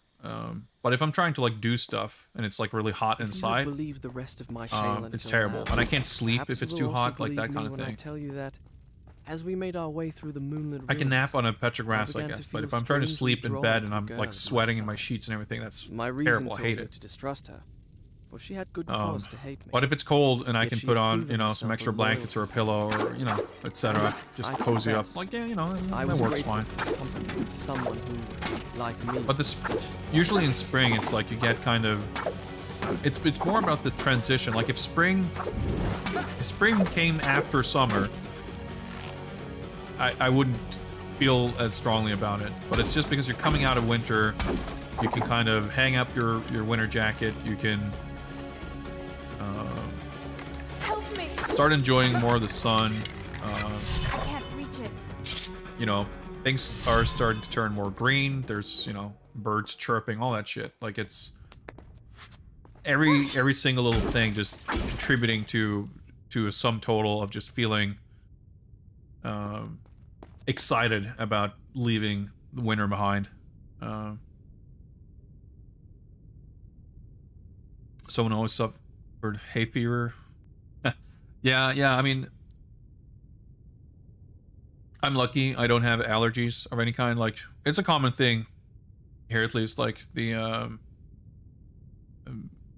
But if I'm trying to like do stuff and it's like really hot inside, Believe the rest of my tale it's until terrible, now, and I can't sleep perhaps if it's you too will also hot, like that believe kind me of when I thing. tell you that as we made our way through the moonlit I can nap on a patch of grass, I began to guess, but feel if I'm trying to strangely sleep in drawn bed to and the I'm girl like at my sweating in my side. sheets and everything, that's My reason terrible. I told hate me it. to distrust her, for she had good cause to hate me. But if it's cold and I Yet can she put had on, proven you know, herself some a extra loyal blankets or a pillow or, you know, etc., just I cozy up, confess, like, yeah, you know, I that was works grateful fine. for the company of someone who, like me, But this, usually in spring, it's like you get kind of, it's more about the transition. Like if spring came after summer, I wouldn't feel as strongly about it. But it's just because you're coming out of winter, you can kind of hang up your winter jacket. You can Help me. start enjoying more of the sun. I can't reach it. You know, things are starting to turn more green. There's, you know, birds chirping, all that shit. Like it's every single little thing just contributing to a sum total of just feeling excited about leaving the winter behind. Someone always suffered hay fever. Yeah, I mean, I'm lucky I don't have allergies of any kind. Like, it's a common thing here, at least. Like, the,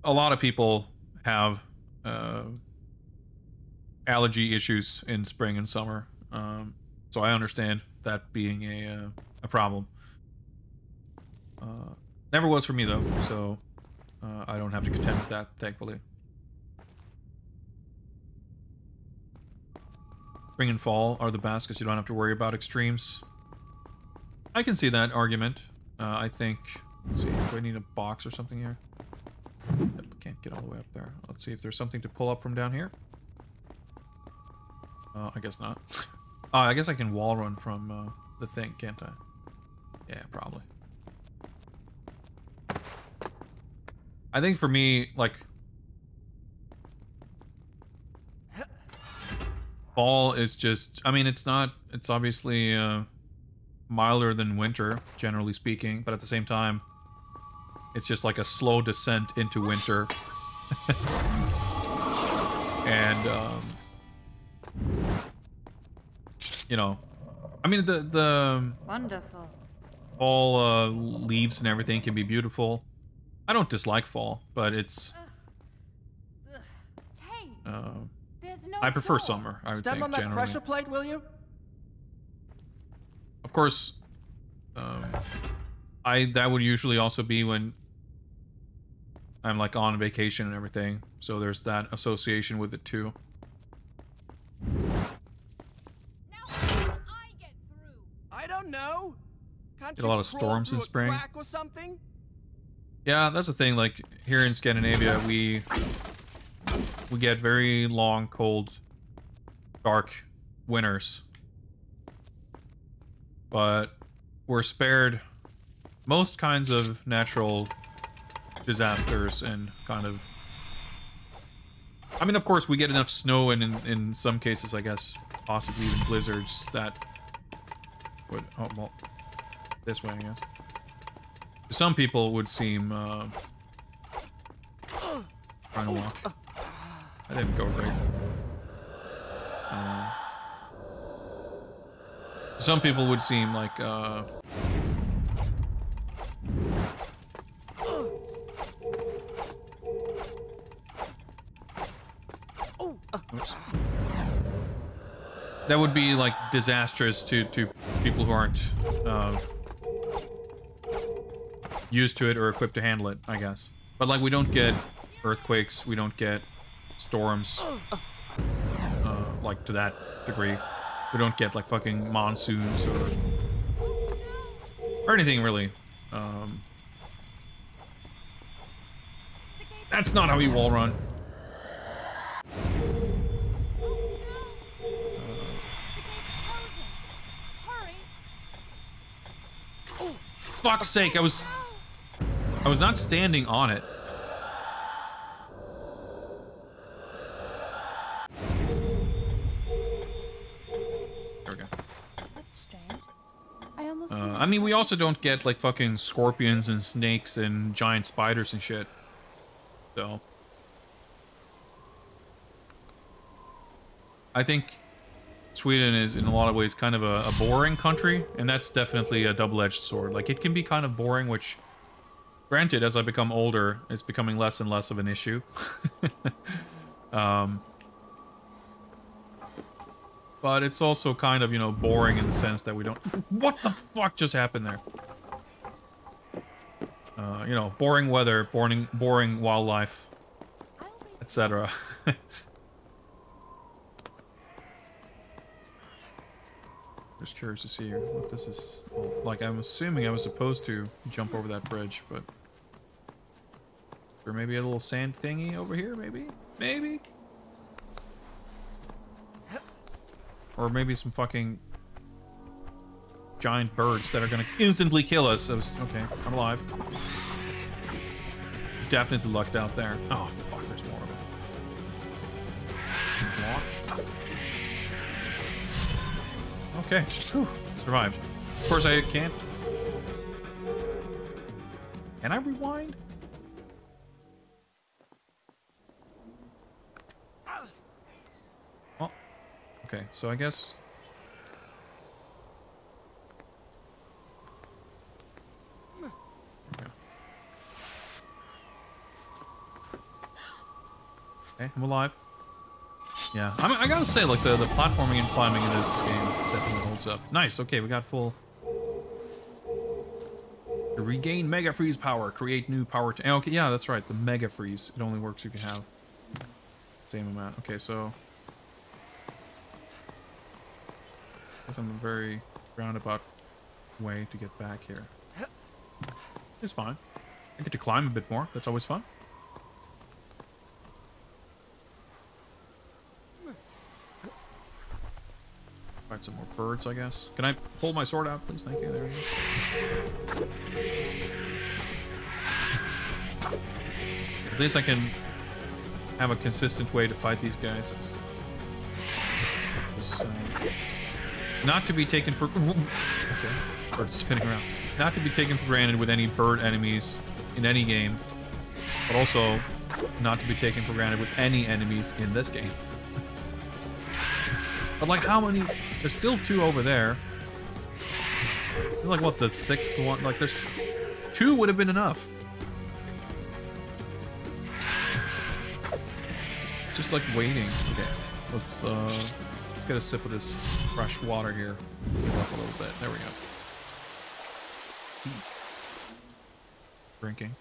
a lot of people have, allergy issues in spring and summer. So I understand that being a problem. Never was for me, though, so I don't have to contend with that, thankfully. Spring and fall are the best because you don't have to worry about extremes. I can see that argument. I think... Let's see, do I need a box or something here? Yep, can't get all the way up there. Let's see if there's something to pull up from down here. I guess not. I guess I can wall run from the thing, can't I? Yeah, probably. I think for me, like... fall is just... I mean, it's not... It's obviously milder than winter, generally speaking, but at the same time, it's just like a slow descent into winter. And, you know, I mean, the Wonderful. fall leaves and everything can be beautiful. I don't dislike fall, but it's... Hey, there's no I prefer door. summer, I would Step think, on that generally. pressure plate, will you? Of course, that would usually also be when I'm like on vacation and everything, so there's that association with it too. Now how do I get through? I don't know. Can't Get a lot of you crawl storms in through a spring. crack or something? Yeah, that's the thing. Like here in Scandinavia, we get very long, cold, dark winters, but we're spared most kinds of natural disasters and kind of... I mean, of course, we get enough snow and in some cases, I guess, possibly even blizzards that would... Oh, well, this way, I guess. To some people would seem... trying to walk. That didn't go great. Some people would seem like, oops. That would be like disastrous to people who aren't used to it or equipped to handle it, I guess. But like, we don't get earthquakes, we don't get storms, like to that degree. We don't get like fucking monsoons or anything really. That's not how you wall run. Fuck's sake, I was not standing on it. There we go. That's strange. I mean, we also don't get like fucking scorpions and snakes and giant spiders and shit. So I think Sweden is in a lot of ways kind of a boring country, and that's definitely a double-edged sword. Like, it can be kind of boring, which, granted, as I become older, it's becoming less and less of an issue. But it's also kind of, you know, boring in the sense that we don't... What the fuck just happened there? You know, boring weather, boring wildlife, etc. Just curious to see what this is. Well, like, I'm assuming I was supposed to jump over that bridge, but... Or maybe a little sand thingy over here, maybe? Maybe? Or maybe some fucking... giant birds that are gonna instantly kill us. Okay, I'm alive. Definitely lucked out there. Oh, fuck, there's more of them. Okay, whew, survived. Of course I can't. Can I rewind? Oh, okay, so I guess... Okay, I'm alive. Yeah, I gotta say, like, the platforming and climbing in this game definitely holds up. Nice, okay, we got full... Regain Mega Freeze power, create new power... Okay, yeah, that's right, the Mega Freeze. It only works if you have same amount. Okay, so... Guess I'm a very roundabout way to get back here. It's fine. I get to climb a bit more, that's always fun. Fight some more birds, I guess. Can I pull my sword out, please? Thank you. There we go. At least I can have a consistent way to fight these guys. It's, not to be taken for... Okay. Birds spinning around. Not to be taken for granted with any bird enemies in any game, but also not to be taken for granted with any enemies in this game. But like, how many? There's still 2 over there. There's like, what, the 6th one? Like, there's 2 would have been enough. It's just like waiting. Okay, let's get a sip of this fresh water here. Get up a little bit. There we go. Drinking.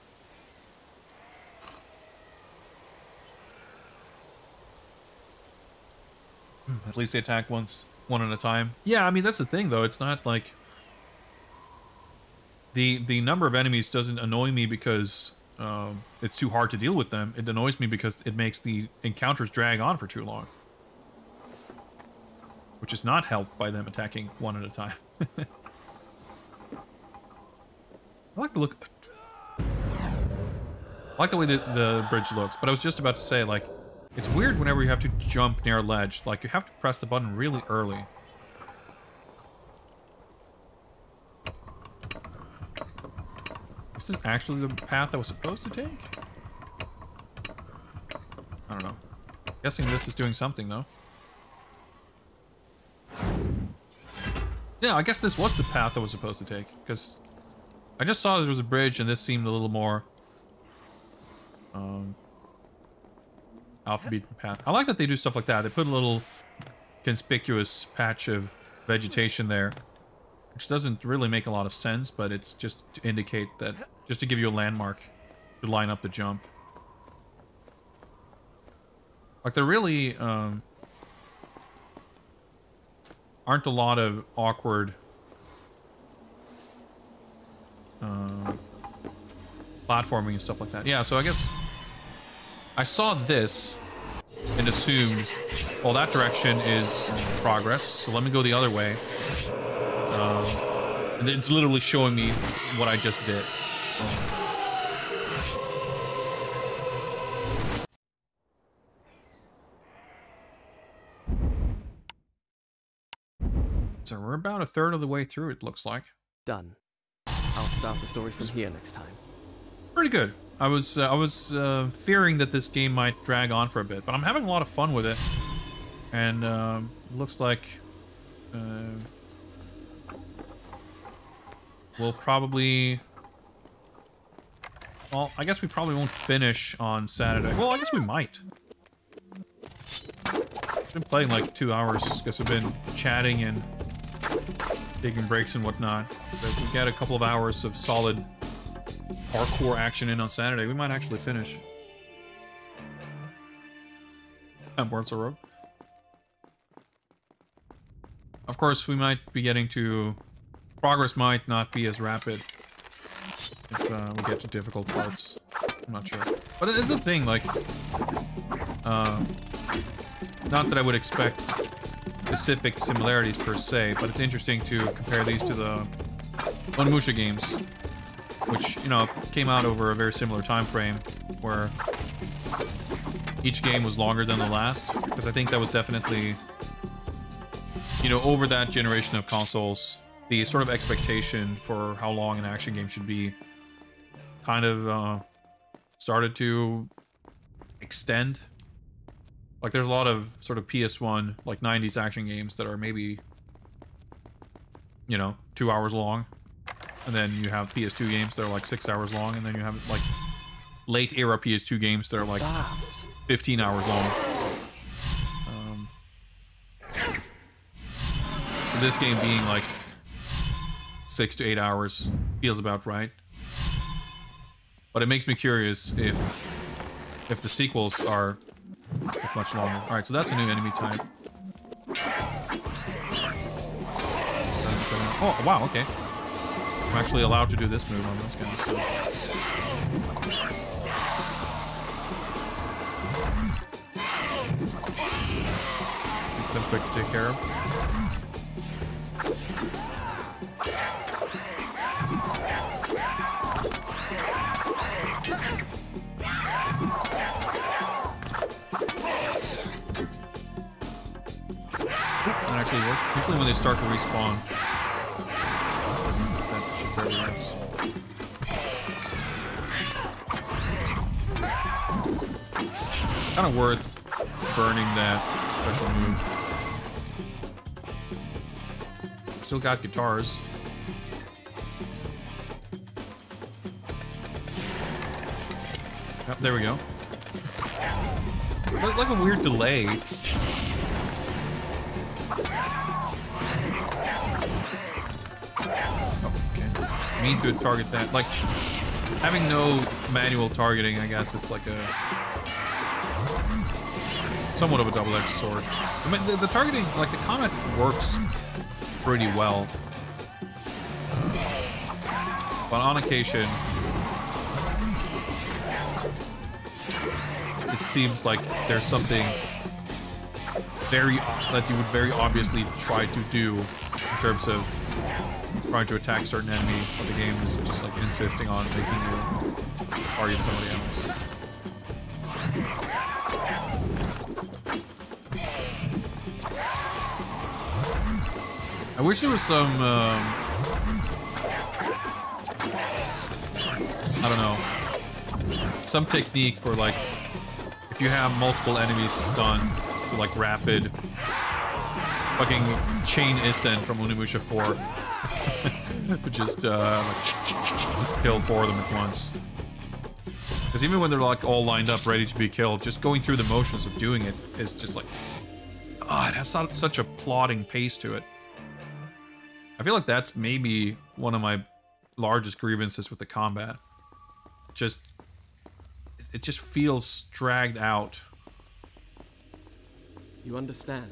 At least they attack one at a time. Yeah, I mean, that's the thing, though. It's not like... The number of enemies doesn't annoy me because it's too hard to deal with them. It annoys me because it makes the encounters drag on for too long. Which is not helped by them attacking one at a time. I like the look... I like the way that the bridge looks, but I was just about to say, like... It's weird whenever you have to jump near a ledge. Like, you have to press the button really early. Is this actually the path I was supposed to take? I don't know. Guessing this is doing something, though. Yeah, I guess this was the path I was supposed to take, because I just saw there was a bridge, and this seemed a little more off-the-beaten path. I like that they do stuff like that. They put a little conspicuous patch of vegetation there, which doesn't really make a lot of sense, but it's just to indicate that, just to give you a landmark to line up the jump. Like, there really aren't a lot of awkward platforming and stuff like that. Yeah, so I guess I saw this and assumed, well, that direction is progress, so let me go the other way. And it's literally showing me what I just did. So we're about a third of the way through, it looks like. Done. I'll start the story from here next time. Pretty good. I was fearing that this game might drag on for a bit, but I'm having a lot of fun with it. And it looks like we'll probably... Well, I guess we probably won't finish on Saturday. Well, I guess we might. I've been playing like 2 hours because we've been chatting and taking breaks and whatnot. But if we get a couple of hours of solid hardcore action in on Saturday, we might actually finish. At Wurzel Road. Of course, we might be getting to... Progress might not be as rapid if we get to difficult parts. I'm not sure. But it is a thing, like... not that I would expect specific similarities per se, but it's interesting to compare these to the Onimusha games, which, you know, came out over a very similar time frame, where each game was longer than the last, because I think that was definitely, you know, over that generation of consoles, the sort of expectation for how long an action game should be kind of started to extend. Like, there's a lot of sort of PS1, like 90s action games that are maybe, you know, 2 hours long. And then you have PS2 games that are like 6 hours long. And then you have like late era PS2 games that are like 15 hours long. This game being like 6 to 8 hours feels about right. But it makes me curious if the sequels are much longer. Alright, so that's a new enemy type. Oh, wow, okay. I'm actually allowed to do this move on this guy, so... Makes them quick to take care of. That actually worked. Usually when they start to respawn, that shit barely works. Kind of worth burning that special move. Still got guitars. Yep, there we go. Like a weird delay. Mean to target that. Like, having no manual targeting, I guess it's like a somewhat of a double-edged sword. I mean, the targeting, like the combat works pretty well, but on occasion it seems like there's something that you would very obviously try to do in terms of trying to attack certain enemy, but the game is just like insisting on making you target somebody else. I wish there was some, I don't know, some technique for like, if you have multiple enemies stunned, like rapid fucking chain Isen from Onimusha 4 to just kill 4 of them at once. Because even when they're like all lined up ready to be killed, just going through the motions of doing it is just like, oh, it has such a plodding pace to it. I feel like that's maybe one of my largest grievances with the combat. It just feels dragged out. You understand,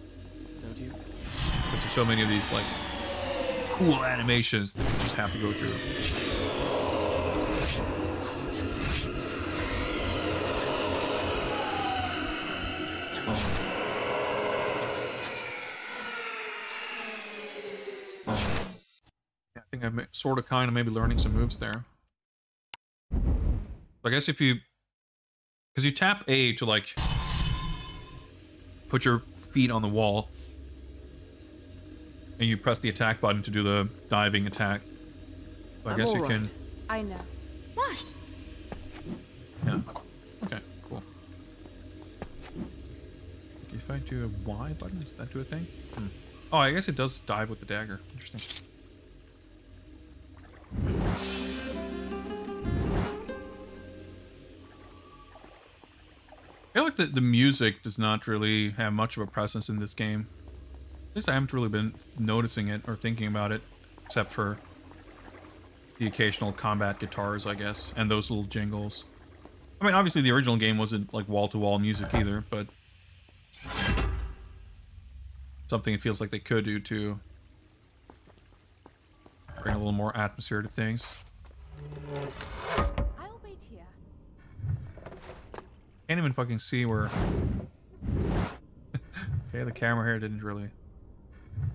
don't you? Because there's so many of these like cool animations that you just have to go through. Yeah, I think I'm sort of kind of maybe learning some moves there. I guess if you, because you tap A to like put your feet on the wall, and you press the attack button to do the diving attack. So I guess you can. I know. What? Yeah. Okay. Cool. If I do a Y button, does that do a thing? Oh, I guess it does dive with the dagger. Interesting. I feel like the music does not really have much of a presence in this game. At least I haven't really been noticing it or thinking about it, except for the occasional combat guitars, I guess, and those little jingles. I mean, obviously the original game wasn't like wall-to-wall music either, but something it feels like they could do to bring a little more atmosphere to things. I'll wait here. Can't even fucking see where... Okay, the camera here didn't really...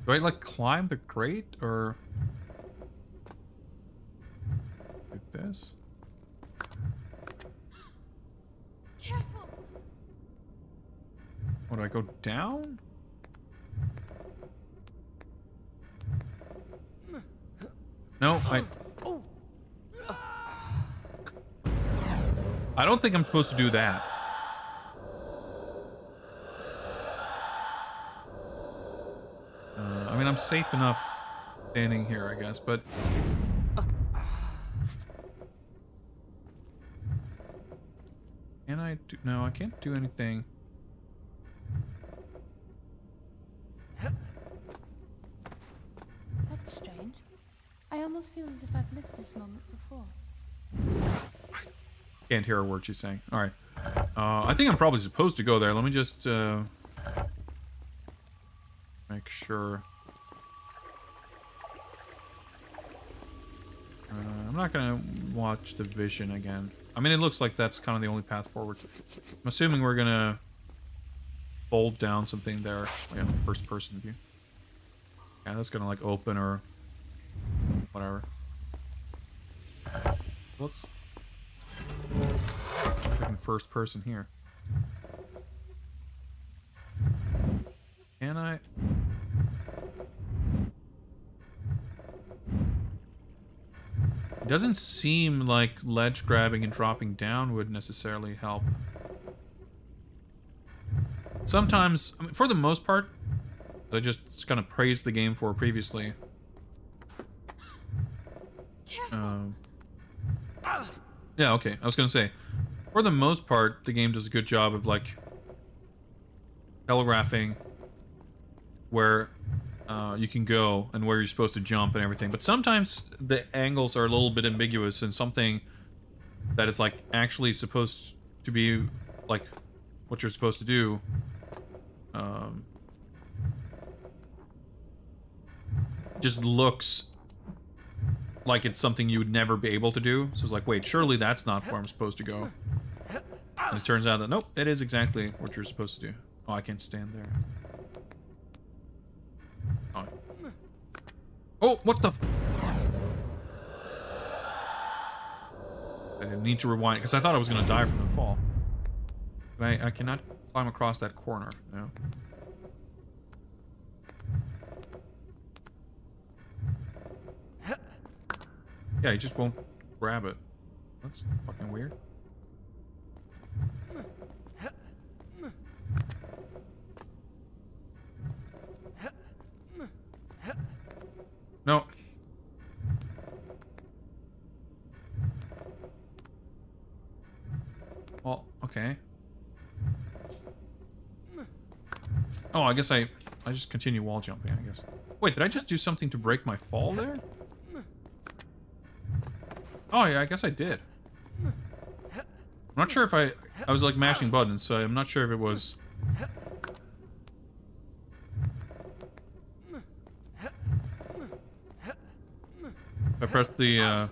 Do I, like, climb the grate, or... like this? Careful. What, do I go down? No, I don't think I'm supposed to do that. I mean, I'm safe enough standing here, I guess, but... Can I do... No, I can't do anything. That's strange. I almost feel as if I've lived this moment before. Can't hear a word she's saying. Alright. I think I'm probably supposed to go there. Let me just, make sure. I'm not gonna watch the vision again. I mean, it looks like that's kind of the only path forward. I'm assuming we're gonna fold down something there. Yeah, first person view. Yeah, that's gonna like open or whatever. Whoops. Like in first person here. Can I? It doesn't seem like ledge grabbing and dropping down would necessarily help. Sometimes, I mean, for the most part, I just kind of praised the game for previously. Yeah, okay. I was gonna say, for the most part, the game does a good job of like telegraphing where you can go and where you're supposed to jump and everything. But sometimes the angles are a little bit ambiguous, and something that is like actually supposed to be like what you're supposed to do just looks like it's something you would never be able to do. So it's like, wait, surely that's not where I'm supposed to go. And it turns out that, nope, it is exactly what you're supposed to do. Oh, I can't stand there. Oh, what the... I need to rewind, because I thought I was going to die from the fall. But I cannot climb across that corner, you know? Yeah, he just won't grab it. That's fucking weird. No. Well, okay. Oh, I guess I just continue wall jumping, I guess. Wait, did I just do something to break my fall there? Oh, yeah, I guess I did. I'm not sure if I was like mashing buttons, so I'm not sure if it was... I pressed the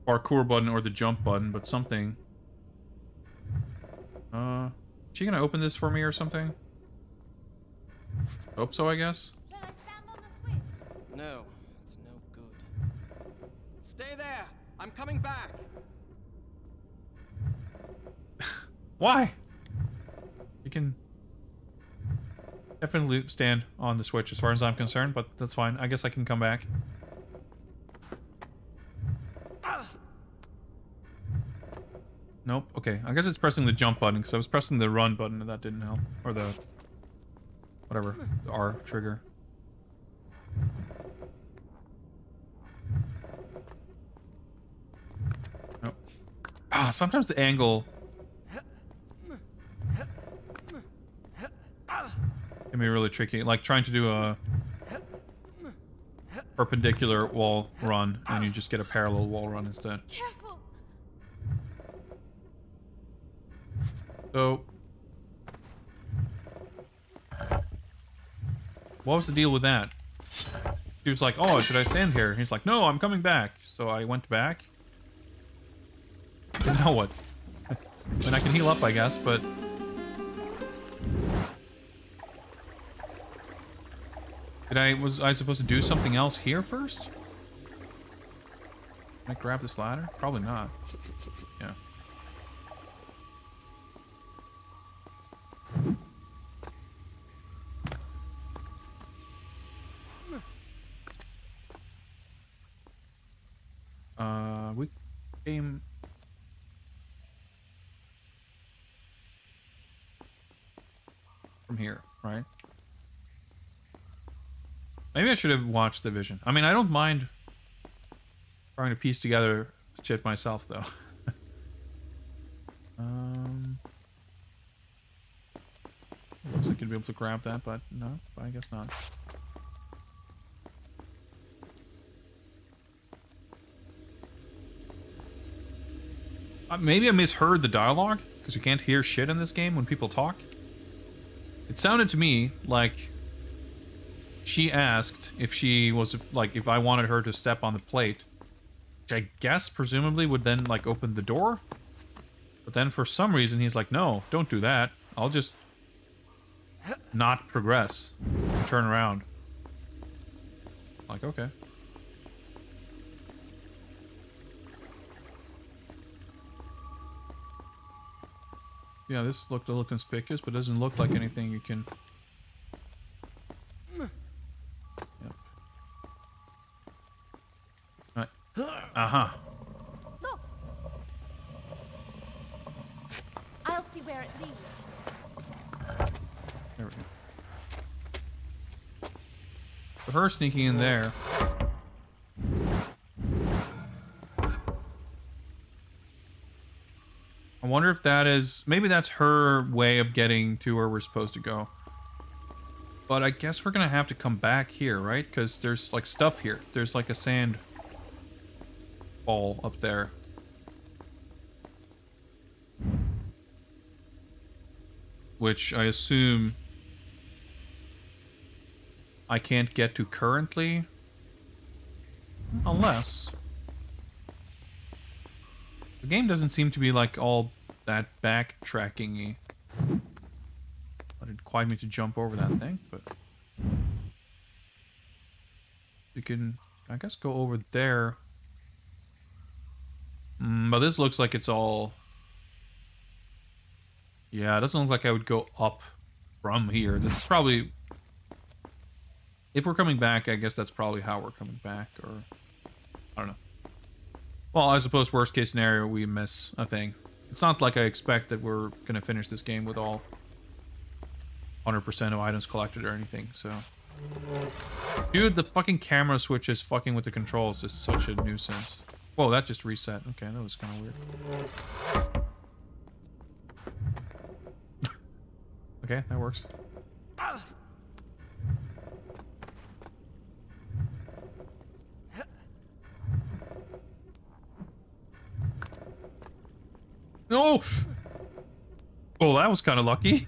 parkour button or the jump button, but something. Is she gonna open this for me or something? Hope so, I guess. Shall I stand on the switch? No, it's no good. Stay there! I'm coming back! Why? You can definitely stand on the switch as far as I'm concerned, but that's fine. I guess I can come back. Nope. Okay. I guess it's pressing the jump button because I was pressing the run button and that didn't help. Or the... whatever. The R trigger. Nope. Ah, sometimes the angle... can be really tricky. Like trying to do a... perpendicular wall run and you just get a parallel wall run instead. Careful. So, what was the deal with that? He was like, oh, should I stand here? He's like, no, I'm coming back. So I went back. And now what? I mean, I can heal up, I guess, but... was I supposed to do something else here first? Can I grab this ladder? Probably not. Yeah. We came... from here, right? Maybe I should have watched the vision. I mean, I don't mind trying to piece together shit myself, though. Looks like you'd be able to grab that, but no, I guess not. Maybe I misheard the dialogue, because you can't hear shit in this game when people talk. It sounded to me like she asked if she was, like, if I wanted her to step on the plate, which I guess presumably would then, like, open the door. But then for some reason he's like, no, don't do that. I'll just not progress and turn around. Like, okay. Yeah, this looked a little conspicuous, but doesn't look like anything you can... Yep. Right. Uh-huh. Look. I'll see where it leads. There we go. For her sneaking in there... I wonder if that is... maybe that's her way of getting to where we're supposed to go. But I guess we're gonna have to come back here, right? Because there's, like, stuff here. There's, like, a sand ball up there. Which I assume I can't get to currently. Unless... the game doesn't seem to be, like, all that backtracking-y. I didn't quite mean to jump over that thing, but... we can, I guess, go over there. But this looks like it's all... yeah, it doesn't look like I would go up from here. This is probably... if we're coming back, I guess that's probably how we're coming back, or... I don't know. Well, I suppose worst case scenario, we miss a thing. It's not like I expect that we're going to finish this game with all 100% of items collected or anything, so... Dude, the fucking camera switches fucking with the controls is such a nuisance. Whoa, that just reset. Okay, that was kind of weird. Okay, that works. No! Oh, that was kind of lucky.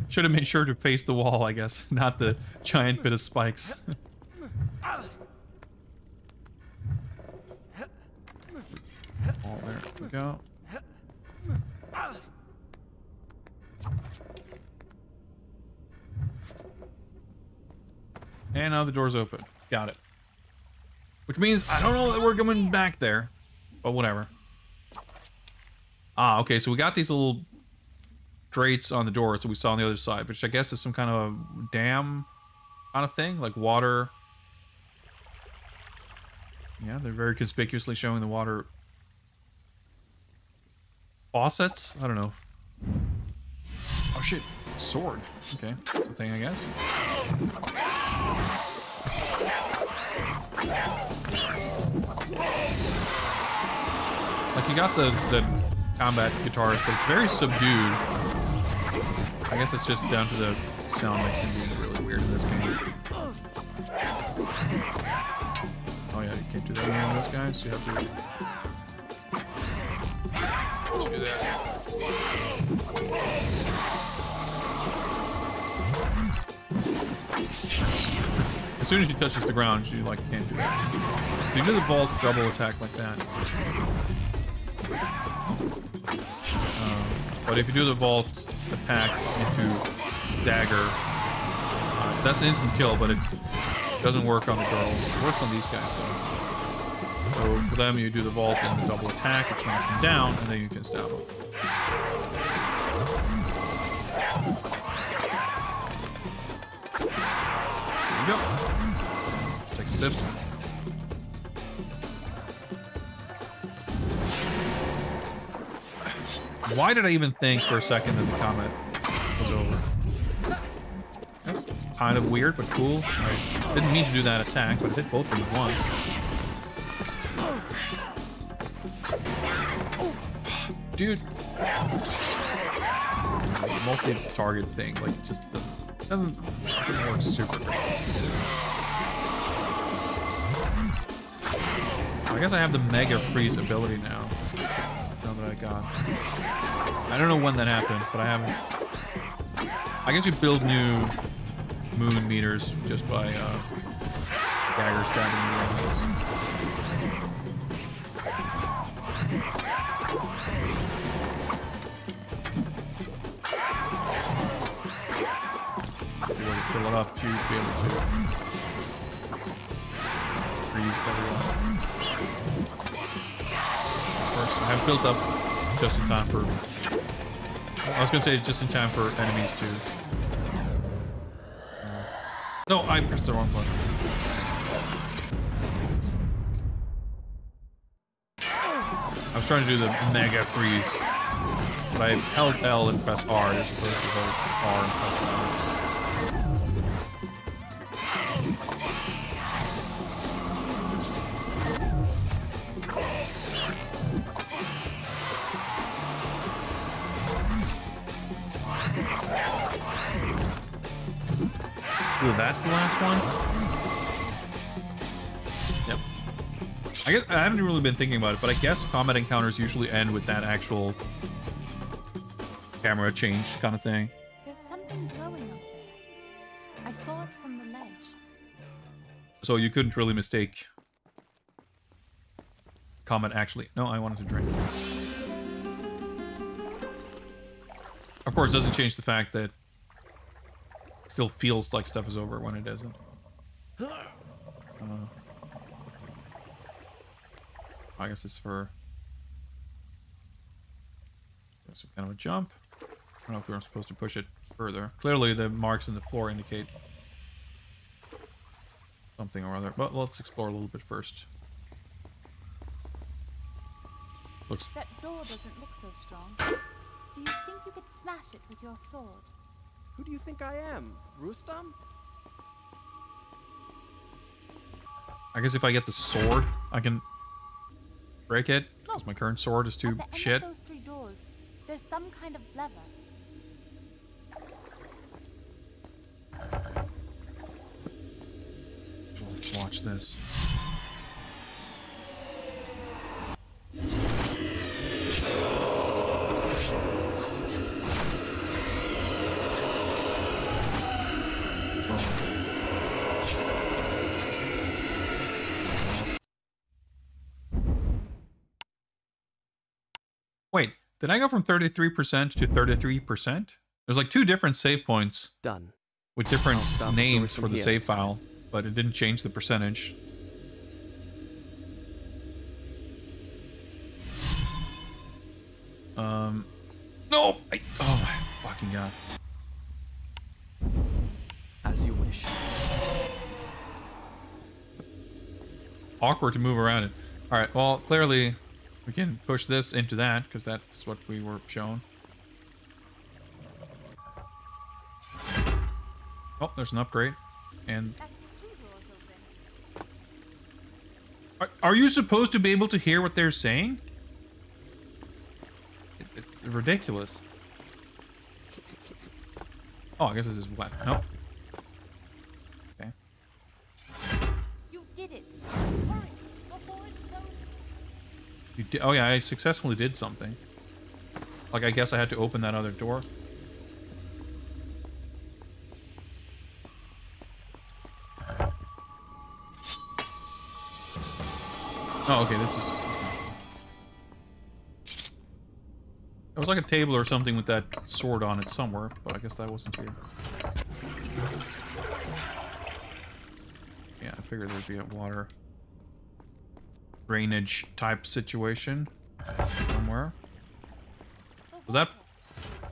Should have made sure to face the wall, I guess, not the giant bit of spikes. Oh, there we go. And now the door's open. Got it. Which means I don't know that we're going back there, but whatever. Ah, okay, so we got these little grates on the door, so we saw on the other side, which I guess is some kind of dam kind of thing, like water. Yeah, they're very conspicuously showing the water faucets. I don't know. Oh shit, sword. Okay, that's a thing, I guess. Like you got the combat guitars, but it's very subdued. I guess it's just down to the sound mixing being really weird in this game. Oh yeah, you can't do that with any of those guys. You have to do that. As soon as she touches the ground, she like can't do that. So you do the vault double attack like that. But if you do the vault attack into dagger, that's an instant kill, but it doesn't work on the girls. It works on these guys though. So for them, you do the vault and the double attack, which knocks them down, and then you can stab them. There you go. Let's take a sip. Why did I even think for a second that the combat was over? That's kind of weird, but cool. I didn't mean to do that attack, but I hit both of them at once. Dude. Multi-target thing, like, just doesn't work super great. I guess I have the Mega Freeze ability now. Now that I got. I don't know when that happened, but I haven't. I guess you build new moon meters just by dagger stabbing your enemies. Be able to fill it up to be able to freeze everyone. First, I have built up just in time for. I was gonna say just in time for enemies to. No, I pressed the wrong button. I was trying to do the Mega Freeze, but I held L and pressed R. You're supposed to hold R and press L. Ooh, that's the last one? Yep. I guess I haven't really been thinking about it, but I guess combat encounters usually end with that actual camera change kind of thing. There's something glowing up there. I saw it from the ledge. So you couldn't really mistake combat actually. No, I wanted to drink. Of course, it doesn't change the fact that still feels like stuff is over when it isn't. I guess it's for some kind of a jump. I don't know if we're supposed to push it further. Clearly the marks in the floor indicate something or other, but let's explore a little bit first. Looks. That door doesn't look so strong. Do you think you could smash it with your sword? Who do you think I am? Rustam? I guess if I get the sword, I can break it. Because my current sword is too At the shit. end of those 3 doors, there's some kind of lever. Let's watch this. Wait, did I go from 33% to 33%? There's like 2 different save points Done. with different I'll stop the names story for from the here save next time. file, but it didn't change the percentage. No! Oh my fucking god. As you wish. Awkward to move around it. Alright, well, clearly we can push this into that, because that's what we were shown. Oh, there's an upgrade. And That's 2 doors open. are you supposed to be able to hear what they're saying? It's ridiculous. Oh, I guess this is wet. Nope. Okay. You did it. Hurry, before it closes. You did, oh yeah, I successfully did something. Like, I guess I had to open that other door. Oh, okay, this is... There was like a table or something with that sword on it somewhere, but I guess that wasn't here. Yeah, I figured there'd be a water drainage type situation somewhere. So that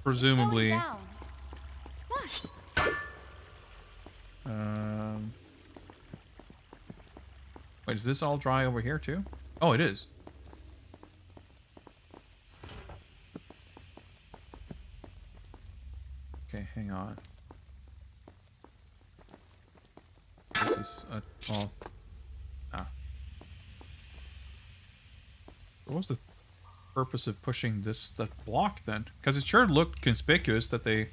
presumably... Going down. What? Wait, is this all dry over here too? Oh, it is. Okay, hang on. This is oh. Ah. What was the purpose of pushing that block then? Because it sure looked conspicuous that they...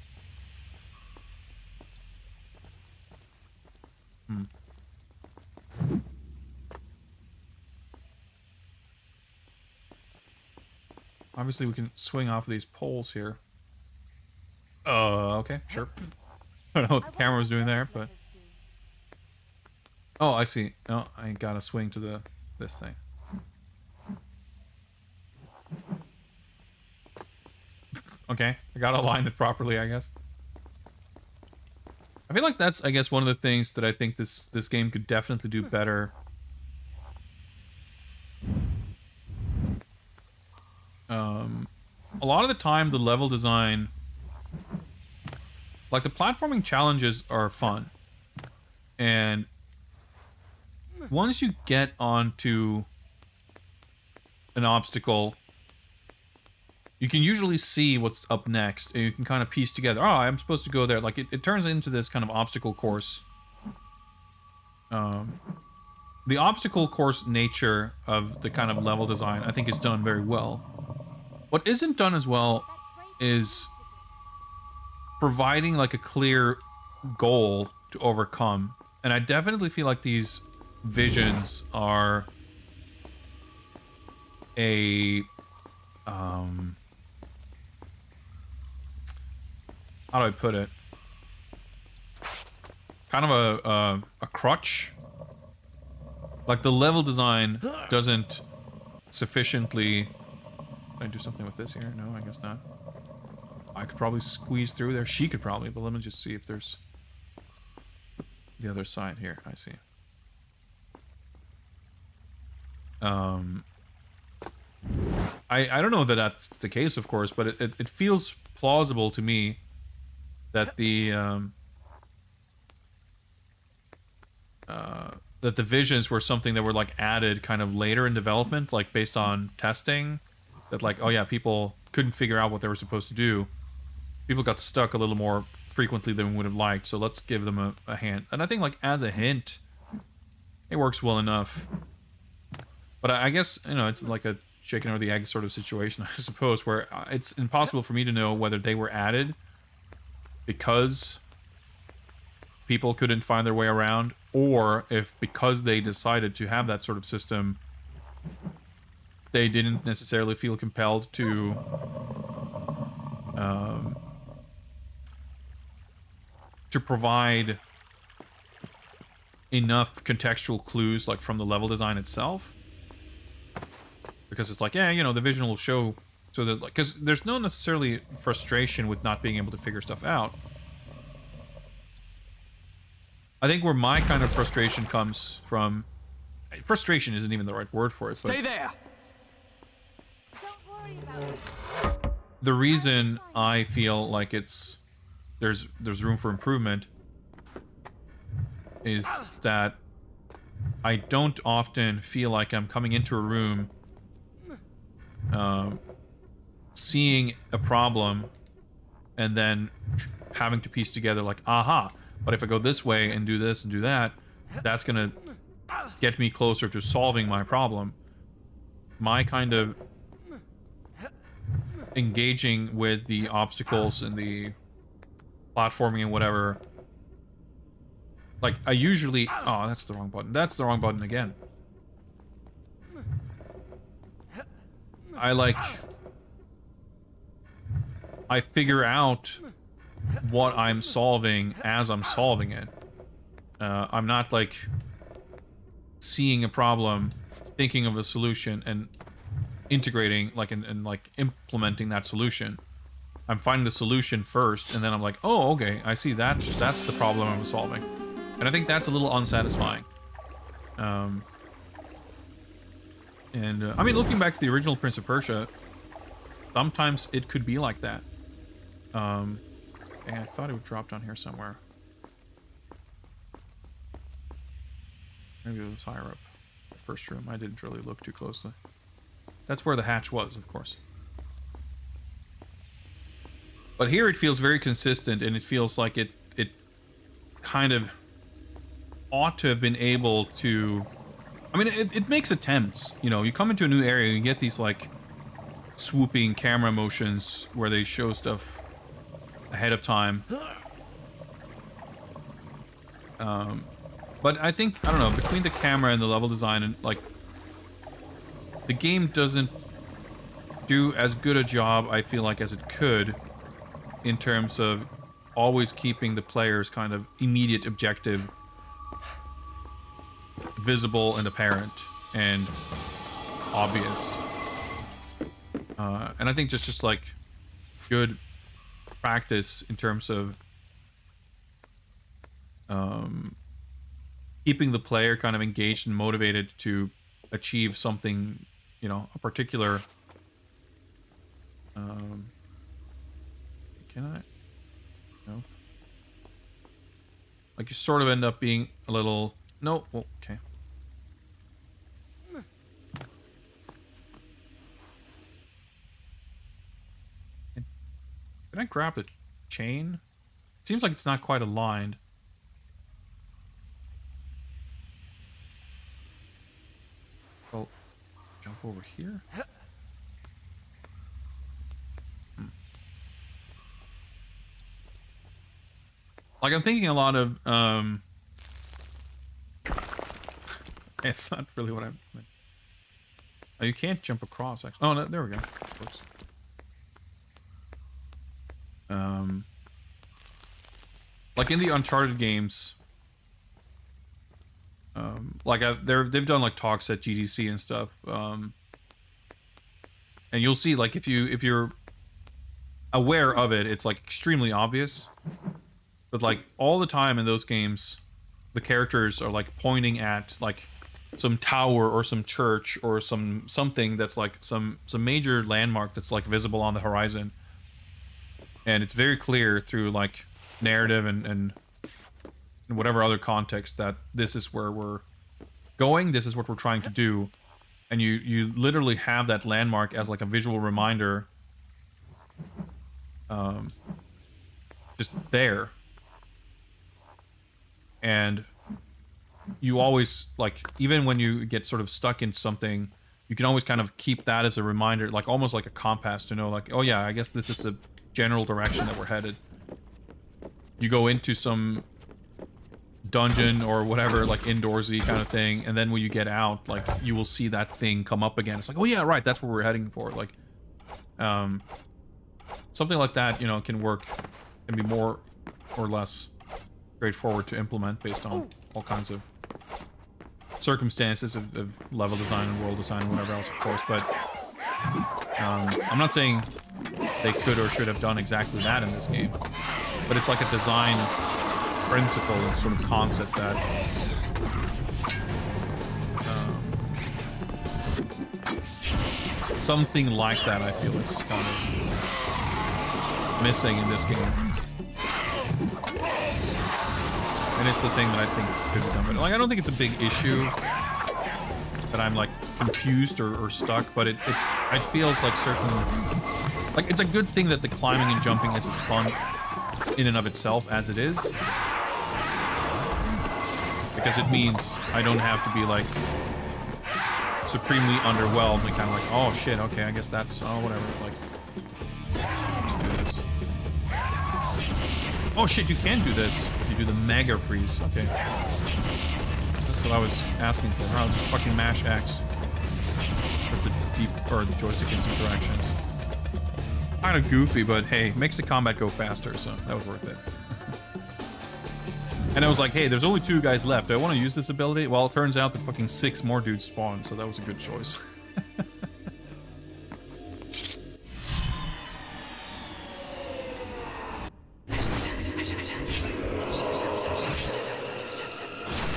Obviously we can swing off these poles here. Okay, sure. I don't know what the camera was doing there, but... Oh, I see. No, I gotta swing to this thing. Okay, I gotta align it properly, I guess. I feel like that's, I guess, one of the things that I think this game could definitely do better. A lot of the time, the level design... Like, the platforming challenges are fun. And once you get onto an obstacle, you can usually see what's up next, and you can kind of piece together, oh, I'm supposed to go there. Like, it turns into this kind of obstacle course. The obstacle course nature of the kind of level design, I think, is done very well. What isn't done as well is providing, like, a clear goal to overcome. And I definitely feel like these visions are a... how do I put it? Kind of a crutch. Like, the level design doesn't sufficiently... Can I do something with this here? No, I guess not. I could probably squeeze through there. She could probably, but let me just see if there's the other side here. I see. I don't know that that's the case, of course, but it feels plausible to me that the visions were something that were, like, added kind of later in development, like based on testing. That, like, oh yeah, people couldn't figure out what they were supposed to do. People got stuck a little more frequently than we would have liked, so let's give them a hint. And I think, like, as a hint, it works well enough. But I guess, you know, it's like a chicken or the egg sort of situation, I suppose, where it's impossible for me to know whether they were added because people couldn't find their way around, or if because they decided to have that sort of system, they didn't necessarily feel compelled to provide enough contextual clues, like, from the level design itself. Because it's like, yeah, you know, the vision will show, so that, like, because there's no necessarily frustration with not being able to figure stuff out. I think where my kind of frustration comes from, frustration isn't even the right word for it. Stay there. Don't worry about it. The reason I feel like there's room for improvement is that I don't often feel like I'm coming into a room, seeing a problem, and then having to piece together, like, aha, but if I go this way and do this and do that, that's gonna get me closer to solving my problem. My kind of engaging with the obstacles and the platforming and whatever, like, I usually... Oh, that's the wrong button. That's the wrong button again. I figure out what I'm solving as I'm solving it. I'm not, like, seeing a problem, thinking of a solution, and integrating, like, and like, implementing that solution. I'm finding the solution first, and then I'm like, oh, okay, I see that. That's the problem I'm solving. And I think that's a little unsatisfying. I mean, looking back to the original Prince of Persia, sometimes it could be like that. And I thought it would drop down here somewhere. Maybe it was higher up. The first room. I didn't really look too closely. That's where the hatch was, of course. But here it feels very consistent, and it feels like it kind of ought to have been able to... I mean, it makes attempts. You know, you come into a new area, and you get these, like, swooping camera motions where they show stuff ahead of time. But I think, I don't know, between the camera and the level design, and, like, the game doesn't do as good a job, I feel like, as it could, in terms of always keeping the player's kind of immediate objective visible and apparent and obvious. And I think just like good practice in terms of keeping the player kind of engaged and motivated to achieve something, you know, a particular... Can I? No. Like, you sort of end up being a little... No, well, okay. Can I grab the chain? Seems like it's not quite aligned. Oh, jump over here? Like, I'm thinking a lot of, it's not really what I meant. Oh, you can't jump across, actually. Oh, no, there we go. Whoops. Like in the Uncharted games, like they've done like talks at GDC and stuff, and you'll see, like, if you're aware of it, it's like extremely obvious. But like all the time in those games, the characters are like pointing at like some tower or some church or something that's like some major landmark that's like visible on the horizon, and it's very clear through like narrative and whatever other context that this is where we're going, this is what we're trying to do, and you literally have that landmark as like a visual reminder, just there. And you always, like, even when you get sort of stuck in something, you can always kind of keep that as a reminder, like almost like a compass to know, like, oh yeah, I guess this is the general direction that we're headed. You go into some dungeon or whatever, like indoorsy kind of thing, and then when you get out, like, you will see that thing come up again. It's like, oh yeah, right, that's where we're heading for. Like, something like that, you know, can work, can be more or less straightforward to implement based on all kinds of circumstances of level design and world design and whatever else, of course, but I'm not saying they could or should have done exactly that in this game, but it's like a design principle and sort of concept that something like that I feel is kind of missing in this game. And it's the thing that I think could have done. But like, I don't think it's a big issue that I'm like confused or stuck, but it feels like certain, like, it's a good thing that the climbing and jumping is as fun in and of itself as it is, because it means I don't have to be like supremely underwhelmed and kind of like, oh shit, okay, I guess that's, oh whatever, like, let's do this. Oh shit, you can do this. You do the mega freeze. Okay. That's what I was asking for. I'll just fucking mash X. With the the joystick in some directions. Kind of goofy, but hey, makes the combat go faster, so that was worth it. And I was like, hey, there's only 2 guys left. Do I want to use this ability? Well, it turns out that fucking 6 more dudes spawned, so that was a good choice.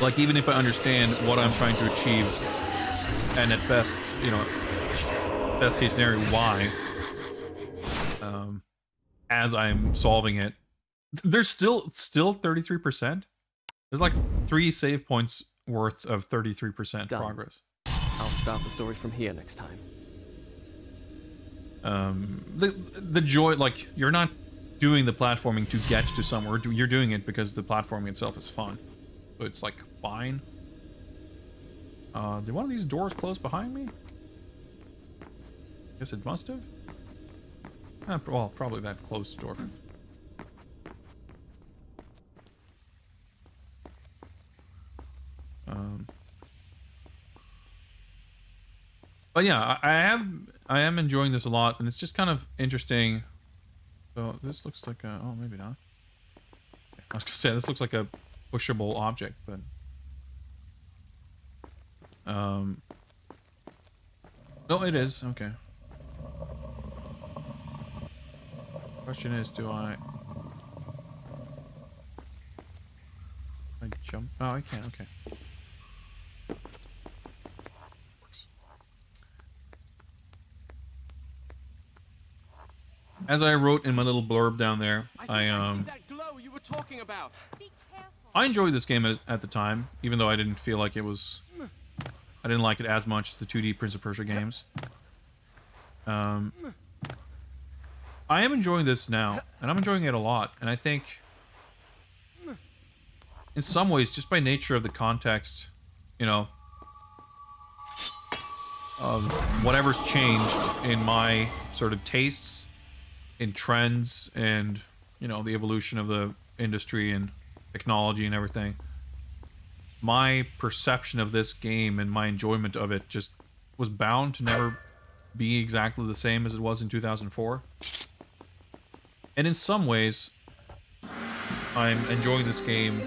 Like, even if I understand what I'm trying to achieve, and at best, you know, best case scenario, why, as I'm solving it, there's still 33%. There's like 3 save points worth of 33% progress. I'll start the story from here next time. The joy, like, you're not doing the platforming to get to somewhere. You're doing it because the platforming itself is fun. So it's like fine. Did one of these doors close behind me? Guess it must have. Well, probably that closed door. But yeah, I am enjoying this a lot, and it's just kind of interesting. So this looks like a, oh, maybe not. I was gonna say this looks like a pushable object, but no, it is. Okay. Question is, do I jump? Oh, I can. Okay. As I wrote in my little blurb down there, I that glow you were talking about. I enjoyed this game at the time, even though I didn't feel like it was, I didn't like it as much as the 2D Prince of Persia games. I am enjoying this now, and I'm enjoying it a lot, and I think in some ways, just by nature of the context, you know, of whatever's changed in my sort of tastes, in trends, and, you know, the evolution of the industry and technology and everything, my perception of this game and my enjoyment of it just was bound to never be exactly the same as it was in 2004. And in some ways, I'm enjoying this game.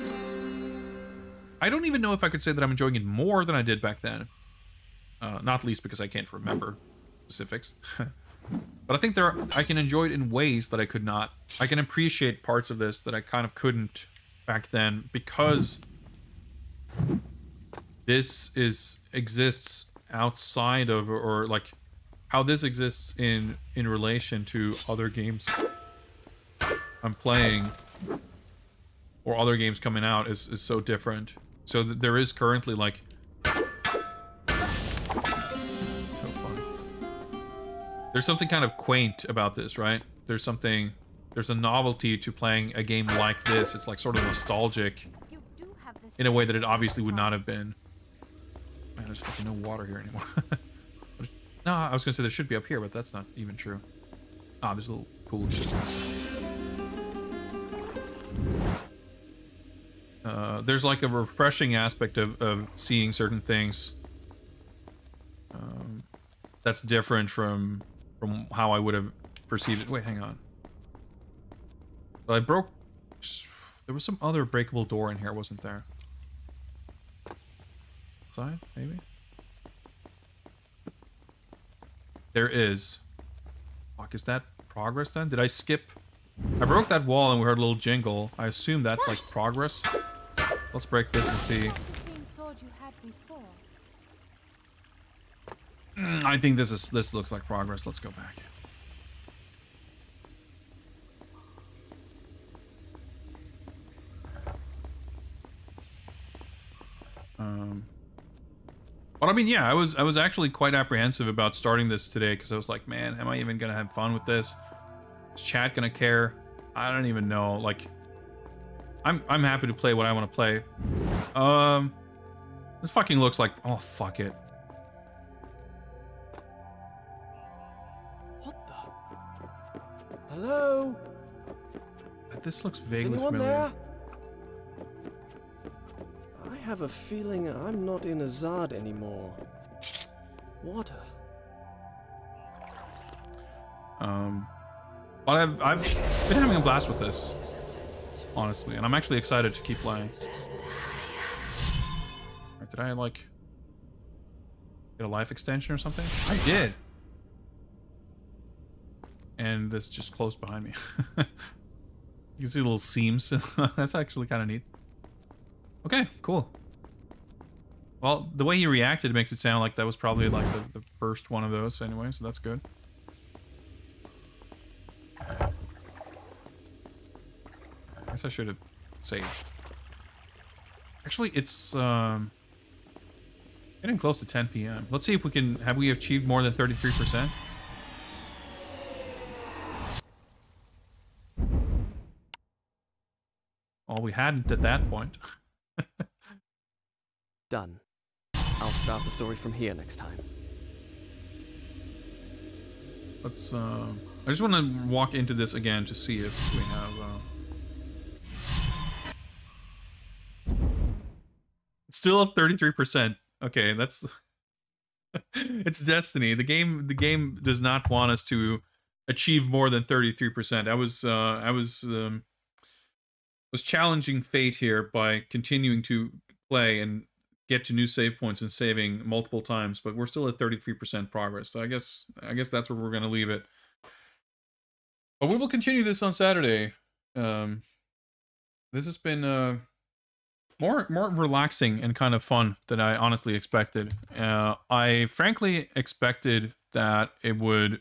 I don't even know if I could say that I'm enjoying it more than I did back then. Not least because I can't remember specifics. But I think I can enjoy it in ways that I could not. I can appreciate parts of this that I kind of couldn't back then, because this exists outside of, or like how this exists in relation to other games I'm playing or other games coming out is so different. So there is currently like, there's something kind of quaint about this, right? There's there's a novelty to playing a game like this. It's like sort of nostalgic You do have this in a way that it obviously would not have been. Man, there's fucking no water here anymore. No, I was gonna say there should be up here, but that's not even true. Ah, there's a little pool of shit. There's like a refreshing aspect of seeing certain things that's different from how I would have perceived it. Wait, hang on. I broke... There was some other breakable door in here, wasn't there? Side, maybe? There is. Fuck, is that progress then? Did I skip? I broke that wall and we heard a little jingle. I assume that's like progress. Let's break this and see. the same sword you had before. I think this looks like progress. Let's go back. But I mean, yeah, I was actually quite apprehensive about starting this today because I was like, man, am I even gonna have fun with this? Is chat gonna care? I don't even know. Like, I'm happy to play what I want to play. This fucking looks like, oh fuck it. What the? Hello? This looks Is vaguely anyone familiar. there? I have a feeling I'm not in Azad anymore. Water. But I've been having a blast with this, honestly, and I'm actually excited to keep playing. Did I like get a life extension or something? I did. And this just closed behind me. You can see little seams. That's actually kind of neat. Okay, cool. Well, the way he reacted makes it sound like that was probably like the first one of those anyway, so that's good. I guess I should have saved. Actually, it's getting close to 10 p.m. Let's see if we can... Have we achieved more than 33%? Well, we hadn't at that point. Done. I'll start the story from here next time. Let's, I just want to walk into this again to see if we have, It's still up 33%. Okay, that's... It's destiny. The game does not want us to achieve more than 33%. I was challenging fate here by continuing to play and get to new save points and saving multiple times, but we're still at 33% progress. So I guess that's where we're going to leave it. But we will continue this on Saturday. This has been more relaxing and kind of fun than I honestly expected. I frankly expected that it would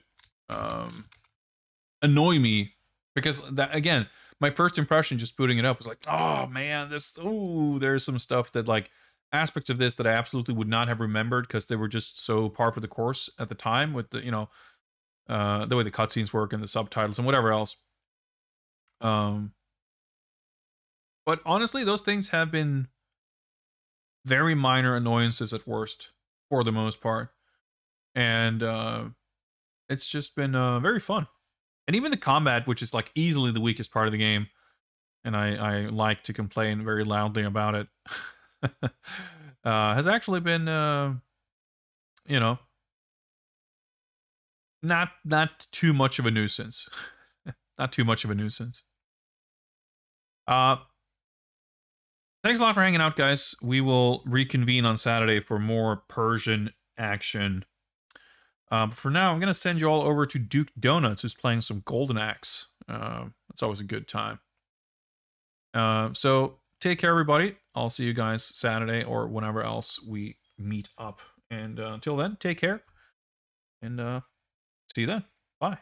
annoy me because that, again, my first impression just booting it up was like, oh man, there's some stuff that, like, aspects of this that I absolutely would not have remembered because they were just so par for the course at the time with the, the way the cutscenes work and the subtitles and whatever else. But honestly, those things have been very minor annoyances at worst for the most part. And it's just been very fun. And even the combat, which is like easily the weakest part of the game, and I like to complain very loudly about it, has actually been, not too much of a nuisance. Not too much of a nuisance. Thanks a lot for hanging out, guys. We will reconvene on Saturday for more Persian action. But for now, I'm going to send you all over to Duke Donuts, who's playing some Golden Axe. It's always a good time. So take care, everybody. I'll see you guys Saturday or whenever else we meet up. And until then, take care. And see you then. Bye.